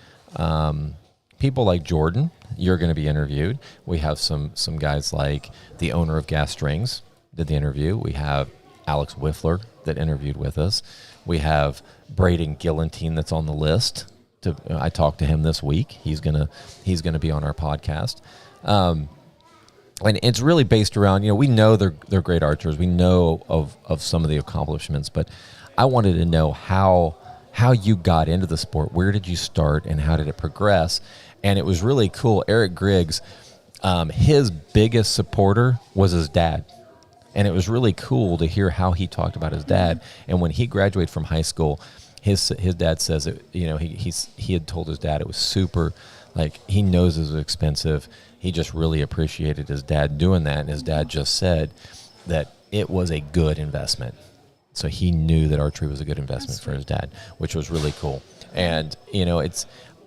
people like Jordan. You're going to be interviewed. We have some guys like the owner of Gas Strings did the interview. We have Alex Wiffler that interviewed with us. We have Braden Gillantine that's on the list. I talked to him this week. He's gonna be on our podcast. And it's really based around, you know, we know they're great archers. We know of some of the accomplishments, but I wanted to know how you got into the sport. Where did you start and how did it progress? And it was really cool. Eric Griggs, his biggest supporter was his dad. And it was really cool to hear how he talked about his dad. And when he graduated from high school, his dad says, you know, he had told his dad it was super, like, he knows it was expensive. He just really appreciated his dad doing that. And his dad just said that it was a good investment. So he knew that archery was a good investment for his dad, which was really cool. And, you know,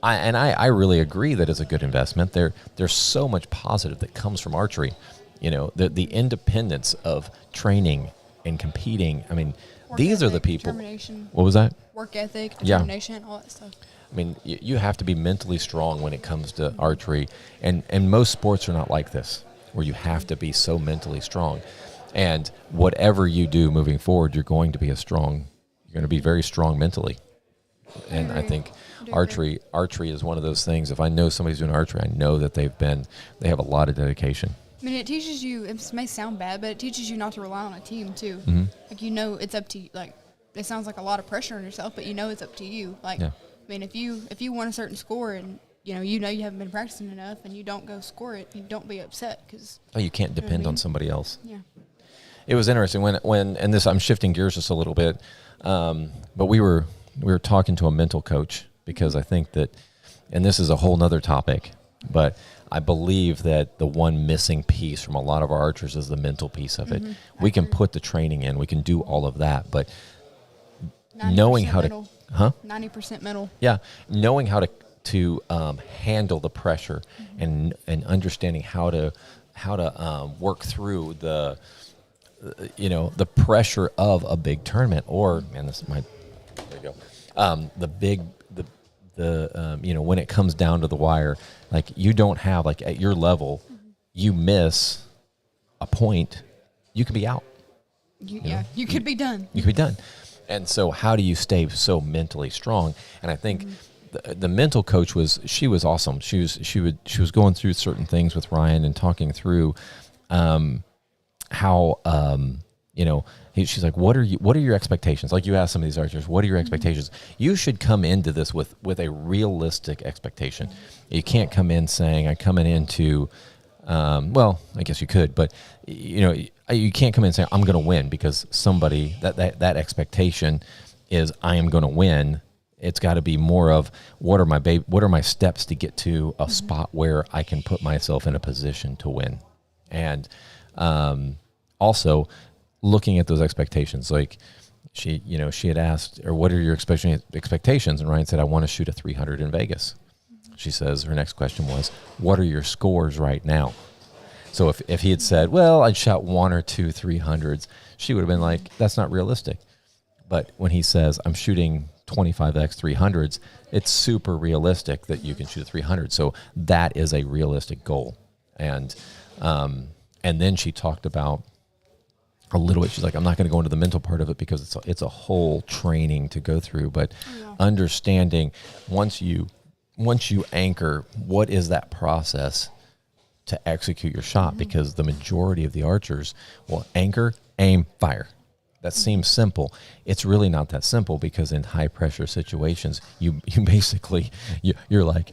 I really agree that it's a good investment. There's so much positive that comes from archery. You know, the independence of training and competing. I mean, these are the people. Determination. What was that? Work ethic, Yeah. determination, all that stuff. I mean, you have to be mentally strong when it comes to archery, and most sports are not like this, where you have to be so mentally strong. And whatever you do moving forward, you're going to be you're going to be very strong mentally. And I think archery is one of those things. If I know somebody's doing archery, I know that they have a lot of dedication. I mean, it teaches you, it may sound bad, but it teaches you not to rely on a team too. Mm-hmm. Like, you know, it's up to you. Like, it sounds like a lot of pressure on yourself, but you know it's up to you. Like, Yeah. I mean, if you want a certain score and you know you haven't been practicing enough and you don't go score it, you don't be upset because You can't depend on somebody else. Yeah. It was interesting when and this, I'm shifting gears just a little bit, but we were talking to a mental coach, because I think that, and this is a whole nother topic, but I believe that the one missing piece from a lot of our archers is the mental piece of it. Mm-hmm. We can put the training in, we can do all of that, but knowing how mental. to, 90% mental. Yeah, knowing how to handle the pressure and understanding how to work through the pressure of a big tournament, or there you go, when it comes down to the wire, like, you don't have, like, at your level, you miss a point, you could be out. You could be done. You could be done. And so how do you stay so mentally strong? And I think the mental coach she was awesome. She was going through certain things with Ryan and talking through how she's like, what are your expectations? Like, you ask some of these archers, what are your expectations? You should come into this with a realistic expectation. You can't come in saying, I'm coming into well, I guess you could, but you can't come in and say, I'm going to win, because somebody that expectation is, I am going to win. It's got to be more of, what are my steps to get to a spot where I can put myself in a position to win. And also looking at those expectations, like, she had asked, or what are your expectations? And Ryan said, I want to shoot a 300 in Vegas. She says her next question was, what are your scores right now? So if he had said, well, I'd shot 1 or 2 300s, she would have been like, that's not realistic. But when he says, I'm shooting 25x 300s, it's super realistic that you can shoot a 300. So that is a realistic goal. And then she talked about a little bit, she's like, I'm not going to go into the mental part of it, because it's a whole training to go through, but understanding once you anchor, what is that process to execute your shot? Because the majority of the archers will anchor, aim, fire. That seems simple. It's really not that simple, because in high pressure situations, you basically, you're like,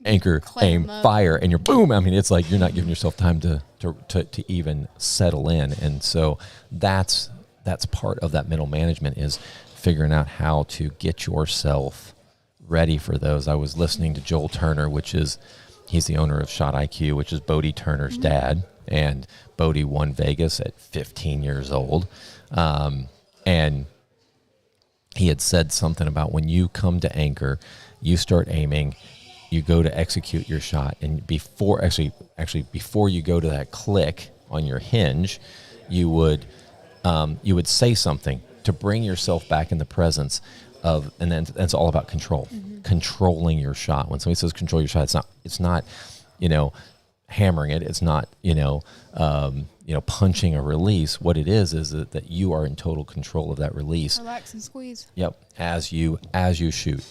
anchor, aim, fire, and you're boom. I mean, it's like you're not giving yourself time to even settle in. And so that's part of that mental management, is figuring out how to get yourself ready for those. I was listening to Joel Turner, he's the owner of Shot IQ, which is Bodie Turner's dad. And Bodie won Vegas at 15 years old. And he had said something about, when you come to anchor, you start aiming, you go to execute your shot. And before you go to that click on your hinge, you would say something to bring yourself back in the presence of, and then it's all about control, controlling your shot. When somebody says control your shot, it's not, hammering it. It's not, punching a release. What it is that you are in total control of that release. Relax and squeeze. Yep. As you shoot.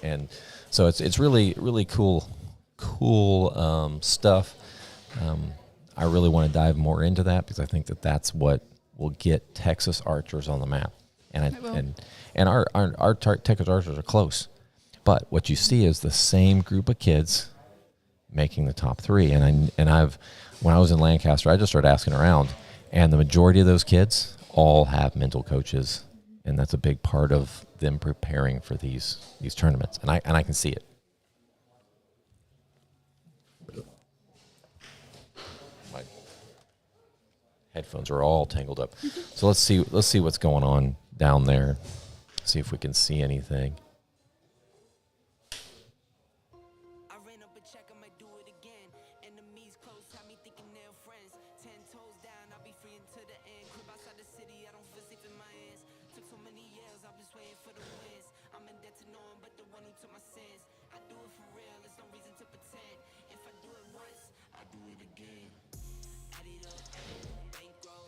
And so it's really, really cool stuff. I really want to dive more into that, because I think that's what will get Texas archers on the map. And our Texas archers are close, but what you see is the same group of kids making the top 3. And when I was in Lancaster, I just started asking around, and the majority of those kids all have mental coaches, and that's a big part of them preparing for these tournaments. And I can see it. My headphones are all tangled up. So let's see what's going on down there. See if we can see anything. I ran up a check, I might do it again. Enemies close, have me thinking they're friends. 10 toes down, I'll be free until the end. Crib outside the city, I don't feel safe in my hands. Took so many years, I'm just waiting for the wins. I'm in debt to no one but the one who took my sins. I do it for real, there's no reason to pretend. If I do it once, I do it again. Add it up, bankroll,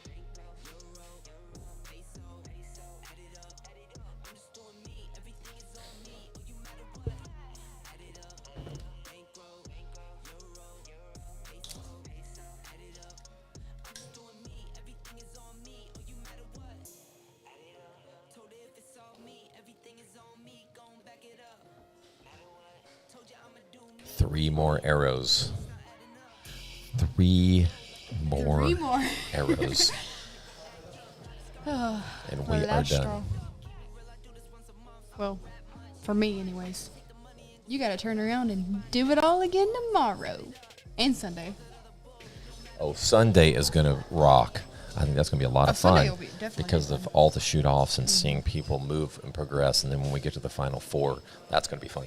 3 more arrows. 3 more, 3 more. arrows. Oh, And we well, are that's done. strong. Well, for me, anyways. You got to turn around and do it all again tomorrow and Sunday. Oh, Sunday is going to rock. I think that's going to be a lot of Sunday fun will be definitely because of all the shoot-offs and seeing people move and progress. And then when we get to the final 4, that's going to be fun.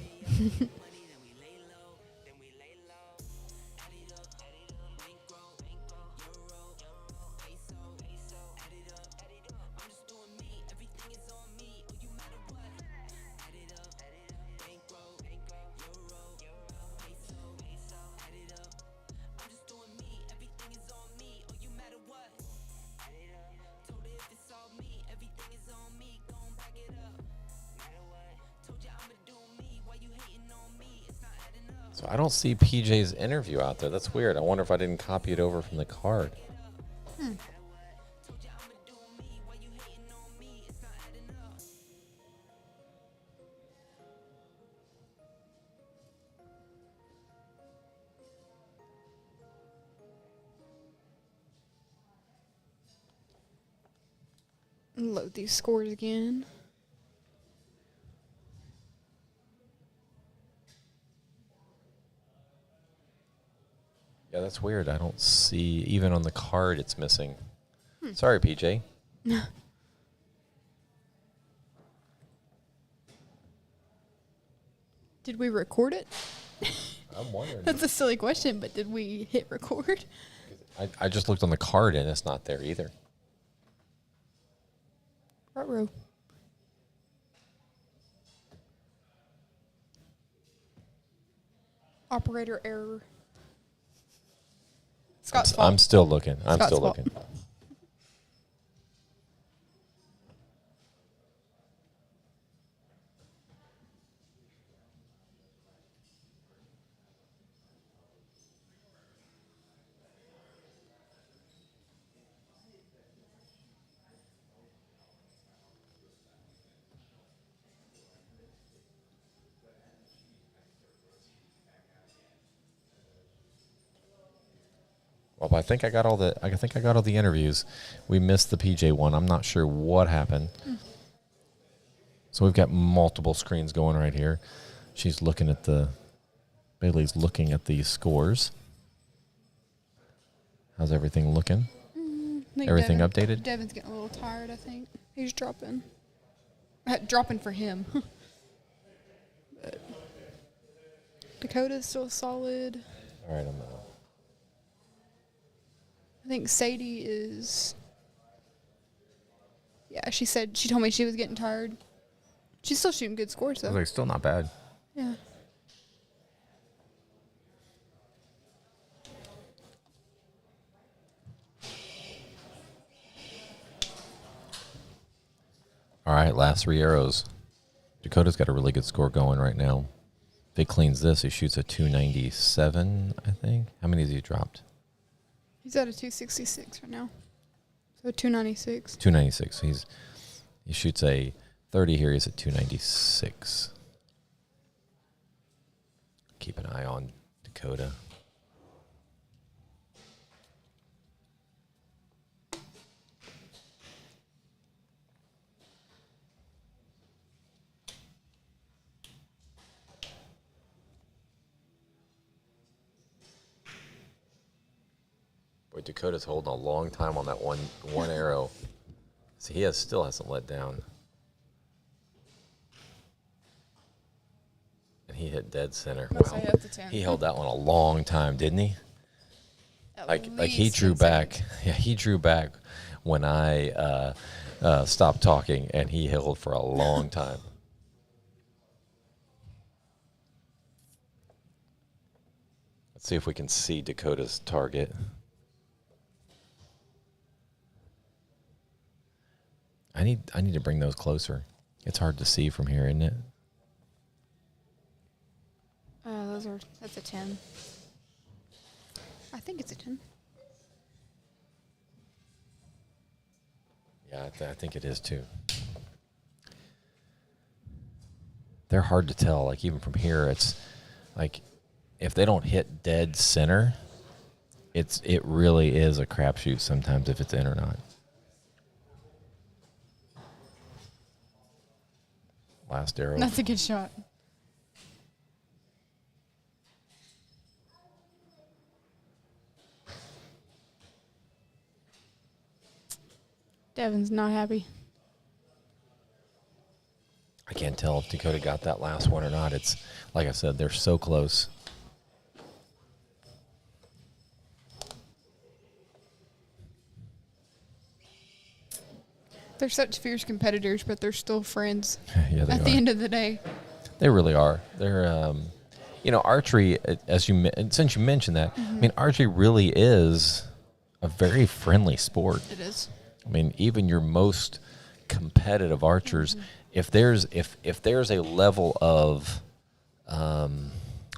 So I don't see PJ's interview out there. That's weird. I wonder if I didn't copy it over from the card. Load these scores again. Yeah, that's weird. I don't see, even on the card, it's missing. Sorry, PJ. Did we record it? I'm wondering. That's a silly question, but did we hit record? I just looked on the card and it's not there either. Ruh-roh. Operator error. Scott's fault. I'm still looking. I'm Scott's still fault. looking. Well, I think I got all the interviews. We missed the PJ one. I'm not sure what happened. So we've got multiple screens going right here. Bailey's looking at the scores. How's everything looking? I think Everything updated? Devin's getting a little tired, I think. He's dropping. Dropping for him. But Dakota's still solid. All right, I think Sadie is. Yeah, she told me she was getting tired. She's still shooting good scores, though. like, still not bad. Yeah. All right, last 3 arrows. Dakota's got a really good score going right now. If he cleans this, he shoots a 297, I think. How many has he dropped? He's at a 266 right now. So 296. 296. He shoots a 30 here. He's at 296. Keep an eye on Dakota. Boy, Dakota's holding a long time on that one arrow. See, he still hasn't let down. And he hit dead center. Must say up to 10. He held that one a long time, didn't he? Like he least drew 10 back. seconds. Yeah, he drew back when I stopped talking, and he held for a long time. Let's see if we can see Dakota's target. I need to bring those closer. It's hard to see from here, isn't it? That's a 10. I think it's a 10. Yeah, I think it is too. They're hard to tell. Like even from here, it's like if they don't hit dead center, it really is a crapshoot sometimes if it's in or not. Last arrow. That's a good shot. Devin's not happy. I can't tell if Dakota got that last one or not. It's like I said, they're so close. They're such fierce competitors, but they're still friends. Yeah, they at are. the end of the day. They really are. They're, archery. Since you mentioned that, I mean, archery really is a very friendly sport. It is. I mean, even your most competitive archers, if there's a level of,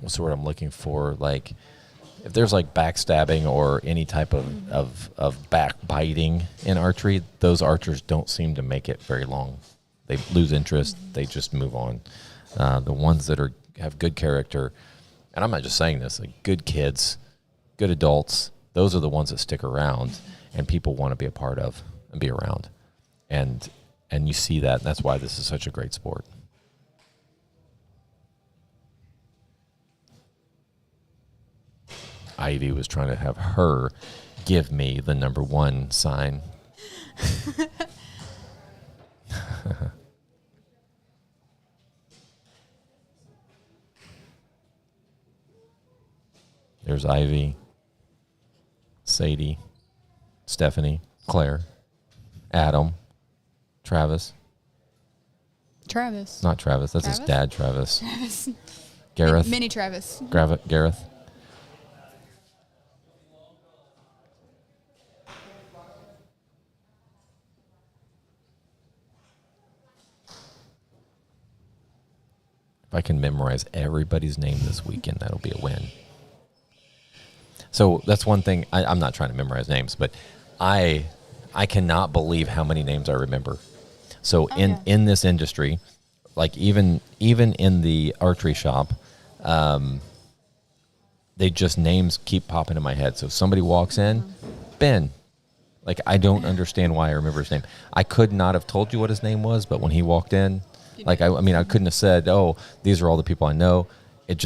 what's the word I'm looking for? Like, if there's like backstabbing or any type of backbiting in archery, those archers don't seem to make it very long. They lose interest. They just move on. The ones that have good character, and I'm not just saying this, like good kids, good adults, those are the ones that stick around and people want to be a part of and be around. And you see that, and that's why this is such a great sport. Ivy was trying to have her give me the number 1 sign. There's Ivy, Sadie, Stephanie, Claire, Adam, Travis. Travis. Not Travis. That's his dad, Travis. Travis. Gareth. Mini Travis. Gareth. If I can memorize everybody's name this weekend, that'll be a win. So that's one thing. I'm not trying to memorize names, but I cannot believe how many names I remember. So in this industry, like even in the archery shop, they just names keep popping in my head. So if somebody walks in, Ben. Like, I don't understand why I remember his name. I could not have told you what his name was, but when he walked in, like, I mean, I couldn't have said, oh, these are all the people I know. It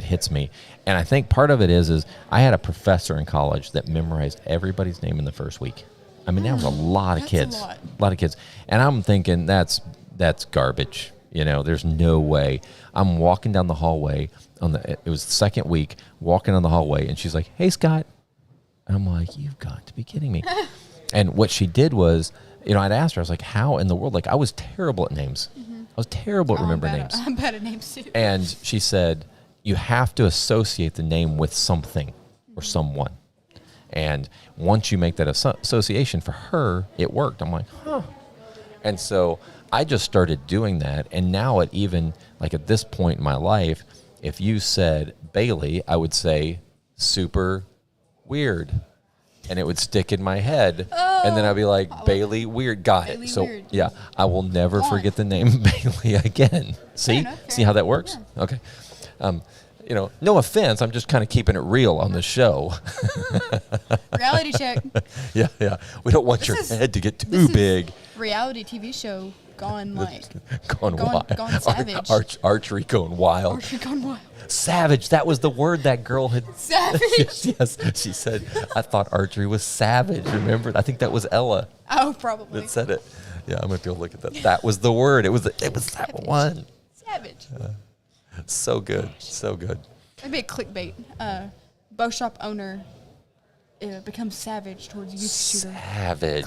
hits me. And I think part of it is I had a professor in college that memorized everybody's name in the first week. I mean, that was a lot of kids. A lot of kids. And I'm thinking that's garbage. You know, there's no way. I'm walking down the hallway it was the second week, walking down the hallway, and she's like, hey, Scott. And I'm like, you've got to be kidding me. And what she did was, I'd asked her, I was like, how in the world? Like, I was terrible at names. I was terrible at remembering names. I'm bad at names too. And she said, you have to associate the name with something or someone. And once you make that association, for her, it worked. I'm like, huh. And so I just started doing that. And now at this point in my life, if you said Bailey, I would say super weird. And it would stick in my head. And then I'd be like, Bailey Weird. Got Bailey it. So, Weird. yeah, I will never forget the name Bailey again. See? See how that works? Yeah. Okay. No offense. I'm just kind of keeping it real on the show. Reality check. Yeah. We don't want your head to get too big. Reality TV show gone wild. Gone savage. Archery going wild. Archery gone wild. Savage. That was the word that girl had. Savage. Yes. She said, I thought archery was savage. Remember? I think that was Ella. Oh, probably. That said it. Yeah, I'm going to go look at that. That was the word. It was that one. Savage. So good. So good. That'd be a clickbait. Bow shop owner becomes savage towards youth shooter. Savage.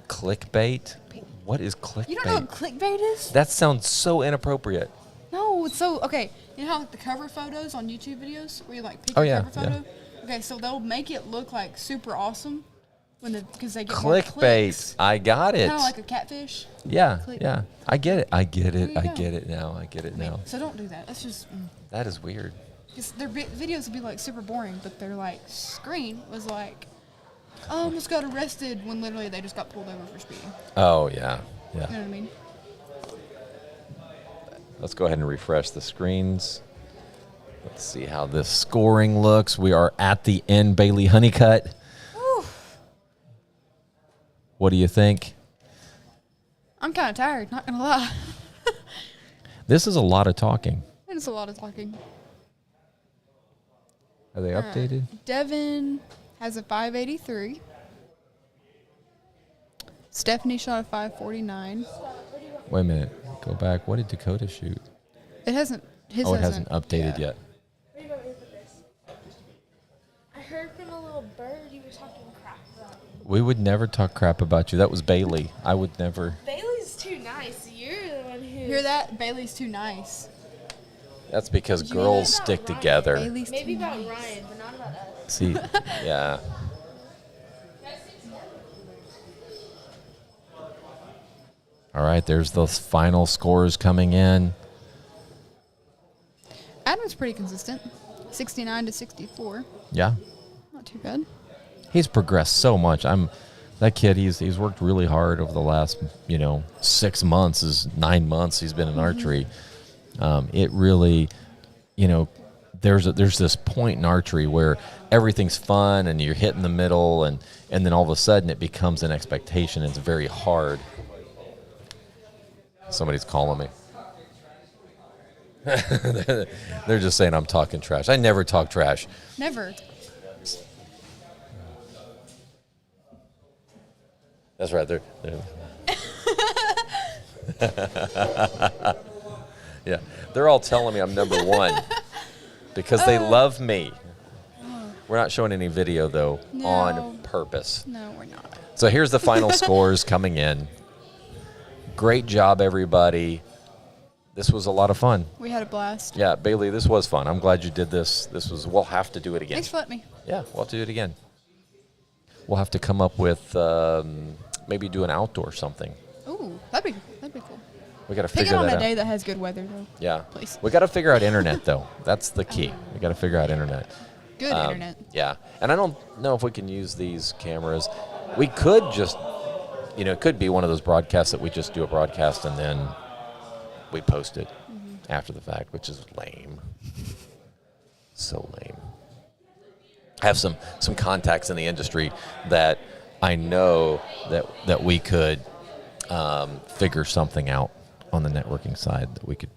Clickbait? What is clickbait? You don't know what clickbait is? That sounds so inappropriate. No, it's so, okay. You know how like the cover photos on YouTube videos where you like pick Oh, your yeah, cover photo? yeah. Okay, so they'll make it look like super awesome because they get more Clickbait. clicks. I got it. Kind of like a catfish. Yeah, Click. yeah. I get it. I get it. There you I go. get it now. I get it now. So don't do that. That's just, That is weird. because their videos would be like super boring, but their like screen was like, I almost got arrested when literally they just got pulled over for speeding. Oh, yeah. Yeah. You know what I mean? Let's go ahead and refresh the screens. Let's see how this scoring looks. We are at the end, Bailey Honeycutt. Whew. What do you think? I'm kind of tired, not going to lie. This is a lot of talking. It is a lot of talking. Are they updated? Devin has a 583. Stephanie shot a 549. Wait a minute. Go back. What did Dakota shoot? It hasn't. His It hasn't updated yet. I heard from a little bird you were talking crap about. We would never talk crap about you. That was Bailey. I would never. Bailey's too nice. You're the one who. Hear that? Bailey's too nice. That's because girls stick together. Maybe about Ryan, but not about us. See, yeah. All right, there's those final scores coming in. Adam's pretty consistent. 69 to 64. Yeah. Not too bad. He's progressed so much. That kid, he's worked really hard over the last, 6 months, 9 months he's been in archery. It really, there's this point in archery where everything's fun and you're hitting the middle and then all of a sudden it becomes an expectation. It's very hard. Somebody's calling me. They're just saying I'm talking trash. I never talk trash. Never. That's right. They're yeah, they're all telling me I'm number one because they love me. We're not showing any video, though, on purpose. No, we're not. So here's the final scores coming in. Great job, everybody. This was a lot of fun. We had a blast. Yeah, Bailey, this was fun. I'm glad you did this. We'll have to do it again. Thanks for letting me. Yeah, we'll have to do it again. We'll have to come up with maybe do an outdoor something. Ooh, that'd be cool. We got to Pick figure it on that a out. day that has good weather, though. Yeah. Please. We got to figure out internet, though. That's the key. We got to figure out internet. Good internet. Yeah. And I don't know if we can use these cameras. We could just, it could be one of those broadcasts that we just do a broadcast and then we post it after the fact, which is lame. So lame. I have some contacts in the industry that I know that we could figure something out on the networking side that we could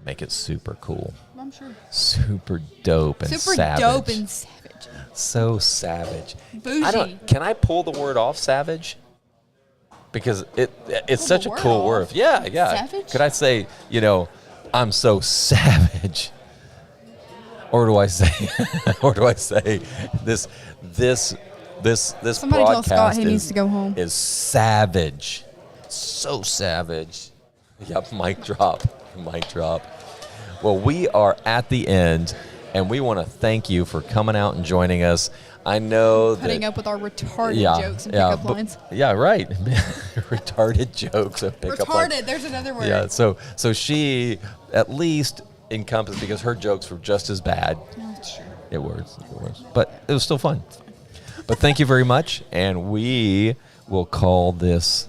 make it super cool. I'm sure. Super dope and Super savage. dope and savage. So savage. Bougie. Can I pull the word off savage? Because it's such a cool word. Yeah. Savage? Could I say, I'm so savage? Or do I say this Somebody tell Scott broadcast he needs to go home. is savage. So savage. Yep, mic drop. Well, we are at the end, and we want to thank you for coming out and joining us. I know Putting that up with our retarded jokes and pickup lines. Yeah, right. Retarded jokes and pickup lines. Retarded, there's another word. Yeah, so she at least encompassed because her jokes were just as bad. No, it's true. It was. But it was still fun. But thank you very much, and we will call this.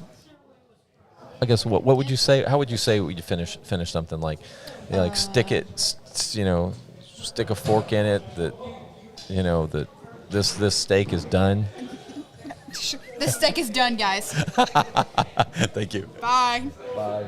I guess what would you say? How would you say you finish something like, stick it, stick a fork in it that this steak is done. This steak is done, guys. Thank you. Bye. Bye.